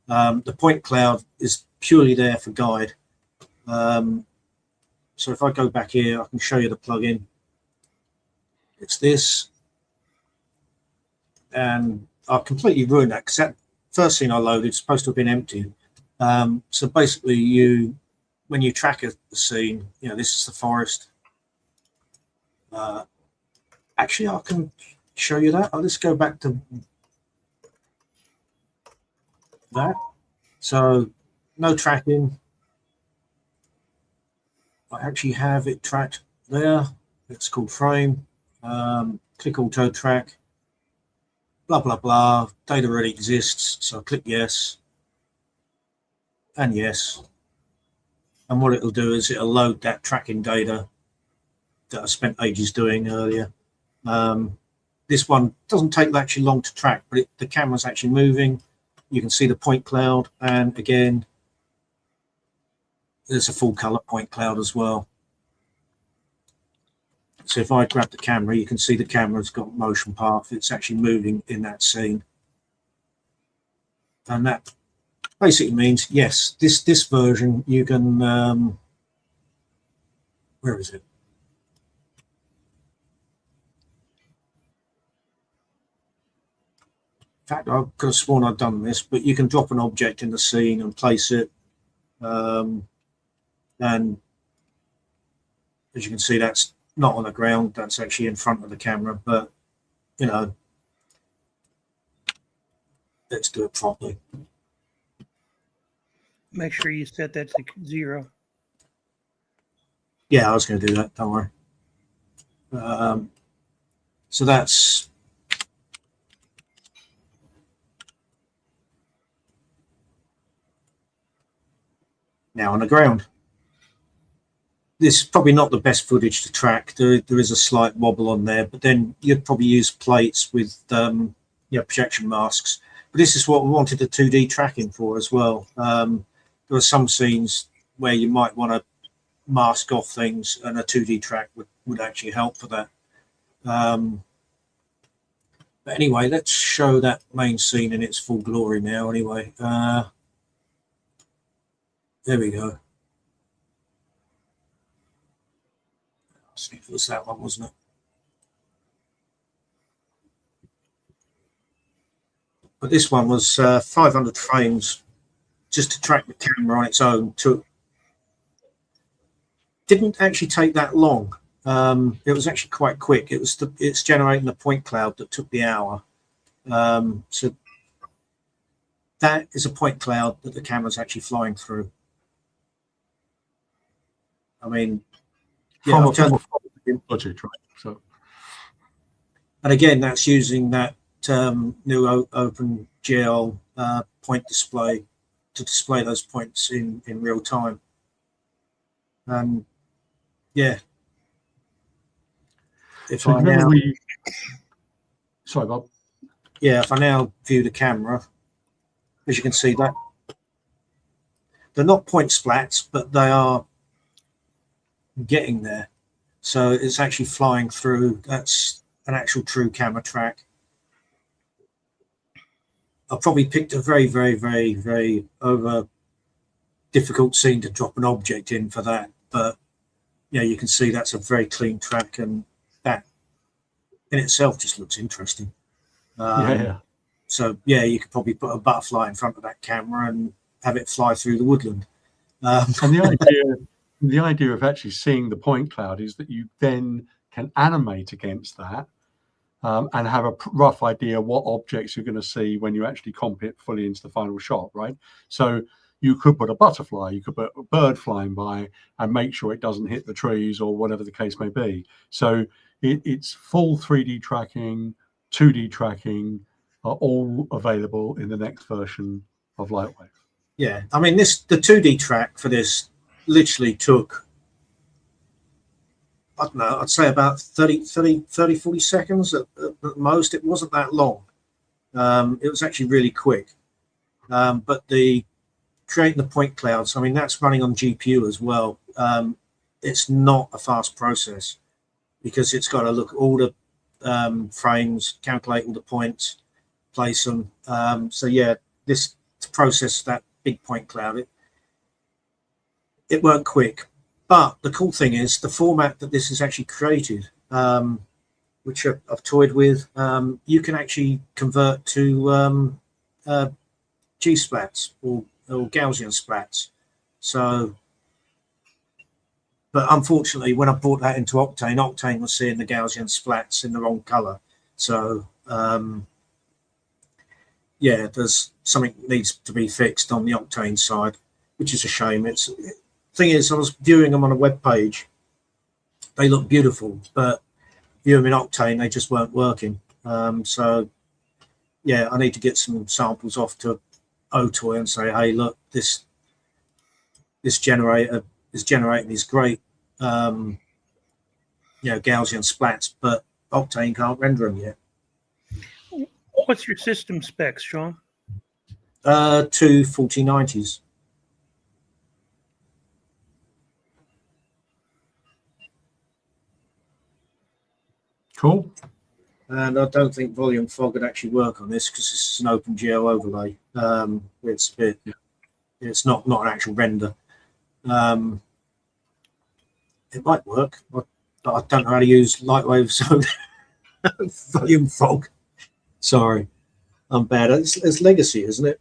The point cloud is purely there for guide. So if I go back here, I can show you the plugin. It's this. And I've completely ruined that because that first scene I loaded is supposed to have been empty. So basically, when you track a scene, this is the forest. Actually, I can show you that. I'll just go back to that. So no tracking. I actually have it tracked there. It's called frame. Click auto track. Blah, blah, blah. Data already exists. So I click yes and yes. And what it'll do is it'll load that tracking data that I spent ages doing earlier. This one doesn't take actually long to track, but the camera's actually moving. You can see the point cloud, and again, there's a full color point cloud as well. So if I grab the camera, you can see the camera's got motion path. It's actually moving in that scene. And that basically means, yes, this version you can, where is it? In fact, I could have sworn I'd done this, but you can drop an object in the scene and place it. And as you can see, that's not on the ground. That's actually in front of the camera. But, let's do it properly. Make sure you set that to 0. Yeah, I was going to do that. Don't worry. So that's now on the ground. This is probably not the best footage to track. There is a slight wobble on there, but then you'd probably use plates with projection masks. But this is what we wanted the 2D tracking for as well. There are some scenes where you might want to mask off things, and a 2D track would actually help for that. But anyway, let's show that main scene in its full glory now. Anyway, there we go. It was that one, wasn't it? But this one was 500 frames just to track the camera on its own. Didn't actually take that long. It was actually quite quick. It's generating the point cloud that took the hour. So that is a point cloud that the camera's actually flying through. I mean, yeah, footage, right? So, and again, that's using that new OpenGL point display to display those points in real time. And yeah, if I now, sorry, Bob. Yeah, if I now view the camera, as you can see, that they're not point splats, but they are getting there. So it's actually flying through. That's an actual true camera track. I probably picked a very, very, very, very over difficult scene to drop an object in for that. But yeah, you can see that's a very clean track, and that in itself just looks interesting. Yeah. So yeah, you could probably put a butterfly in front of that camera and have it fly through the woodland. And the idea of actually seeing the point cloud is that you then can animate against that and have a rough idea what objects you're going to see when you actually comp it fully into the final shot, right? So you could put a butterfly, you could put a bird flying by and make sure it doesn't hit the trees or whatever the case may be. So it's full 3D tracking, 2D tracking are all available in the next version of Lightwave. Yeah, I mean, the 2D track for this literally took, I don't know, I'd say about 30, 40 seconds at most. It wasn't that long. It was actually really quick. But the creating the point clouds, I mean, that's running on GPU as well. It's not a fast process because it's got to look at all the frames, calculate all the points, place them. So yeah, this to process that big point cloud, it weren't quick. But the cool thing is the format that this is actually created, which I've toyed with, you can actually convert to G-splats or Gaussian splats. So, but unfortunately, when I brought that into Octane, Octane was seeing the Gaussian splats in the wrong color. So, yeah, there's something that needs to be fixed on the Octane side, which is a shame. Thing is, I was viewing them on a web page. They look beautiful, but viewing in Octane, they just weren't working. So, yeah, I need to get some samples off to Otoy and say, hey, look, this generator is generating these great, Gaussian splats, but Octane can't render them yet. What's your system specs, Sean? 2 4090s. Cool. And I don't think volume fog would actually work on this because this is an OpenGL overlay. It's not an actual render. It might work, but I don't know how to use Lightwave, so volume fog. Sorry, I'm bad. It's legacy, isn't it?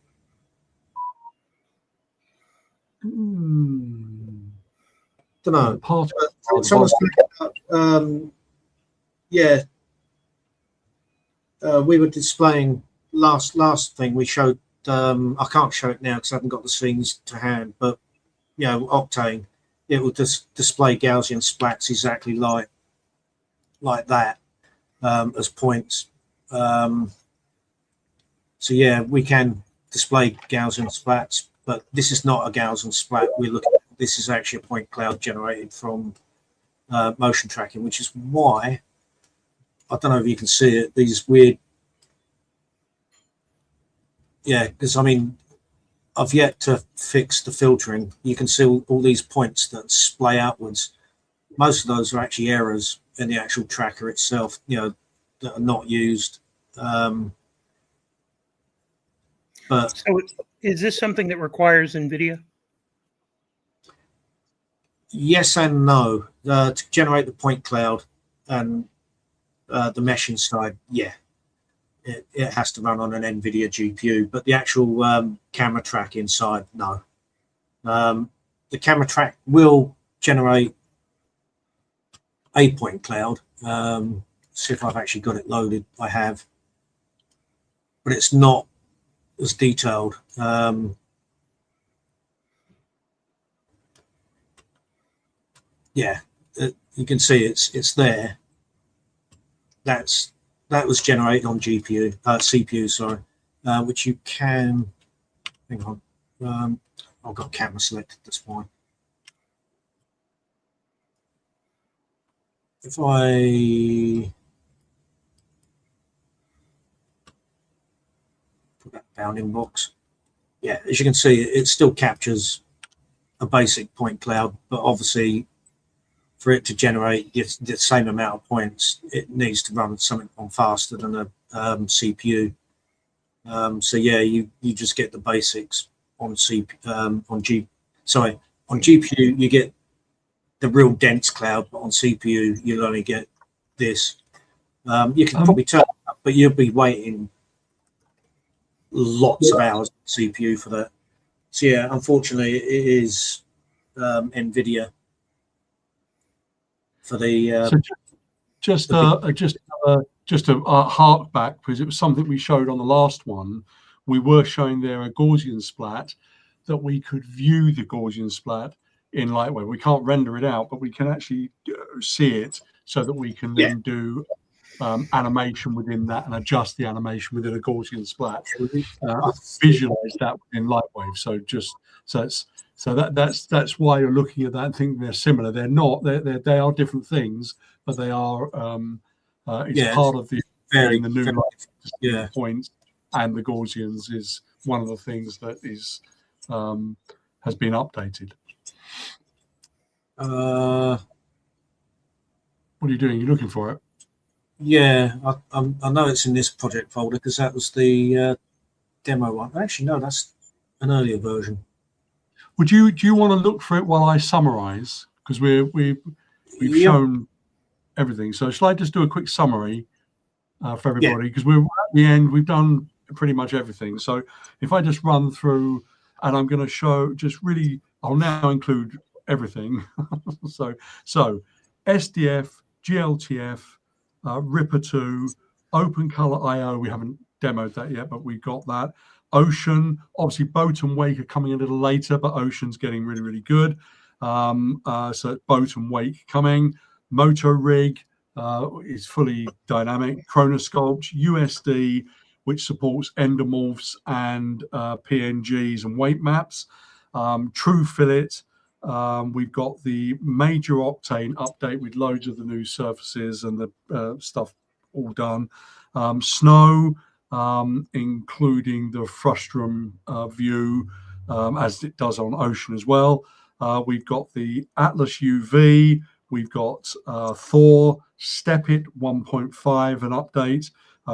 Don't know. Someone's we were displaying last thing we showed. I can't show it now because I haven't got the scenes to hand, but Octane, it will just display Gaussian splats exactly like that as points. So yeah, we can display Gaussian splats, but this is not a Gaussian splat. This is actually a point cloud generated from motion tracking, which is why I don't know if you can see it. These weird, because I mean, I've yet to fix the filtering. You can see all these points that splay outwards. Most of those are actually errors in the actual tracker itself, that are not used. But so is this something that requires NVIDIA? Yes and no. To generate the point cloud and the meshing side, it has to run on an NVIDIA GPU, but the actual camera track inside, no. The camera track will generate a point cloud. See if I've actually got it loaded. I have, but it's not as detailed. You can see it's there. That was generated on CPU, sorry, which you can. Hang on, I've got camera selected. That's fine. If I put that bounding box, as you can see, it still captures a basic point cloud, but obviously, for it to generate the same amount of points, it needs to run something on faster than a CPU. So you just get the basics on on GPU you get the real dense cloud, but on CPU you'll only get this. You can probably turn it up, but you'll be waiting lots of hours on CPU for that. So unfortunately, it is NVIDIA. For the just to hark back, because it was something we showed on the last one. We were showing there a Gaussian splat that we could view the Gaussian splat in Lightwave. We can't render it out, but we can actually see it so that we can then do animation within that and adjust the animation within a Gaussian splat. Visualize that within Lightwave. So that's why you're looking at that and thinking they're similar. They're not. They are different things, but they are. It's part of the new points, and the Gaussians is one of the things that is has been updated. Uh, What are you doing? You're looking for it? yeah, I know it's in this project folder because that was the demo one. Actually, no, that's an earlier version. Do you want to look for it while I summarize? Because we've Yep. shown everything. So shall I just do a quick summary for everybody? Because we're at the end. We've done pretty much everything. So if I just run through, and I'm going to show just really, I'll now include everything. so SDF, GLTF, Ripper 2, OpenColor IO. We haven't demoed that yet, but we got that. Ocean, obviously Boat and Wake are coming a little later, but Ocean's getting really, really good. So Boat and Wake coming. Moto Rig is fully dynamic. Chronosculpt, USD, which supports endomorphs and PNGs and weight maps. True Fillet. We've got the major Octane update with loads of the new surfaces and the stuff all done. Snow, including the frustrum view, as it does on Ocean as well. We've got the Atlas UV. We've got Thor, Step It 1.5, an update.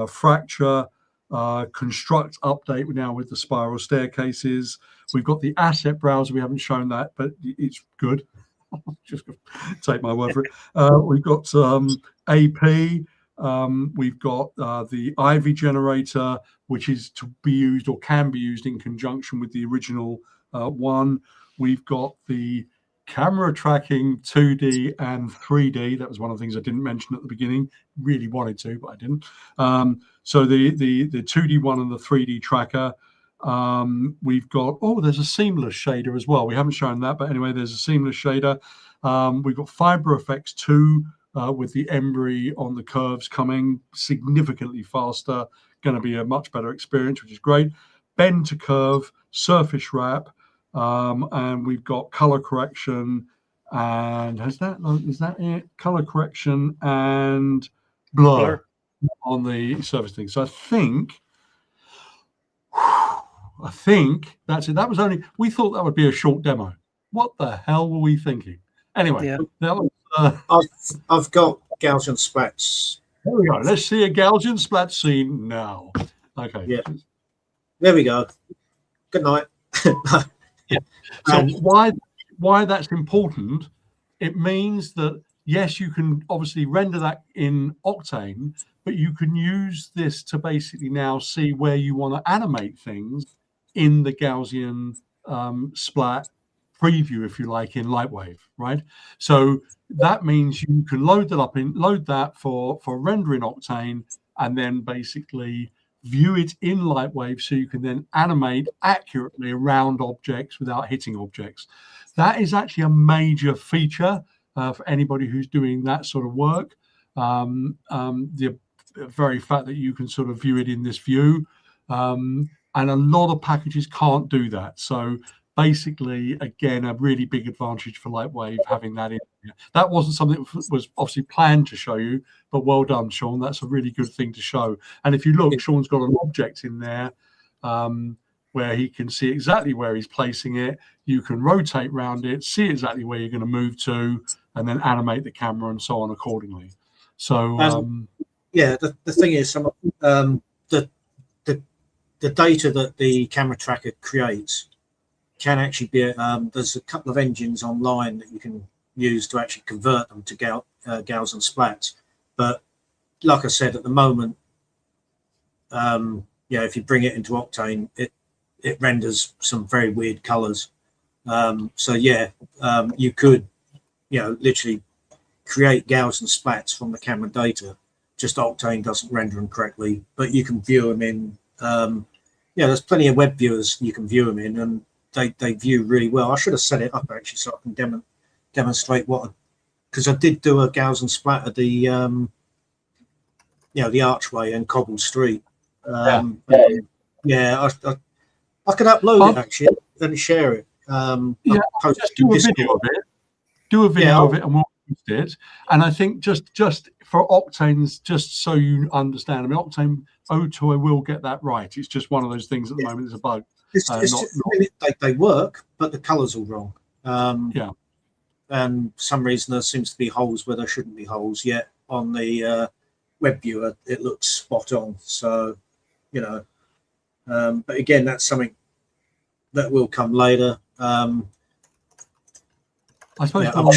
Fracture, Construct update now with the spiral staircases. We've got the asset browser. We haven't shown that, but it's good. Just take my word for it. We've got AP. We've got the Ivy generator, which is to be used or can be used in conjunction with the original one. We've got the camera tracking 2D and 3D. That was one of the things I didn't mention at the beginning. Really wanted to, but I didn't. So the 2D one and the 3D tracker. We've got, there's a seamless shader as well. We haven't shown that, but anyway, there's a seamless shader. We've got Fiber Effects 2 with the Embry on the curves coming significantly faster. Going to be a much better experience, which is great. Bend to curve, surface wrap, and we've got color correction. And is that it? Color correction and blur on the surface thing. So I think that's it. That was only, we thought that would be a short demo. What the hell were we thinking? Anyway, that was, I've got Gaussian splats. There we go. Let's see a Gaussian splat scene now. Okay. Yeah. There we go. Good night. Yeah. So why that's important? It means that yes, you can obviously render that in Octane, but you can use this to basically now see where you want to animate things in the Gaussian splat preview, if you like, in Lightwave, right? So that means you can load that for rendering Octane, and then basically view it in Lightwave so you can then animate accurately around objects without hitting objects. That is actually a major feature for anybody who's doing that sort of work. The very fact that you can sort of view it in this view, and a lot of packages can't do that. So basically, again, a really big advantage for Lightwave having that in here. That wasn't something that was obviously planned to show you, but well done, Sean. That's a really good thing to show. And if you look, Sean's got an object in there where he can see exactly where he's placing it. You can rotate around it, see exactly where you're going to move to, and then animate the camera and so on accordingly. So yeah, the thing is, the data that the camera tracker creates can actually be there's a couple of engines online that you can use to actually convert them to Gaussian splats. But like I said, at the moment, if you bring it into Octane, it renders some very weird colors. So you could literally create Gaussian splats from the camera data. Just Octane doesn't render them correctly, but you can view them in. There's plenty of web viewers you can view them in, and they view really well. I should have set it up actually so I can demonstrate because I did do a Gaussian splat at the the archway and cobbled street. I could upload it actually and share it. Just do a video of it. Do a video of it and we'll post it. And I think just for Octane's, just so you understand, I mean, Octane Otoy will get that right. It's just one of those things at the moment. There's a bug. It's not, just, they work, but the colour's all wrong. Yeah. And for some reason there seems to be holes where there shouldn't be holes. Yet on the web viewer, it looks spot on. So, you know, but again, that's something that will come later. I suppose Yeah, I'm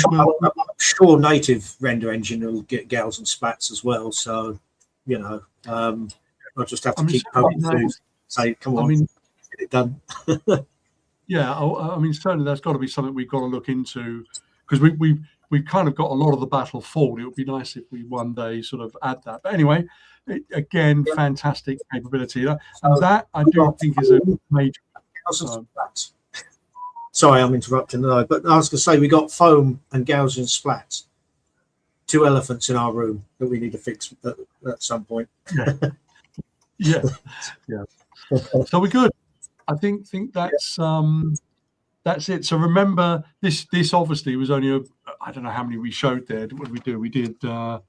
sure native render engine will get gals and splats as well. So, you know, I'll just have to keep poking through. Say, come on, get it done. Yeah, I mean, certainly that's got to be something we've got to look into, because we've kind of got a lot of the battle fought. It would be nice if we one day sort of add that. But anyway, again, fantastic capability. And that I do think is a major. Sorry, I'm interrupting, but I was going to say we got foam and Gaussian splats. 2 elephants in our room that we need to fix at some point. Yeah. So we're good. I think that's it. So remember, this obviously was only I don't know how many we showed there. What did we do? We did 1,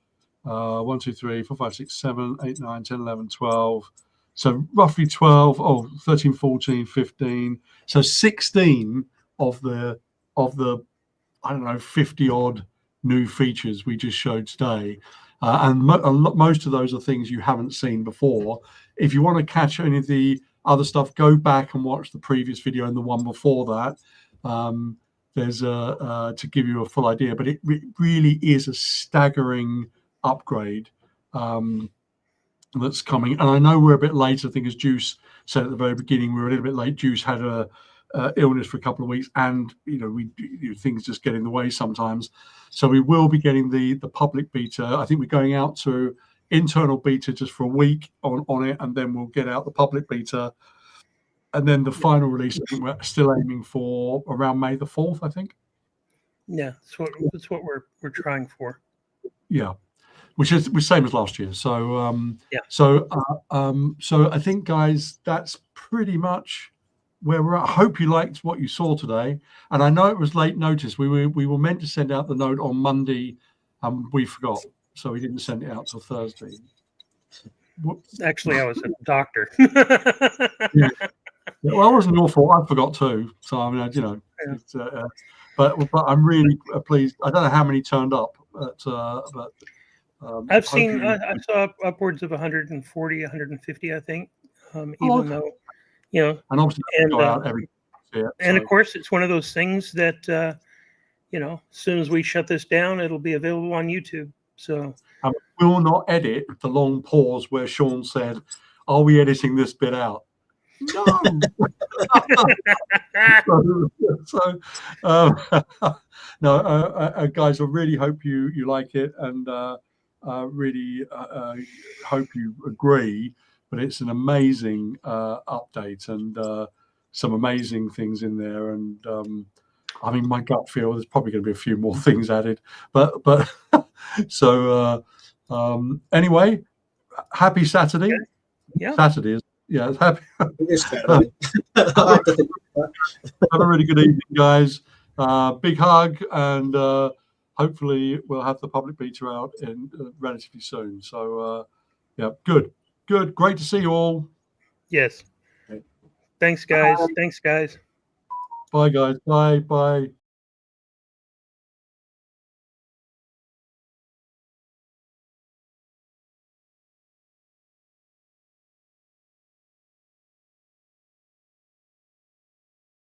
2, 3, 4, 5, 6, 7, 8, 9, 10, 11, 12. So roughly 12, 13, 14, 15. So 16 of the I don't know 50 odd new features we just showed today, and most of those are things you haven't seen before. If you want to catch any of the other stuff, go back and watch the previous video and the one before that. There's to give you a full idea, but it really is a staggering upgrade that's coming. And I know we're a bit late. I think, as Juice said at the very beginning, we were a little bit late. Juice had a illness for a couple of weeks, and things just get in the way sometimes. So we will be getting the public beta. I think we're going out to internal beta just for a week on it, and then we'll get out the public beta, and then the final release I think we're still aiming for around May the 4th, I think. Yeah, that's what we're trying for. Yeah, which is the same as last year. So yeah. So I think, guys, that's pretty much where we're at. I hope you liked what you saw today, and I know it was late notice. We were meant to send out the note on Monday, and we forgot, so we didn't send it out till Thursday. Whoops. Actually, I was at the doctor. Yeah. Well, it wasn't your fault. I forgot too. So I mean, yeah. But I'm really pleased. I don't know how many turned up, but I've seen. I saw upwards of 140, 150. I think, even though. And obviously of course, it's one of those things that as soon as we shut this down, it'll be available on YouTube. So we will not edit the long pause where Sean said, "Are we editing this bit out?" No. No, guys, I really hope you like it, and really hope you agree. But it's an amazing update, and some amazing things in there. And I mean, my gut feel there's probably going to be a few more things added. But so anyway, happy Saturday. Yeah. Saturday is it's happy. Have a really good evening, guys. Big hug, and hopefully we'll have the public beta out in relatively soon. So good. Great to see you all. Yes. Thanks, guys. Thanks, guys. Bye, guys. Bye.